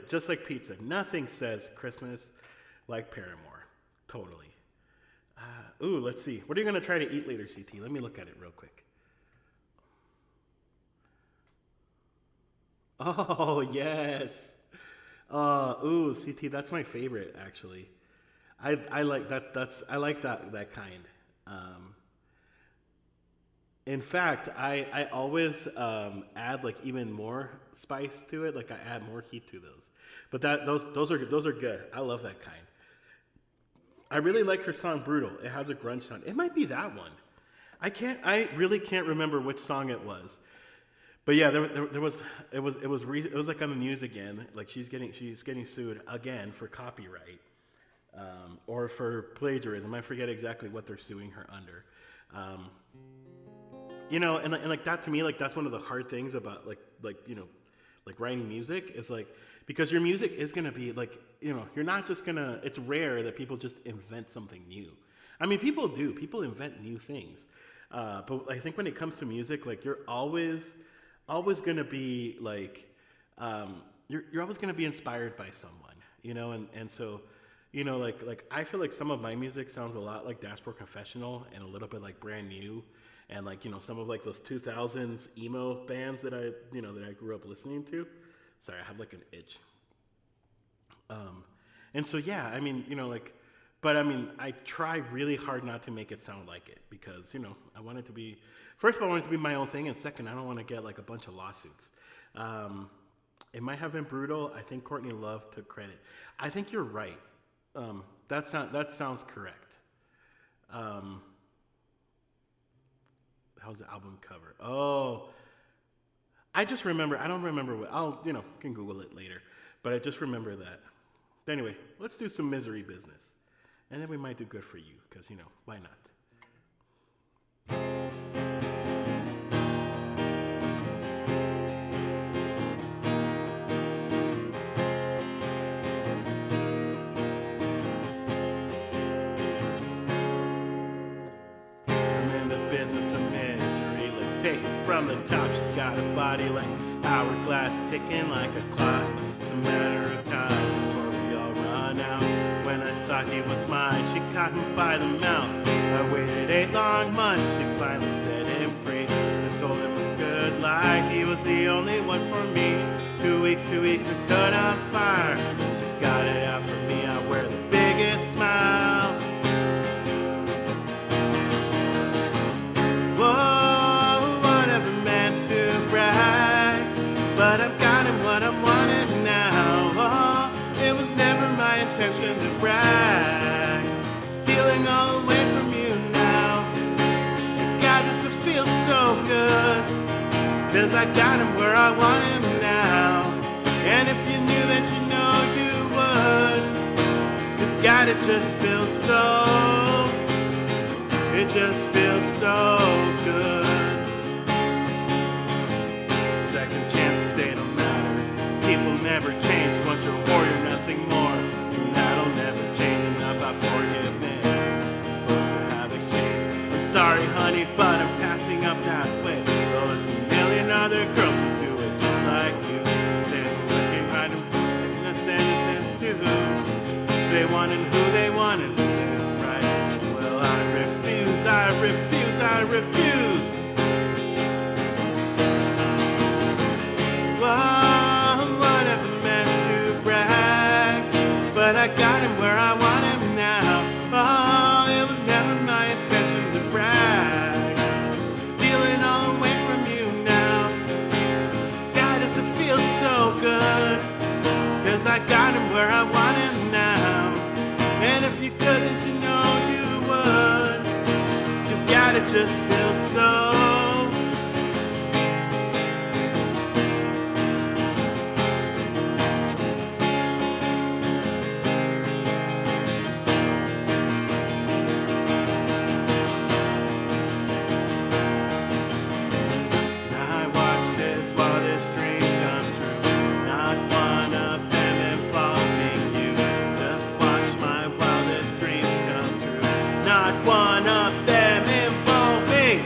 Just like Pete said, nothing says Christmas like Paramore. Totally. Let's see. What are you going to try to eat later, CT? Let me look at it real quick. Oh, yes. CT, that's my favorite, actually. I like that. I like that kind. In fact, I always add like even more spice to it. Like I add more heat to those. But those are good. I love that kind. I really like her song "Brutal." It has a grunge sound. It might be that one. I really can't remember which song it was. But yeah, it was like on the news again. Like she's getting sued again for copyright, or for plagiarism. I forget exactly what they're suing her under. And like that to me, like that's one of the hard things about like writing music is like, because your music is gonna be like, you're not just gonna. It's rare that people just invent something new. I mean, people invent new things, but I think when it comes to music, like you're always going to be like, you're always going to be inspired by someone, and so, like I feel like some of my music sounds a lot like Dashboard Confessional and a little bit like Brand New, and like, some of like those 2000s emo bands that I grew up listening to. Sorry, I have like an itch. And so, yeah, I mean, but I mean, I try really hard not to make it sound like it because, I want it to be, first of all, I want it to be my own thing. And second, I don't want to get like a bunch of lawsuits. It might have been Brutal. I think Courtney Love took credit. I think you're right. That sounds correct. How's the album cover? Oh, I just remember, I don't remember what, I'll, can Google it later, but I just remember that. Anyway, let's do some Misery Business. And then we might do Good For You, because, why not? I'm in the business of misery. Let's take it from the top. She's got a body like hourglass, ticking like a clock. It's a matter of time before we all run out. When I thought he was mine, she caught him by the mouth. I waited 8 long months, she finally set him free. I told him a good lie, he was the only one for me. 2 weeks, and cut on fire. She's got it out for me, I wear the biggest smile. Whoa, whatever meant to brag, but I've got him what I'm wanting now. Oh, it was never my intention to brag, stealing all away from you now. 'cause I got him where I want him now. And if you knew that you know you would, it's gotta just feel so, it just feels so good. Second chances, they don't matter. People never change. Once you're a warrior, nothing more. And that'll never change. Enough about forgiveness. Supposed to have exchange. I'm sorry, honey, but I'm passing up that way. Well, there's a million other girls who do it just like you. Stand looking right and that's innocent too. They wanted who they wanted, right? Well, I refuse, I refuse, I refuse. Whoa, whatever meant to brag, but I got him where I want him now. Oh, it was never my intention to brag, stealing all away from you now. God, does it feel so good? 'Cause I got him where I want him now. And if you couldn't, you know you would. 'Cause God, it just feels so. One of them involving.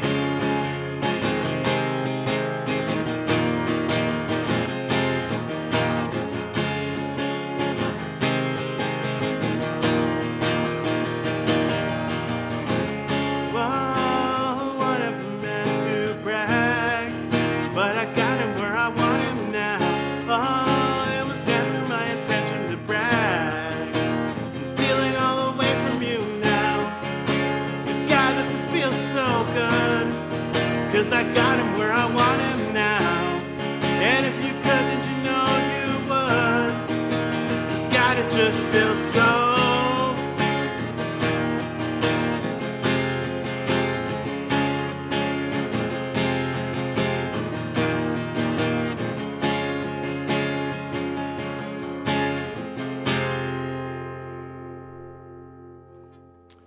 Whoa, whatever meant to brag, but I got him where I want him now. Oh, it was never my intention to brag, stealing all away from you now. God, does it feel so good? 'Cause I got him where I want him now. And if you couldn't, you know you would. 'Cause God, it just feels so.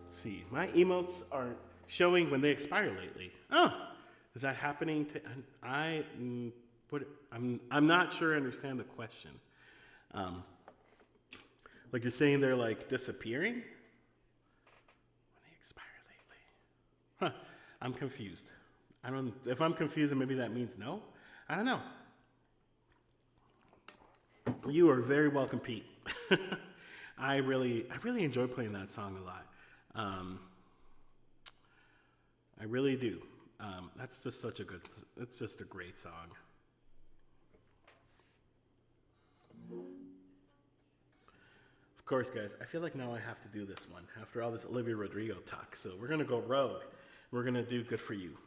Let's see, my emotes aren't showing when they expire lately. Oh, is that happening to? I'm not sure I understand the question. Like you're saying they're like disappearing when they expire lately. Huh? I'm confused. If I'm confused, then maybe that means no. I don't know. You are very welcome, Pete. I really enjoy playing that song a lot. I really do. That's just it's just a great song. Of course, guys, I feel like now I have to do this one after all this Olivia Rodrigo talk. So we're going to go rogue. We're going to do Good For You.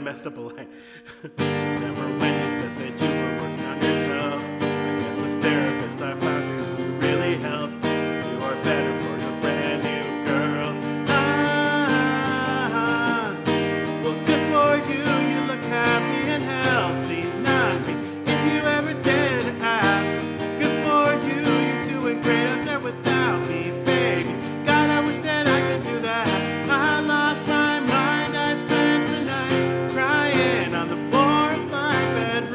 Messed up a line. Remember when you said that you were working on yourself? I guess a therapist I found you who really helped. You are better for your brand new girl. Well, good for you. You look happy and healthy. Not me. If you ever did ask, good for you. You're doing great out there without me, baby. God, I wish that I could do that. I lost my mind. I spent the night crying on the floor of my bed.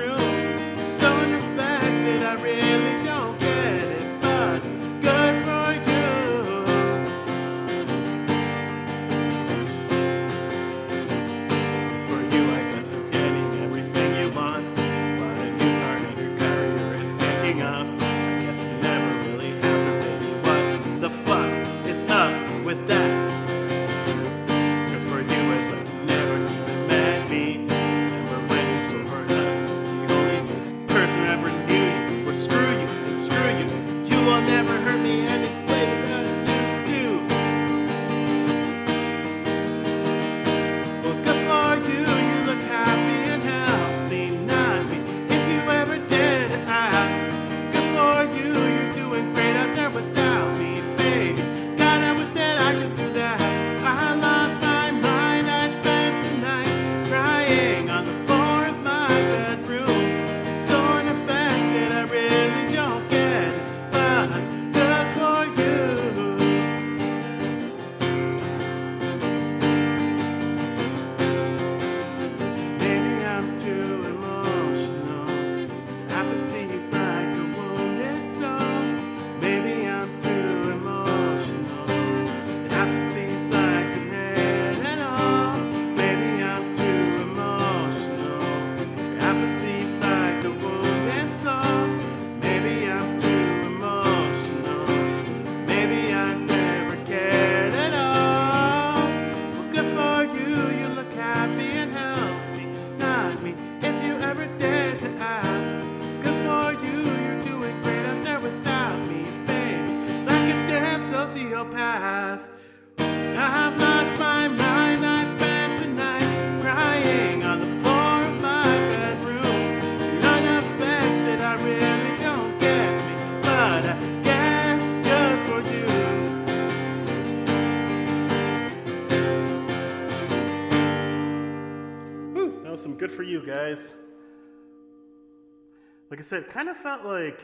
with that. Good for you as I never even met me. Remember when you so hurt up? The only person who ever knew you. Or screw you and screw you. You will never hurt me and explain what you do. Well, good for you. You look happy and healthy. Not me. If you ever did ask. Good for you. You're doing great out there without me, baby. God, I wish that I could do that. I lost my mind. I'd spent the night crying on the floor of my bedroom. So unaffected, I really don't get it. But good for you. Maybe I'm too emotional. Apathy's like a wounded soul. Maybe I'm too emotional. Apathy's like an head at all. Maybe I'm too emotional. Apathy's like a wounded soul. Maybe I'm too emotional. Maybe I never cared at all. Well, good for you. You look happy and healthy. Not me. If you ever dared to ask. Good for you. You're doing great out there without me, baby. Like a damn sociopath. I've lost my mind. I spent the night crying on the floor of my bedroom. You're unaffected. I really don't get me, but I guess good for you. Whew, that was some good for you guys. Like I said, it kind of felt like,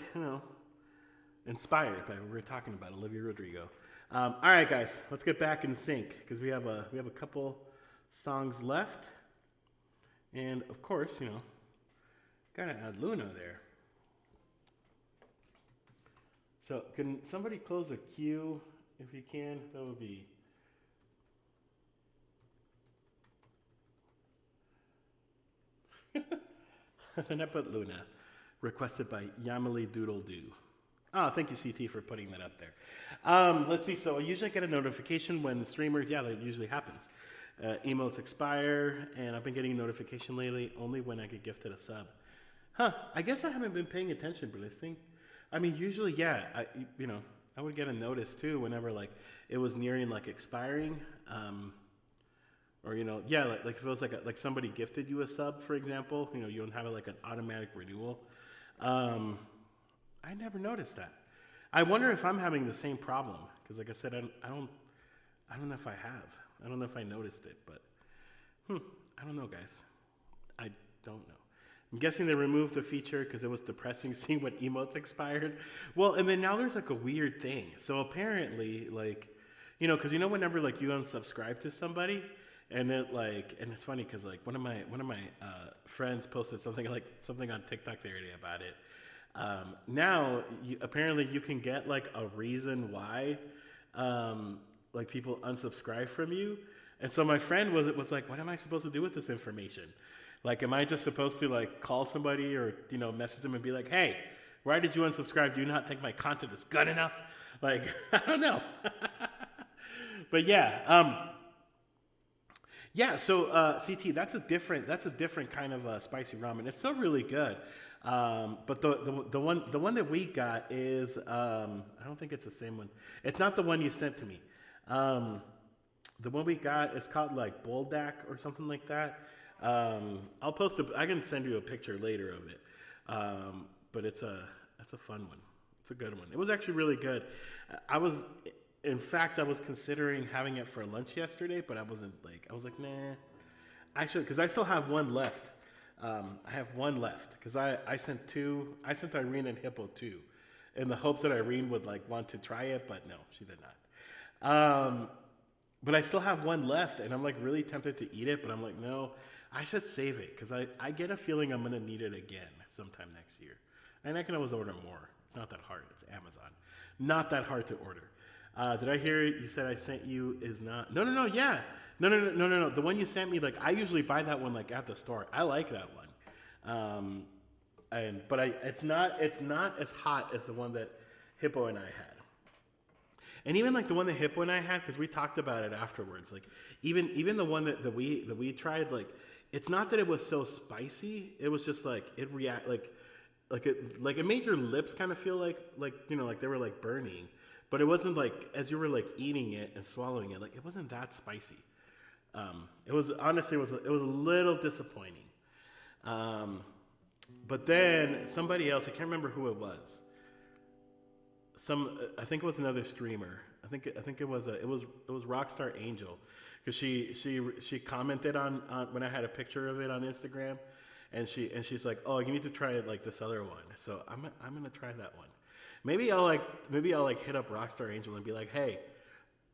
inspired by what we were talking about, Olivia Rodrigo. All right, guys, let's get back in sync because we have a couple songs left, and of course, gotta add Luna there. So, can somebody close the queue if you can? That would be. Then I put Luna, requested by Yamili Doodle Doo. Oh, thank you, CT, for putting that up there. Let's see. So I usually get a notification when streamers, that usually happens. Emotes expire, and I've been getting a notification lately only when I get gifted a sub. I guess I haven't been paying attention, but usually, I would get a notice too whenever like it was nearing like expiring. Or like if it was like somebody gifted you a sub, for example, you don't have like an automatic renewal. I never noticed that. I wonder if I'm having the same problem because, like I said, I don't know if I have. I don't know if I noticed it, but I don't know, guys. I don't know. I'm guessing they removed the feature because it was depressing seeing what emotes expired. Well, and then now there's like a weird thing. So apparently, like, because whenever like you unsubscribe to somebody. And it and it's funny because like one of my friends posted something on TikTok the other day about it. Now apparently you can get like a reason why like people unsubscribe from you, and so my friend was like, what am I supposed to do with this information? Like, am I just supposed to like call somebody or message them and be like, hey, why did you unsubscribe? Do you not think my content is good enough? Like, I don't know. But yeah, so CT, that's a different kind of spicy ramen. It's still really good, but the one that we got is I don't think it's the same one. It's not the one you sent to me. The one we got is called like Boldak or something like that. I'll post I can send you a picture later of it. But that's a fun one. It's a good one. It was actually really good. In fact, I was considering having it for lunch yesterday, but I was like, nah, I should, because I still have one left. I have one left because I sent Irene and Hippo two, in the hopes that Irene would like want to try it, but no, she did not. But I still have one left, and I'm like really tempted to eat it, but I'm like, no, I should save it because I get a feeling I'm gonna need it again sometime next year, and I can always order more. It's not that hard. It's Amazon, not that hard to order. Did I hear you said I sent you is not? No. Yeah. No. The one you sent me, like I usually buy that one like at the store. I like that one. But it's not as hot as the one that Hippo and I had. And even like the one, the hip one I had, because we talked about it afterwards. Like even the one that we tried, like it's not that it was so spicy. It was just like it react like it made your lips kind of feel like like they were like burning, but it wasn't like as you were like eating it and swallowing it, like it wasn't that spicy. It was honestly it was a little disappointing. But then somebody else, I can't remember who it was. I think it was another streamer. I think it was Rockstar Angel, because she commented on when I had a picture of it on Instagram, and she's like, oh, you need to try it like this other one. So I'm gonna try that one. Maybe I'll hit up Rockstar Angel and be like, hey,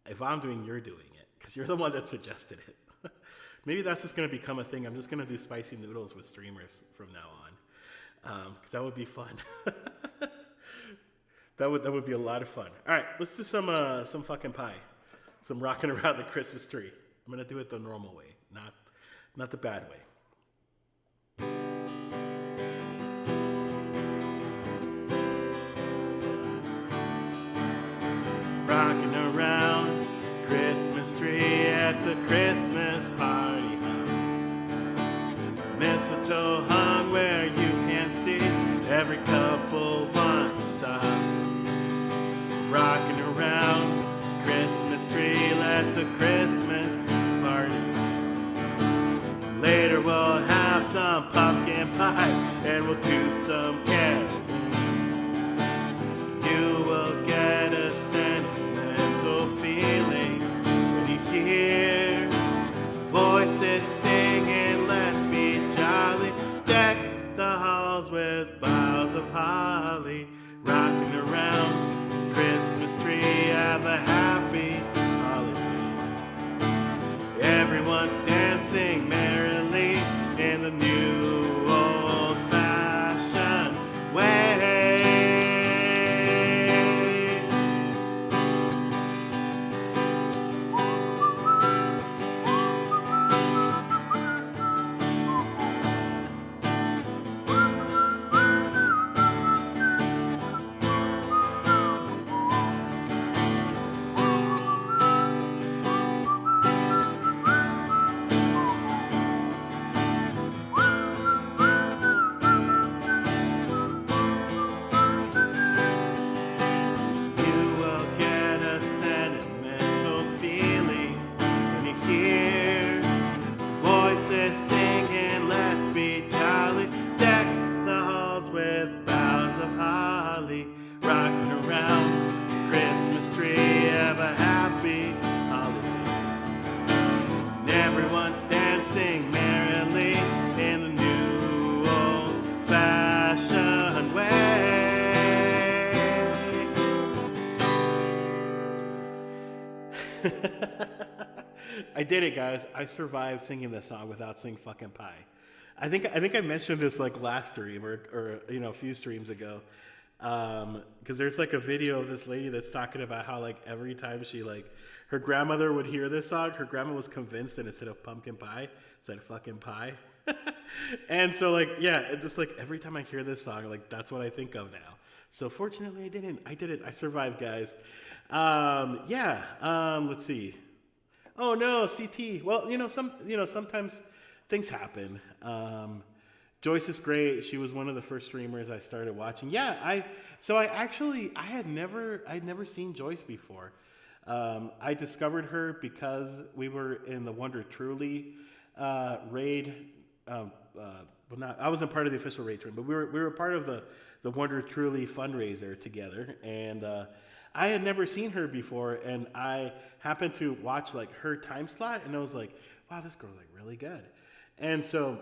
if I'm doing, you're doing it, because you're the one that suggested it. Maybe that's just gonna become a thing. I'm just gonna do spicy noodles with streamers from now on, because that would be fun. That would be a lot of fun. All right, let's do some fucking pie, some rocking around the Christmas tree. I'm gonna do it the normal way, not the bad way. Rocking around Christmas tree at the Christmas party hop. Mistletoe hung where you can see. Every couple wants to stop. Rocking around Christmas tree at the Christmas party. Later we'll have some pumpkin pie and we'll do some caroling. You will get a sentimental feeling when you hear voices singing, let's be jolly. Deck the halls with boughs of holly. Rocking around Christmas tree, have a happy holiday. Everyone's dancing merrily in the new old-fashioned way. I did it, guys. I survived singing this song without singing fucking pie. I think I mentioned this like last stream or a few streams ago, because there's like a video of this lady that's talking about how like every time she like her grandmother would hear this song, her grandma was convinced that instead of pumpkin pie, it said fucking pie. And so like it just like every time I hear this song, like that's what I think of now. So fortunately, I didn't. I did it. I survived, guys. Let's see. Oh no, CT. Well, sometimes things happen. Joyce is great. She was one of the first streamers I started watching. Yeah, I had never seen Joyce before. I discovered her because we were in the Wonder Truly raid. I wasn't part of the official raid stream, but we were part of the Wonder Truly fundraiser together, and I had never seen her before, and I happened to watch like her time slot, and I was like, wow, this girl's like really good. And so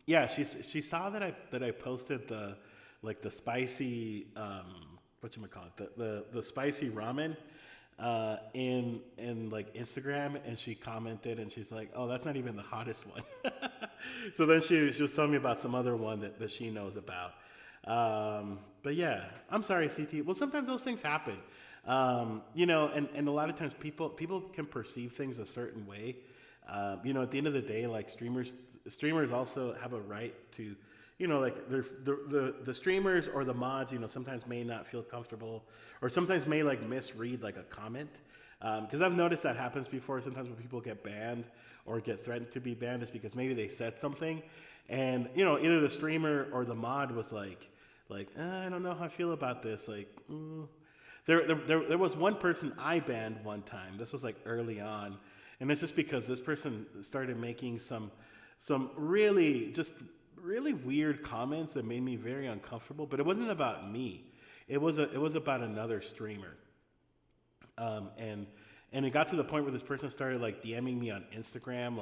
she saw that I posted the spicy the spicy ramen in like Instagram, and she commented, and she's like, oh, that's not even the hottest one. So then she was telling me about some other one that she knows about. But yeah, I'm sorry, CT. Well, sometimes those things happen. And a lot of times people can perceive things a certain way. At the end of the day, like streamers also have a right to, like the streamers or the mods, sometimes may not feel comfortable, or sometimes may like misread like a comment. Because I've noticed that happens before. Sometimes when people get banned or get threatened to be banned, it's because maybe they said something, and either the streamer or the mod was like, I don't know how I feel about this. Like, there was one person I banned one time. This was like early on, and it's just because this person started making some really weird comments that made me very uncomfortable. But it wasn't about me. It was about another streamer. And it got to the point where this person started like DMing me on Instagram,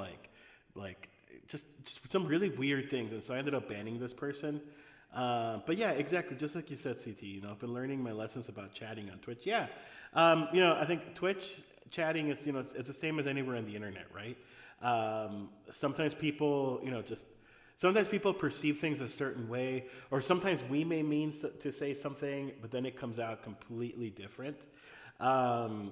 like just some really weird things. And so I ended up banning this person. But yeah, exactly. Just like you said, CT, I've been learning my lessons about chatting on Twitch. Yeah. I think Twitch chatting, it's the same as anywhere on the internet, right? Sometimes people, sometimes people perceive things a certain way, or sometimes we may mean to say something, but then it comes out completely different. And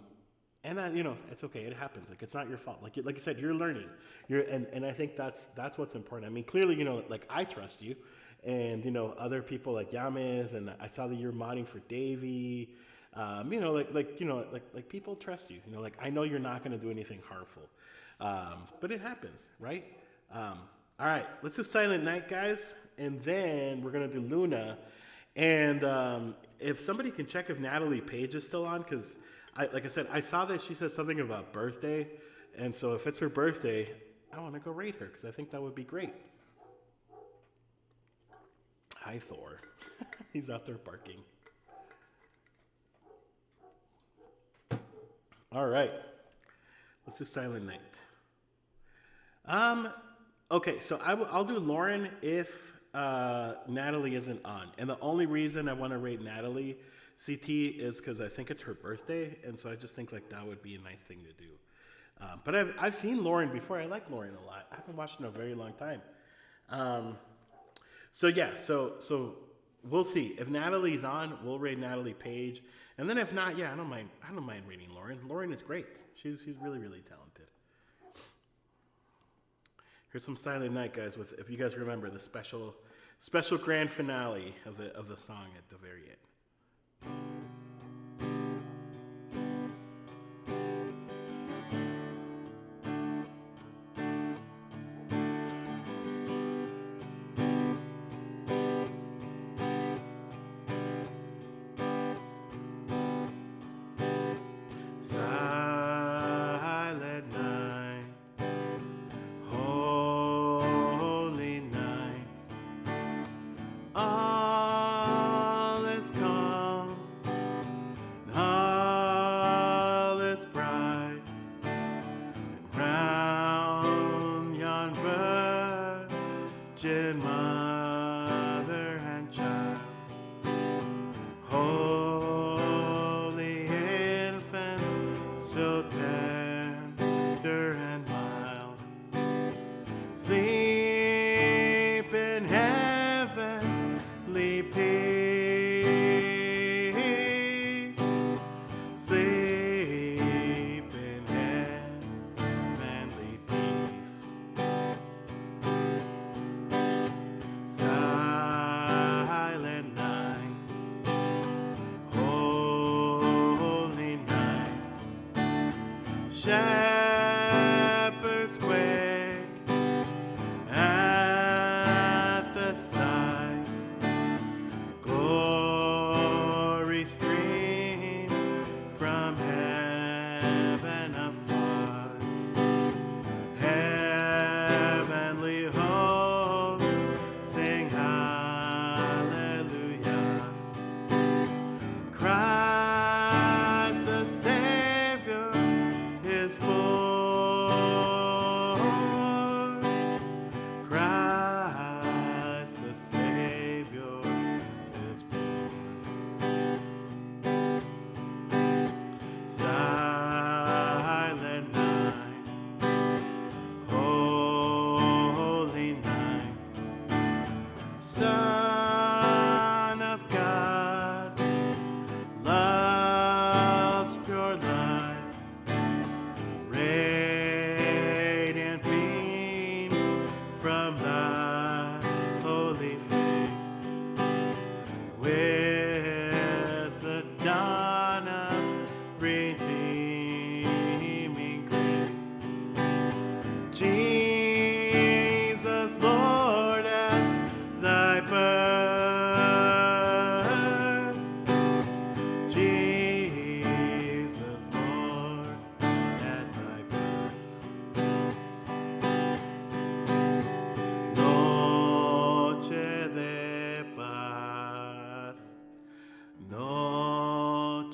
that, it's okay. It happens. Like, it's not your fault. Like you said, you're learning. And I think that's what's important. I mean, clearly, like I trust you, and other people like Yamis, and I saw that you're modding for Davey. Like people trust you. Like I know you're not going to do anything harmful. But it happens, right? All right, let's do Silent Night, guys, and then we're gonna do Luna. And if somebody can check if Natalie Page is still on, because like I said, I saw that she said something about birthday, and so if it's her birthday, I want to go rate her because I think that would be great. Hi, Thor. He's out there barking. All right, let's do Silent Night. Okay, so I'll do Lauren if Natalie isn't on. And the only reason I want to rate Natalie CT is because I think it's her birthday, and so I just think like that would be a nice thing to do. But I've seen Lauren before. I like Lauren a lot. I haven't watched in a very long time. So we'll see. If Natalie's on, we'll rate Natalie Page. And then if not, yeah, I don't mind rating Lauren. Lauren is great. She's really, really talented. Here's some Silent Night, guys, with, if you guys remember, the special grand finale of the song at the very end. Silent night, holy night, all is calm, all is bright, and round yon virgin mother and child, holy infant, so tender and mild, sleep in heavenly peace, sleep in heavenly peace. Silent night, holy night, shepherd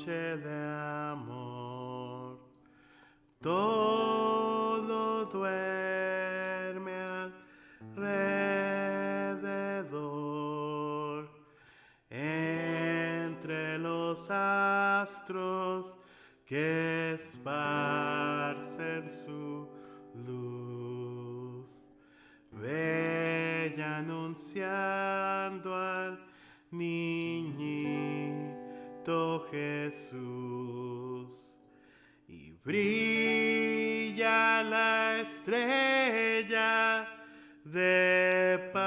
noche de amor. Todo duerme alrededor, entre los astros que esparcen su luz, bella anunciando al niñito Jesús. Y brilla la estrella de paz.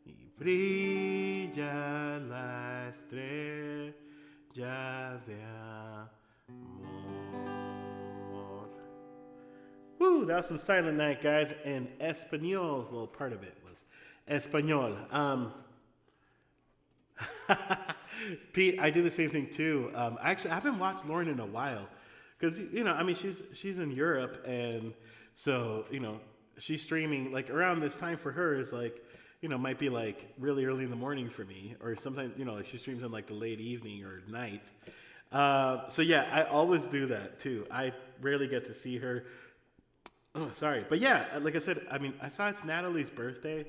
Y brilla la estrella de amor. Woo, that was some Silent Night, guys, in Espanol. Well, part of it was Espanol. Pete, I do the same thing too. Actually, I haven't watched Lauren in a while because I mean, she's in Europe, and so she's streaming like around this time for her is like might be like really early in the morning for me, or sometimes like she streams in like the late evening or night. So yeah, I always do that too. I rarely get to see her. Oh, sorry, but yeah, like I said, I mean, I saw it's Natalie's birthday.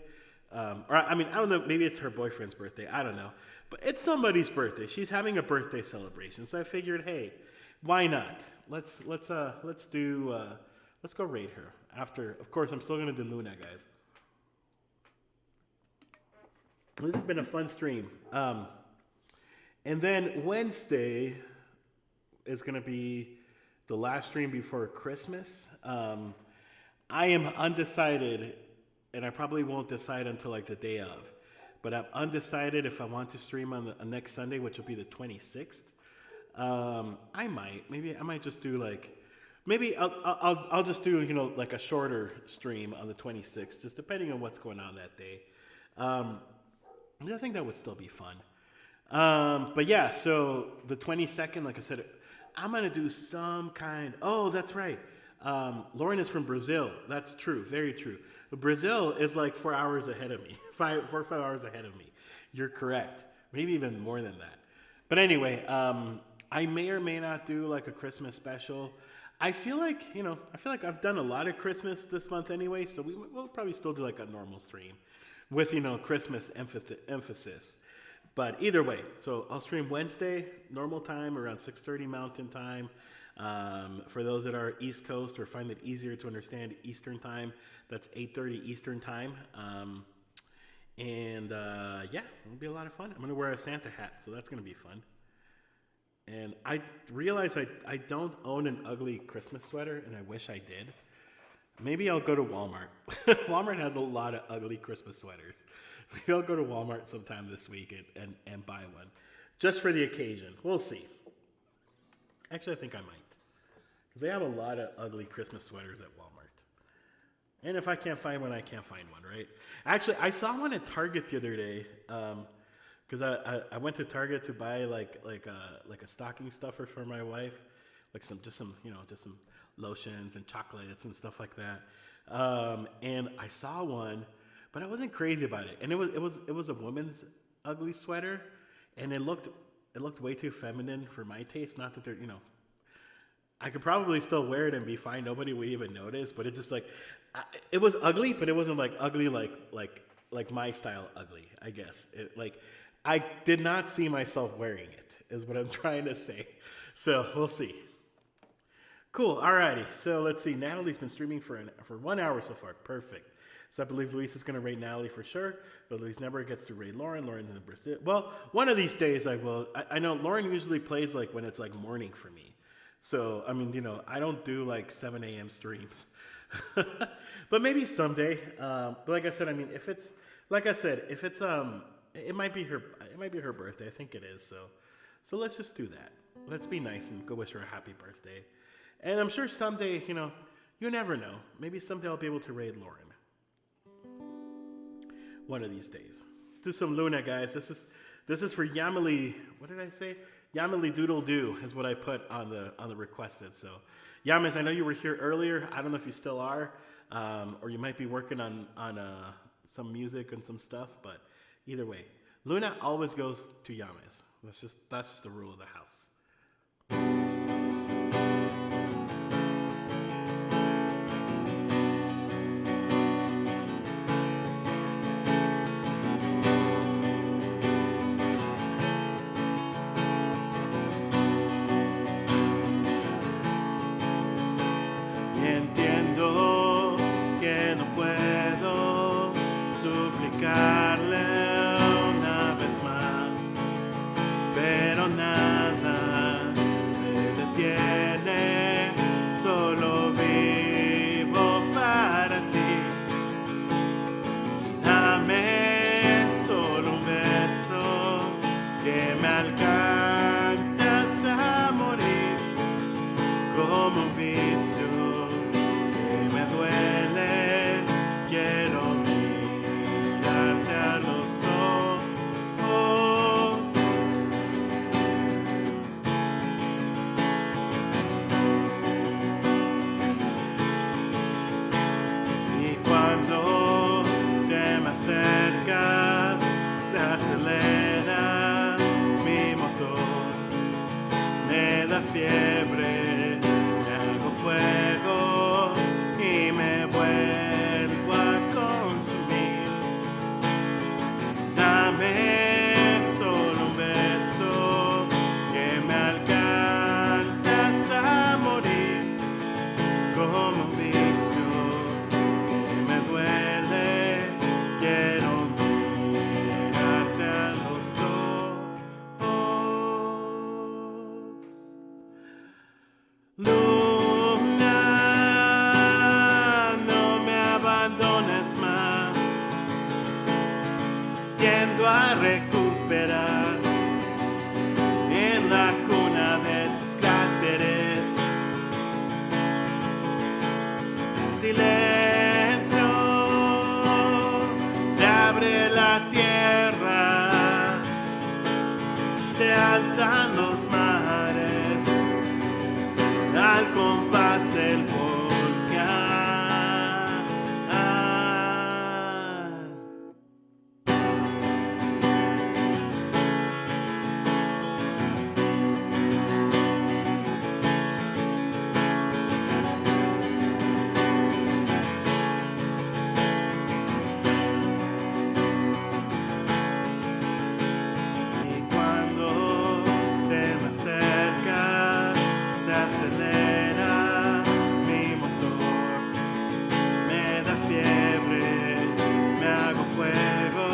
Or I mean, I don't know. Maybe it's her boyfriend's birthday. I don't know. But it's somebody's birthday. She's having a birthday celebration. So I figured, hey, why not? Let's go raid her. After, of course, I'm still gonna do Luna, guys. This has been a fun stream. And then Wednesday is gonna be the last stream before Christmas. I am undecided. And I probably won't decide until like the day of. But I'm undecided if I want to stream on the next Sunday, which will be the 26th. I might just do like, maybe I'll just do like a shorter stream on the 26th, just depending on what's going on that day. I think that would still be fun. But yeah, so the 22nd, like I said, I'm gonna do some kind. Oh, that's right. Lauren is from Brazil. That's true. Very true. Brazil is like 4 hours ahead of me. 4 or 5 hours ahead of me. You're correct. Maybe even more than that. But anyway, I may or may not do like a Christmas special. I feel like I've done a lot of Christmas this month anyway, so we'll probably still do like a normal stream with, Christmas emphasis. But either way, so I'll stream Wednesday, normal time, around 6:30 Mountain Time. For those that are East Coast or find it easier to understand Eastern Time, that's 8:30 Eastern Time. Yeah, it'll be a lot of fun. I'm going to wear a Santa hat, so that's going to be fun. And I realize I don't own an ugly Christmas sweater, and I wish I did. Maybe I'll go to Walmart. Walmart has a lot of ugly Christmas sweaters. Maybe I'll go to Walmart sometime this week and buy one. Just for the occasion. We'll see. Actually, I think I might. Because they have a lot of ugly Christmas sweaters at Walmart. And if I can't find one, I can't find one, right? Actually, I saw one at Target the other day. Because I went to Target to buy like a stocking stuffer for my wife, like some lotions and chocolates and stuff like that. And I saw one, but I wasn't crazy about it. And it was a woman's ugly sweater, and it looked way too feminine for my taste. Not that they're I could probably still wear it and be fine. Nobody would even notice. But it just it was ugly, but it wasn't like ugly like my style ugly. I guess I did not see myself wearing it, is what I'm trying to say. So we'll see. Cool. Alrighty. So let's see. Natalie's been streaming for 1 hour so far. Perfect. So I believe Luis is going to raid Natalie for sure, but Luis never gets to raid Lauren. Lauren's in Brazil. Well, one of these days I will. I know Lauren usually plays like when it's like morning for me. So, I mean, I don't do like 7 a.m. streams. But maybe someday. But like I said, I mean, if it's it might be her birthday. I think it is. So let's just do that. Let's be nice and go wish her a happy birthday. And I'm sure someday, you never know. Maybe someday I'll be able to raid Lauren. One of these days. Let's do some Luna, guys. This is for Yamili. What did I say? Yamili Doodle Doo is what I put on the requested. So, Yamis, I know you were here earlier. I don't know if you still are, or you might be working on some music and some stuff. But either way, Luna always goes to Xmas. That's just the rule of the house. Y entiendo que no puedo suplicarle una vez más, pero nada se detiene, solo vivo para ti. Dame solo un beso que me alcance hasta morir, como un vicio que me duele. Quiero mirarte a los ojos. Y cuando te me acercas, se acelera mi motor, me da fiebre, me hago fuego y me vuelvo a consumir. Dame solo un beso que me alcance hasta morir, como un vicio que me duele. Quiero mirarte a los ojos. Luna, no me abandones más. Tiendo a recuperar en la cuna de tus cráteres. Silencio, se abre la tierra, se alzan los mares al compás del volcán. Y cuando te me acercas, se acelera mi motor, me da fiebre, me hago fuego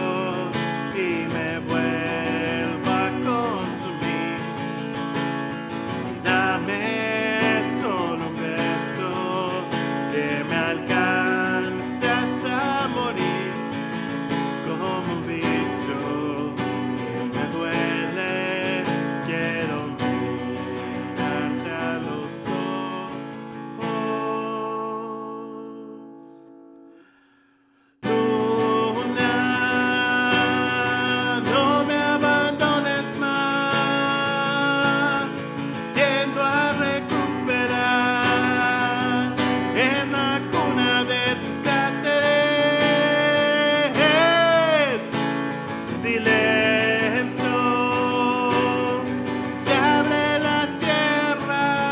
y me vuelvo a consumir. Dame solo un beso que me alcance hasta morir, como un vicio que me duele. Quiero mirarte a los ojos. Luna, no me abandones más. Tiendo a recuperar en la cuna de tus cráteres. Silencio, se abre la tierra,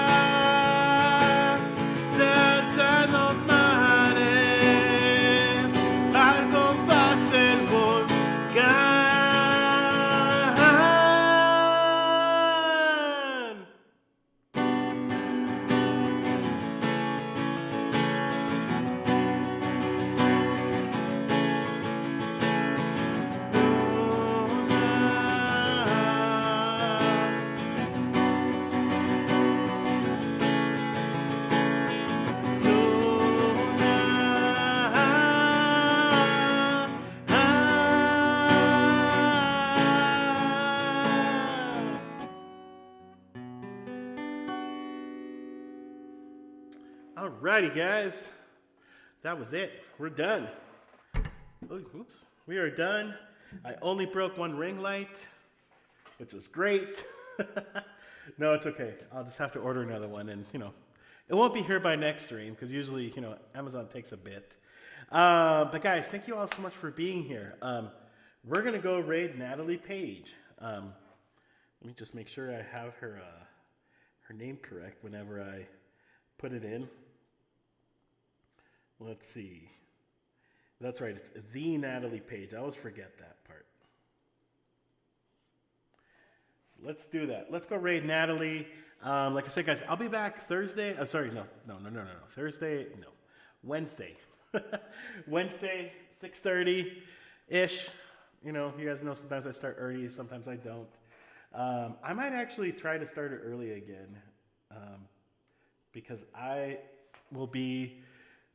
se alzan los mares al compás del volcán. Alrighty, guys. That was it. We're done. Oh, oops. We are done. I only broke one ring light, which was great. No, it's okay. I'll just have to order another one, and it won't be here by next stream because usually Amazon takes a bit. But guys, thank you all so much for being here. we're gonna go raid Natalie Page. Let me just make sure I have her name correct whenever I put it in. Let's see. That's right. It's the Natalie Page. I always forget that part. So let's do that. Let's go raid Natalie. Like I said, guys, I'll be back Thursday. Thursday, no. Wednesday. Wednesday, 6:30-ish. You know, you guys know sometimes I start early, sometimes I don't. I might actually try to start it early again because I will be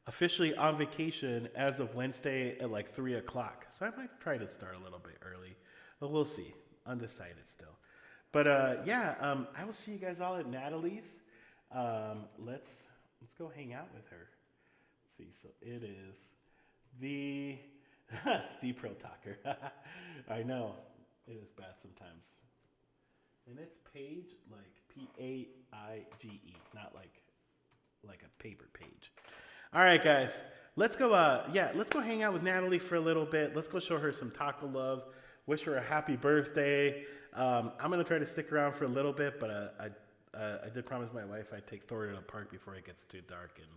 officially on vacation as of Wednesday at like 3 o'clock. So I might try to start a little bit early, but we'll see. Undecided still. But I will see you guys all at Natalie's. Let's go hang out with her. Let's see. So it is the Pro Talker. I know it is bad sometimes. And it's Page like Paige, not like a paper page. All right, guys. Let's go. Let's go hang out with Natalie for a little bit. Let's go show her some taco love. Wish her a happy birthday. I'm gonna try to stick around for a little bit, but I did promise my wife I'd take Thor to the park before it gets too dark, and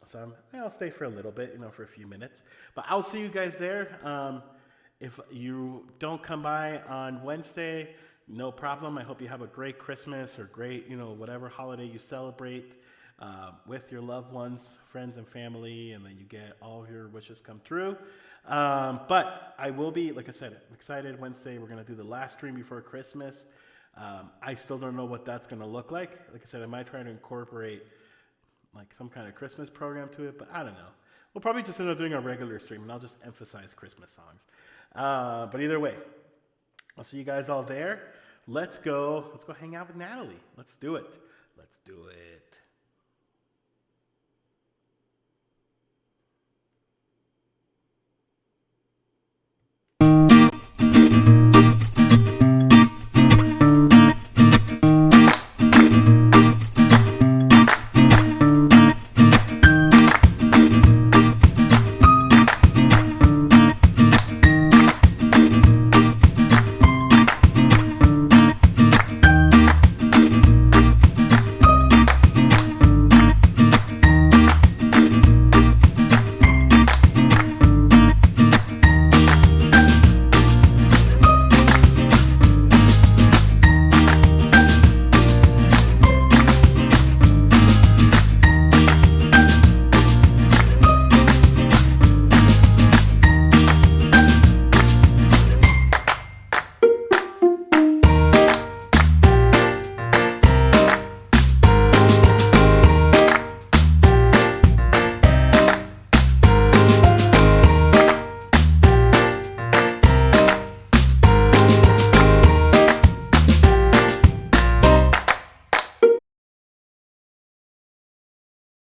so I'll stay for a little bit, for a few minutes. But I'll see you guys there. If you don't come by on Wednesday, no problem. I hope you have a great Christmas or great, whatever holiday you celebrate with your loved ones, friends, and family, and then you get all of your wishes come true. But I will be, like I said, I'm excited. Wednesday, we're going to do the last stream before Christmas. I still don't know what that's going to look like. Like I said, I might try to incorporate like some kind of Christmas program to it, but I don't know. We'll probably just end up doing a regular stream, and I'll just emphasize Christmas songs. But either way, I'll see you guys all there. Let's go hang out with Natalie. Let's do it.